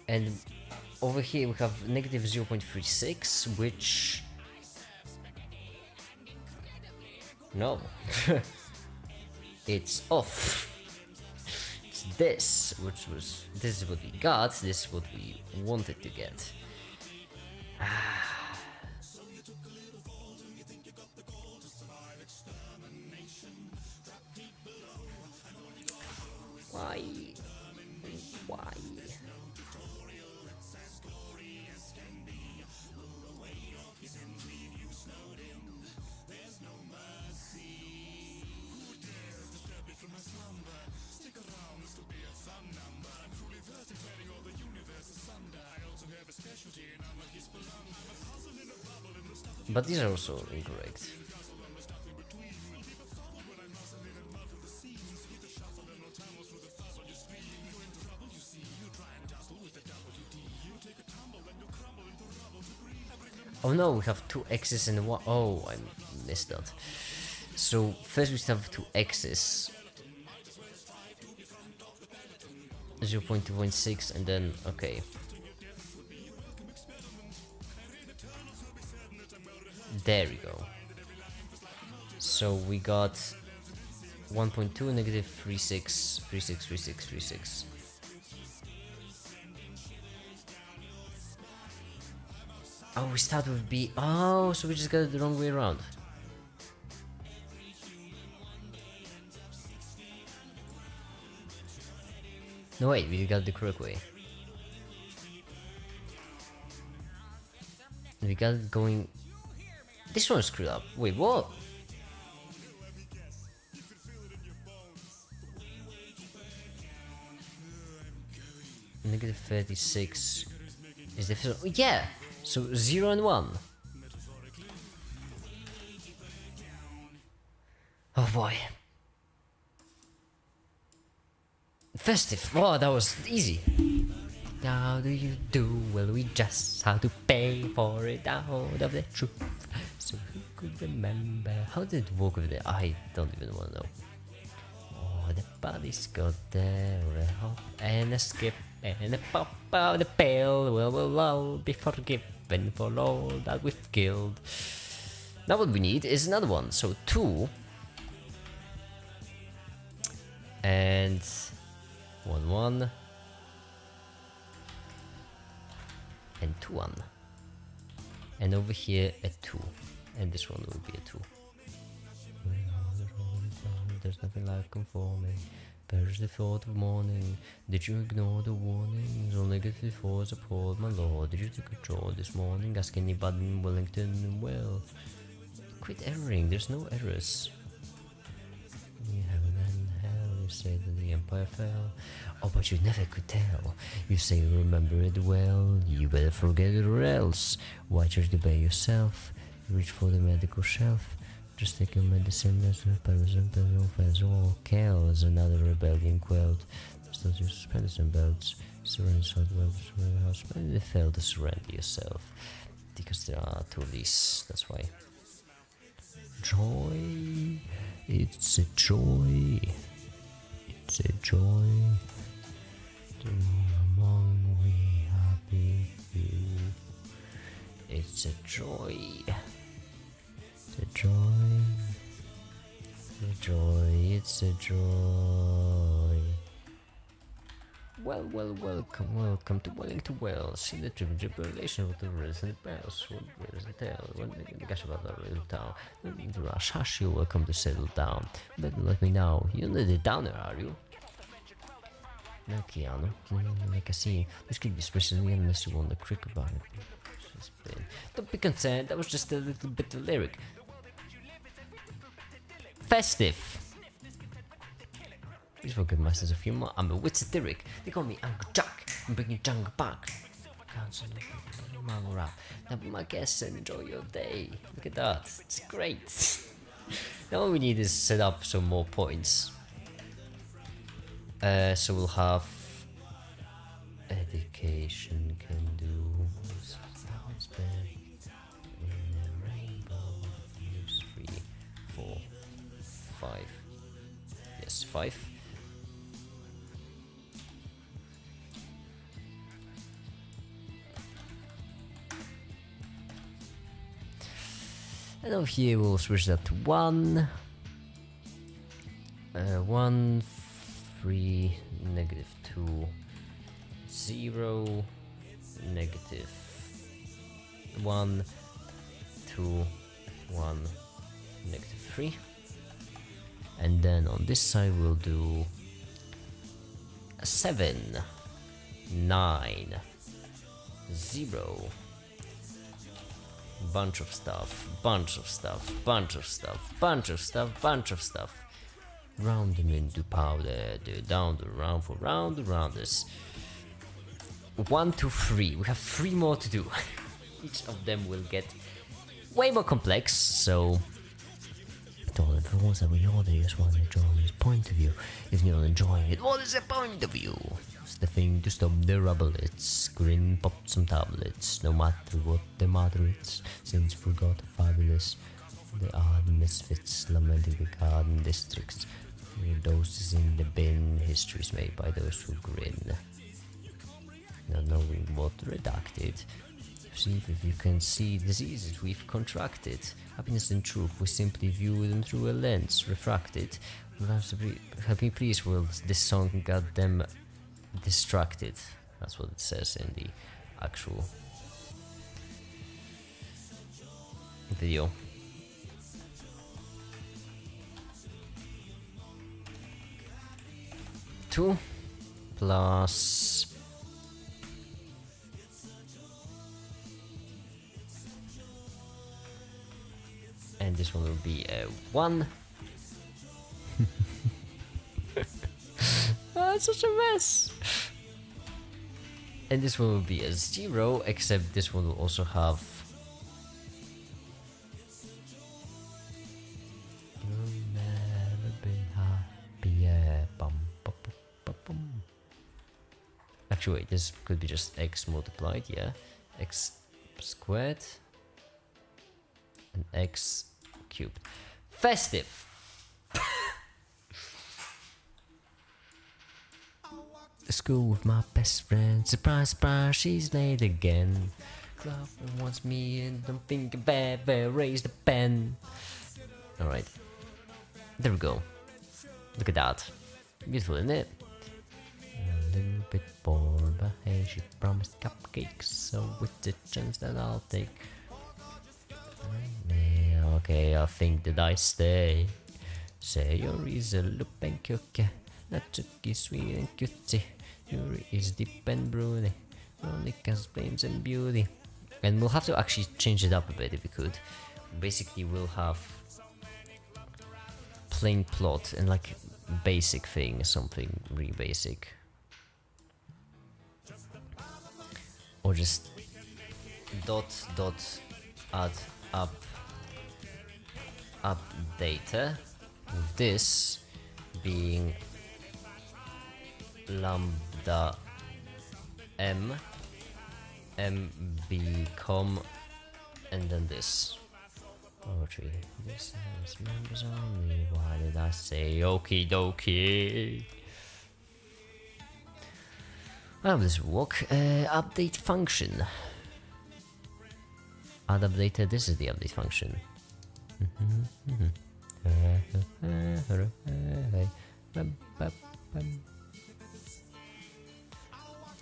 And over here we have negative 0.36, which... No. It's off. It's this, which was... This is what we got, this is what we wanted to get. Why? Why? But these are also incorrect. Oh no, we have two X's and one. Oh, I missed that. So first we have two X's. 0.216 and then, okay. There we go. So we got 1.2 negative 36, 36, 36, 36. Oh, we start with B. Oh, so we just got it the wrong way around. No, wait, we got the correct way. We got it going. This one screwed up. Wait, what? Negative 36 is the first. Oh, yeah! So 0 and 1. Oh boy. Festive. Oh, that was easy. How do you do? Well, we just have to pay for it out of the truth. So who could remember? How did it work with it? I don't even want to know. Oh, the body's got there, a hop and a skip and a pop out the pail. Well, we'll all be forgiven for all that we've killed. Now what we need is another one. So 2 and 1 1 and 2 1, and over here a 2, and this one will be a 2. There's nothing like conforming. Perish the thought of morning. Did you ignore the warnings? All negative thoughts appalled my lord. Did you take control this morning? Ask anybody in Wellington. Well, quit erroring. There's no errors. You heaven and hell. You say that the empire fell. Oh, but you never could tell. You say you remember it well. You better forget it or else. Why just obey yourself? You reach for the medical shelf. Just take your medicine, or kills another rebellion quelled. Still your suspenders and belts. Surrender house. Maybe they fail to surrender yourself. Because there are 2 of these, that's why. Joy. It's a joy. It's a joy. To among we happy few. It's a joy. It's a joy. It's a joy. It's a joy. Well, welcome to Wellington Wells. See the tribulation of the risen and the bells. What is the tale? When the gush about the real town. The rush, hush, you're welcome to settle down. But let me know. You're not the downer, are you? No, Keanu. Like I see, this could be especially unless you want to crick about it. Don't be concerned, that was just a little bit of lyric. Festive. Please forgive my sense of humor. I'm a wit satiric. They call me Uncle Jack. I'm bringing junk back. Now my guests and enjoy your day. Look at that. It's great. Now all we need is set up some more points. So we'll have education can do sounds bad in a rainbow. Use 3, 4, 5. Yes, 5. And over here we'll switch that to 1. 1, 3, negative 2, 0, negative 1, 2, 1, negative 3. And then on this side we'll do 7, 9, 0. Bunch of stuff, bunch of stuff, bunch of stuff, bunch of stuff, bunch of stuff. Round them into powder, do down the round for round around this. 1, 2, 3. We have 3 more to do. Each of them will get way more complex, so all the rules that we order just want to enjoy his point of view. If you're not enjoying it, what is the point of view? It's the thing to stop the rubble. It's grin, pop some tablets. No matter what the matter is, since forgot fabulous. They are the misfits, lamenting the garden districts. Doses in the bin, histories made by those who grin. Not knowing what redacted. See if you can see diseases we've contracted. Happiness and truth, we simply view them through a lens, refracted. Help me please, will this song got them distracted. That's what it says in the actual video. Two plus and this one will be a 1. Oh, it's such a mess. And this one will be a 0, except this one will also have you've never been happier. Bum, bum, bum, bum. Actually, wait, this could be just x multiplied, yeah. X squared and x cubed. Festive! School with my best friend. Surprise, surprise, she's late again. Club wants me and don't think I've ever raised a pen. Alright. There we go. Look at that. Beautiful, isn't it? A little bit bored, but hey, she promised cupcakes, so with the chance that I'll take. Okay, I think that I stay. Say your is a loop and cookie. Natsuki sweet and cutie. Yuri is deep and broody. Ronika's flames and beauty. And we'll have to actually change it up a bit if we could. Basically, we'll have plain plot and like basic thing, something really basic. Or just dot add up data, with this being lambda m become, and then this poetry. This has members on me. Why did I say okie dokie? Well, this walk update function. Add updated. This is the update function.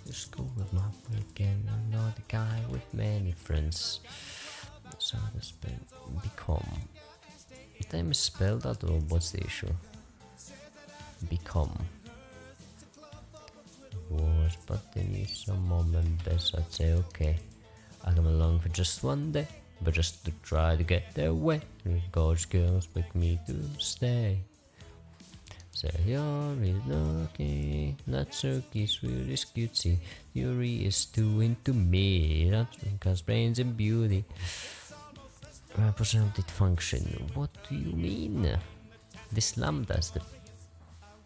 To school with my weekend. I'm not a guy with many friends. So to become. Did I misspell that, or what's the issue? Become. Was, but they need some more members. I'd say okay. I come along for just one day, but just to try to get their way. Gorgeous girls beg me to stay. Say Yuri is lucky, Natsuki sweet is cutesy. Yuri is too into me, Natsuka's brains and beauty. Represented function. What do you mean? This lambda is the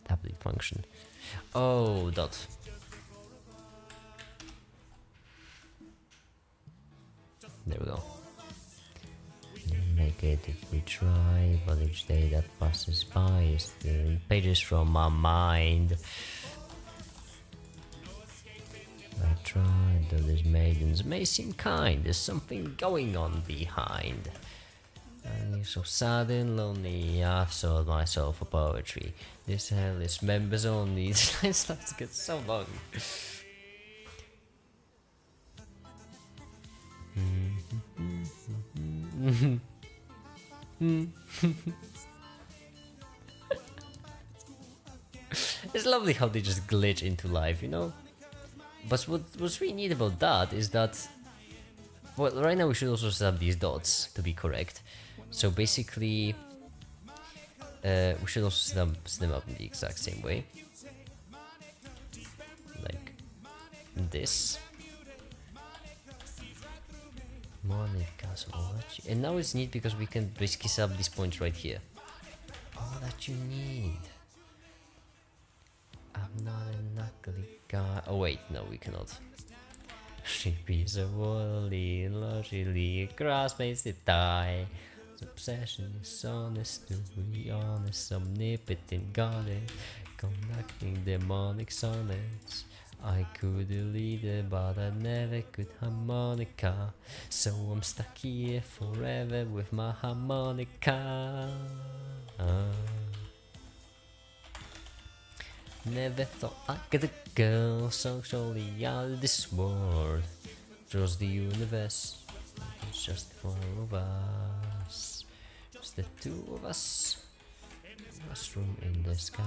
tablet function. Oh, dot. There we go. make it if we try, but each day that passes by is stealing pages from my mind. I tried, though these maidens may seem kind, there's something going on behind. And you're so sad and lonely, I've sold my soul for poetry. This hell is members only. This line starts to get so long. It's lovely how they just glitch into life, you know? But what's really neat about that is that, well, right now we should also set up these dots to be correct. So basically, we should also set them up in the exact same way, like this. Monica, so all that and now it's neat because we can basically set up these points right here. All that you need. I'm not an ugly guy. Oh wait, no, we cannot. She be so woolly and largely grass makes it die. Obsession is honest, to be honest, omnipotent goddess, conducting demonic sonnets. I could delete it, but I never could harmonica. So I'm stuck here forever with my harmonica. Never thought I'd get a girl so surely out of this world. Just the universe, it's just the four of us. Just the two of us. Mushroom in the sky.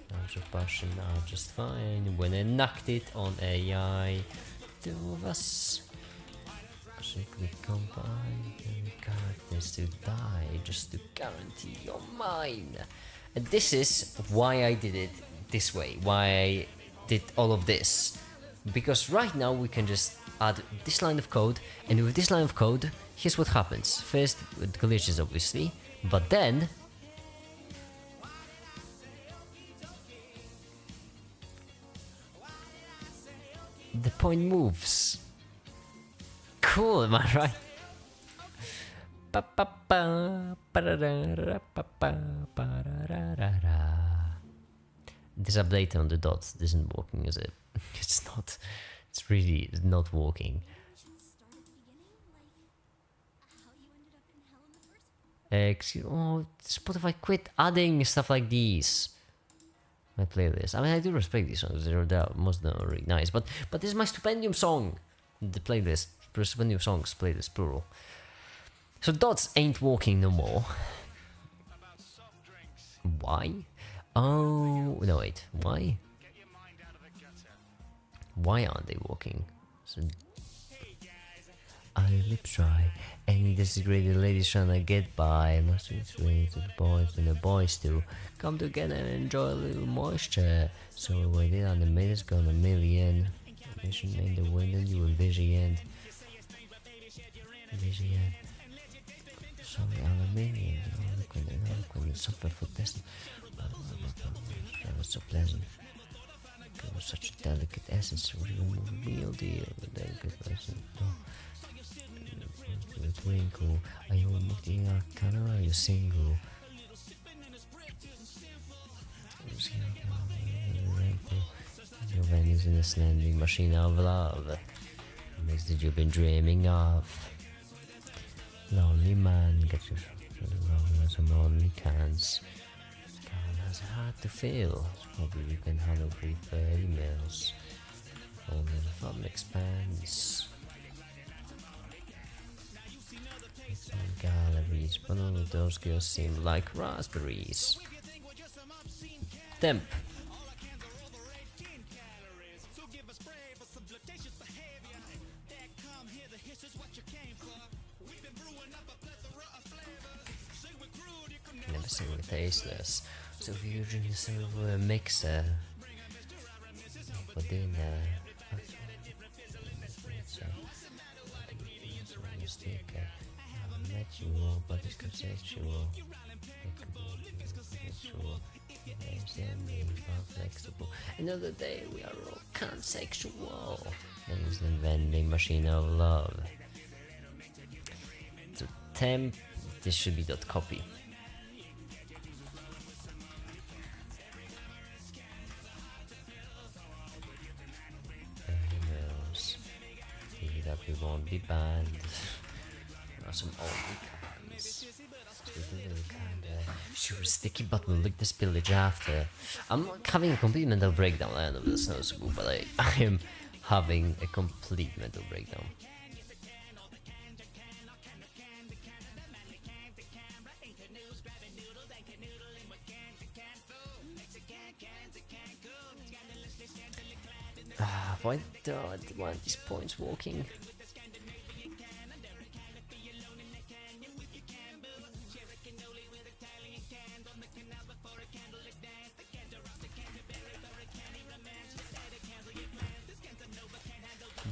Bunch of passion are just fine. When I knocked it on AI, two of us. Basically combined and characters to die just to guarantee you're mine. And this is why I did it this way, why I did all of this, because right now we can just add this line of code, and with this line of code, here's what happens. First, it glitches obviously, but then the point moves. Cool, am I right? This update on the dots isn't working, is it? It's not. It's really not working. Excuse, oh, Spotify quit adding stuff like these. My playlist. I mean, I do respect these songs. Most of them are really nice. But this is my Stupendium song. The playlist. Stupendium songs playlist plural. So dots ain't working no more. Why? Oh no, wait. Why? Why aren't they working? So, I lips dry. Any disintegrated ladies trying to get by. Must explain to the boys and the boys too. Come together and enjoy a little moisture. So we waited on the minutes gone a million. Vision in the wind and you will vision. Vision. Sorry, aluminium. When you suffer for this. That was so pleasant. It was such a delicate essence. Real deal. A delicate essence. Twinkle, are you looking at Canada? Are you single? Your venue's in a standing machine of love. Next that you've been dreaming of. Lonely man, get your long as some lonely cans. God has hard to feel. Probably you can handle 330 mils. Only the fun expands. Galleries, but all of those girls seem like raspberries. Temp. Never say we're tasteless. So if you drink a silver mixer for dinner, natural, but it's conceptual. Flexible. Another day we are all conceptual. Things the vending machine of love. So temp This should be dot copy. Else that we won't be banned. Some old guys. Sure, sticky but will lick this pillage after. I'm having a complete mental breakdown. I don't know if that's noticeable, but I am having a complete mental breakdown. Why don't want these points walking?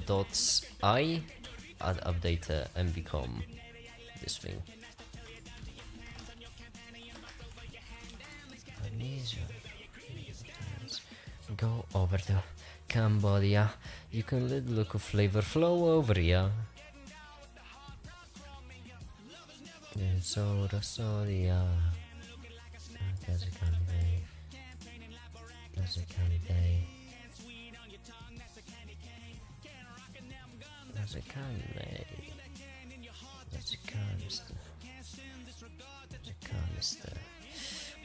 Dots I add update and become this thing. Go over to Cambodia. You can let look of flavor flow over here. Soda, soda. There's a candy. There's a candy. There's a candy. There's a canister. There's a canister.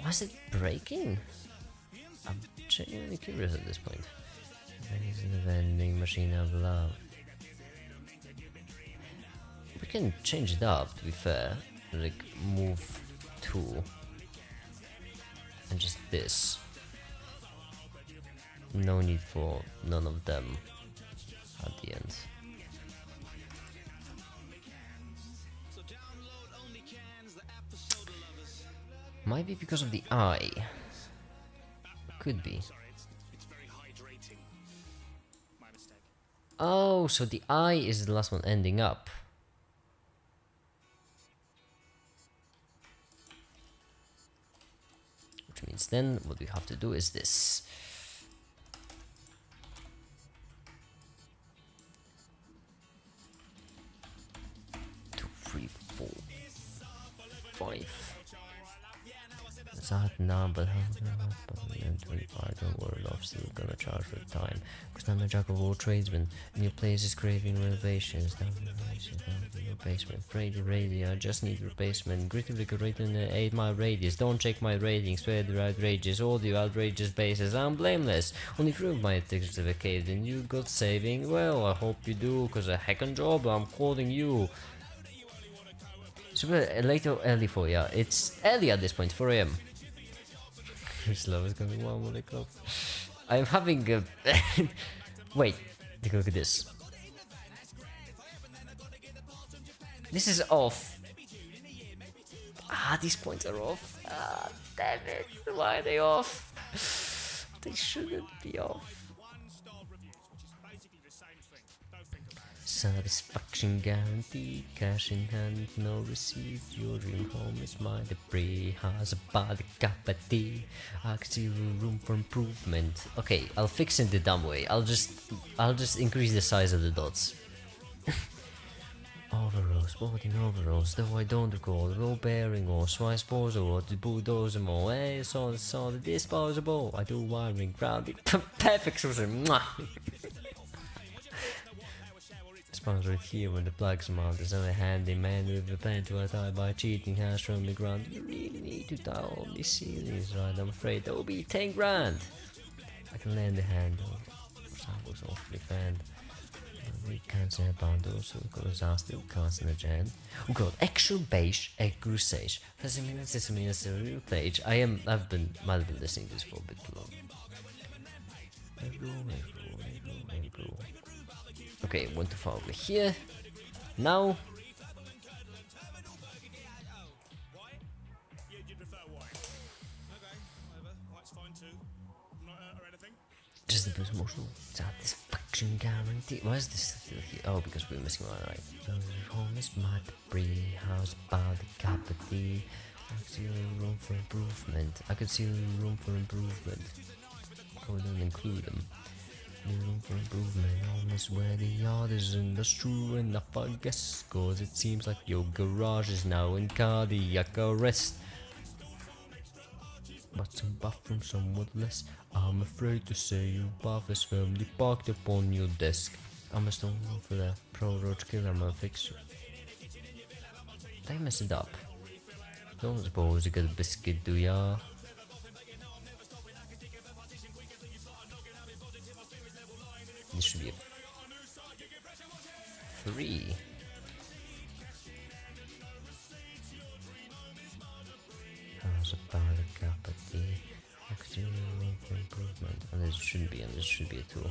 Why is it breaking? I'm genuinely curious at this point. There is the vending machine of love. We can change it up, to be fair. Like, move 2. And just this. No need for none of them at the end. Might be because of the eye. Could be. Oh, so the eye is the last one ending up. Which means then what we have to do is this. 2, 3, 4, 5. Sad now, but I don't worry, I'm still gonna charge for the time. Cause I'm a jack of all tradesmen. New place is craving renovations. Down your basement. Radio, I just need replacement. Gritty decorated in an 8-mile radius. Don't check my ratings, swear they're outrageous. All the outrageous bases, I'm blameless. Only prove my ethics have caved and you got saving. Well, I hope you do, cause a heckin' job, I'm calling you. Super late or early for ya? It's early at this point, 4 AM. His love is gonna be 1 more o'clock. I'm having a... Wait, take a look at this. This is off. Ah, these points are off. Ah, damn it. Why are they off? They shouldn't be off. Satisfaction guaranteed, cash in hand, no receipt. Your dream home is my debris. Has a body cup of tea. I can see room for improvement. Okay, I'll fix it the dumb way. I'll just increase the size of the dots. Overalls, sporting overalls, though I don't recall. Roll bearing or swice disposable or the bulldozer more. Hey, so the disposable. I do wiring, grounding. Perfect solution. Spawns right here when the plugs mount. There's only a handy man with a plan to tie by cheating hands from the ground. You really need to tie all these ceilings right. I'm afraid that will be 10 grand. I can lend a hand. Samples awfully fanned. We can't say about those who goes are still casting a gen. Oh god, actual beige, crusade. Has a minute, a real page. Might have been listening to this for a bit long. Okay, went too far over here. Now. Just the boost motion. Satisfaction guarantee. Why is this still here? Oh, because we're missing one, right? Home is my debris. House about the cup of tea. I could see room for improvement. I could see room for improvement. I wouldn't include them. room for improvement. Almost where the yard isn't. That's true enough, I guess. Cause it seems like your garage is now in cardiac arrest. But some bathroom somewhat less. I'm afraid to say your bath is firmly parked upon your desk. I'm a stone for the pro roach killer, I'm a fix. Did I mess it up? Don't suppose you get a biscuit, do ya? This should be a 3. How's about a cup of tea? Exterior room for improvement. And this shouldn't be, and this should be a 2.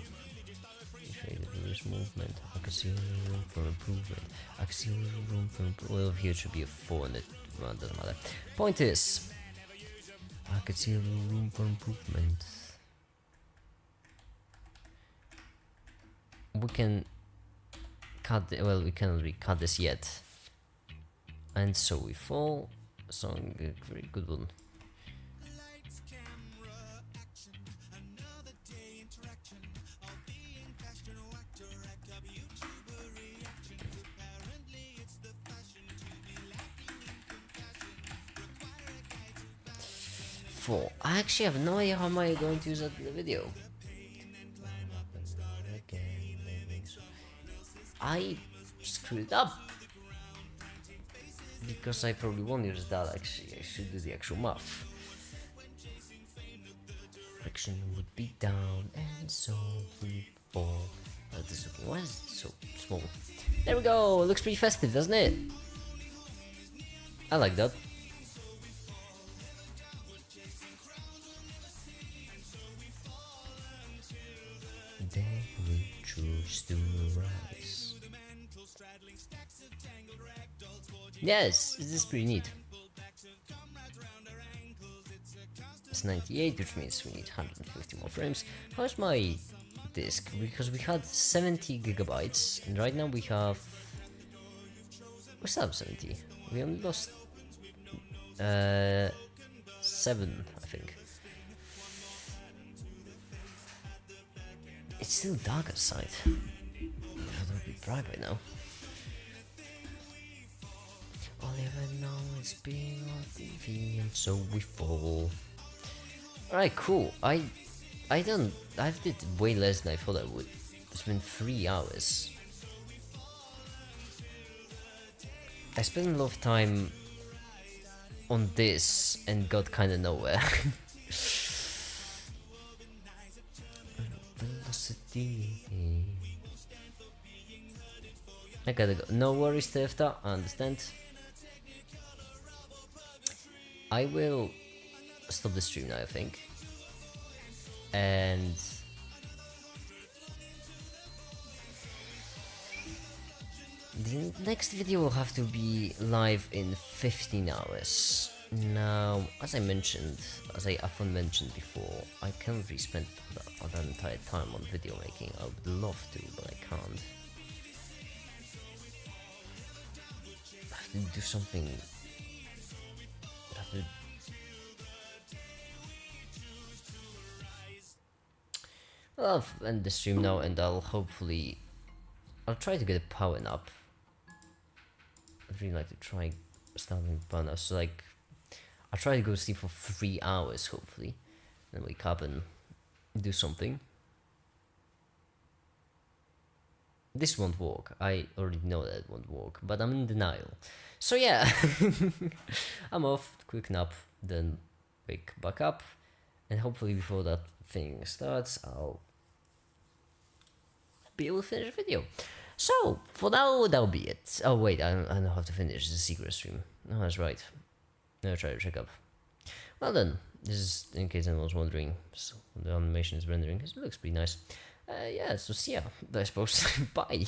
Shaded loose movement. I can see room for improvement. I can see room for improvement. Well, here it should be a 4 and it well, doesn't matter. Point is, I could see room for improvement. We can cut the, well, we cannot really cut this yet. And so we fall. Song, a very good one. I actually have no idea how am I going to use that in the video. I screwed up because I probably won't use that. Actually, I should do the actual math. Friction would be down, and so we fall. This looking, why is it so small? There we go. It looks pretty festive, doesn't it? I like that. Then we choose to rise. Yes, this is pretty neat. It's 98, which means we need 150 more frames. How's my disk? Because we had 70 gigabytes, and right now we have... We still have 70. We only lost 7, I think. It's still dark outside. It would be bright by now. All you ever know is being on TV, and so we fall. Alright, cool. I did way less than I thought I would. It's been 3 hours. I spent a lot of time on this and got kinda nowhere. Velocity. I gotta go. No worries, Tefta, I understand. I will stop the stream now, I think. And the next video will have to be live in 15 hours. Now, as I often mentioned before, I can't really spend that entire time on video making. I would love to, but I can't. I have to do something. I have to... Well, I'll end the stream now, and I'll try to get a power nap. I'd really like to try starting power nap. So like, I'll try to go to sleep for 3 hours, hopefully, then wake up and do something. This won't work. I already know that it won't work, but I'm in denial. So yeah, I'm off. Quick nap, then wake back up, and hopefully before that thing starts, I'll be able to finish the video. So for now, that'll be it. Oh wait, I know how to finish the secret stream. No, that's right. I'll try to check up. Well then, this is in case anyone was wondering. So the animation is rendering. It looks pretty nice. Yeah, so see ya, I suppose. Bye.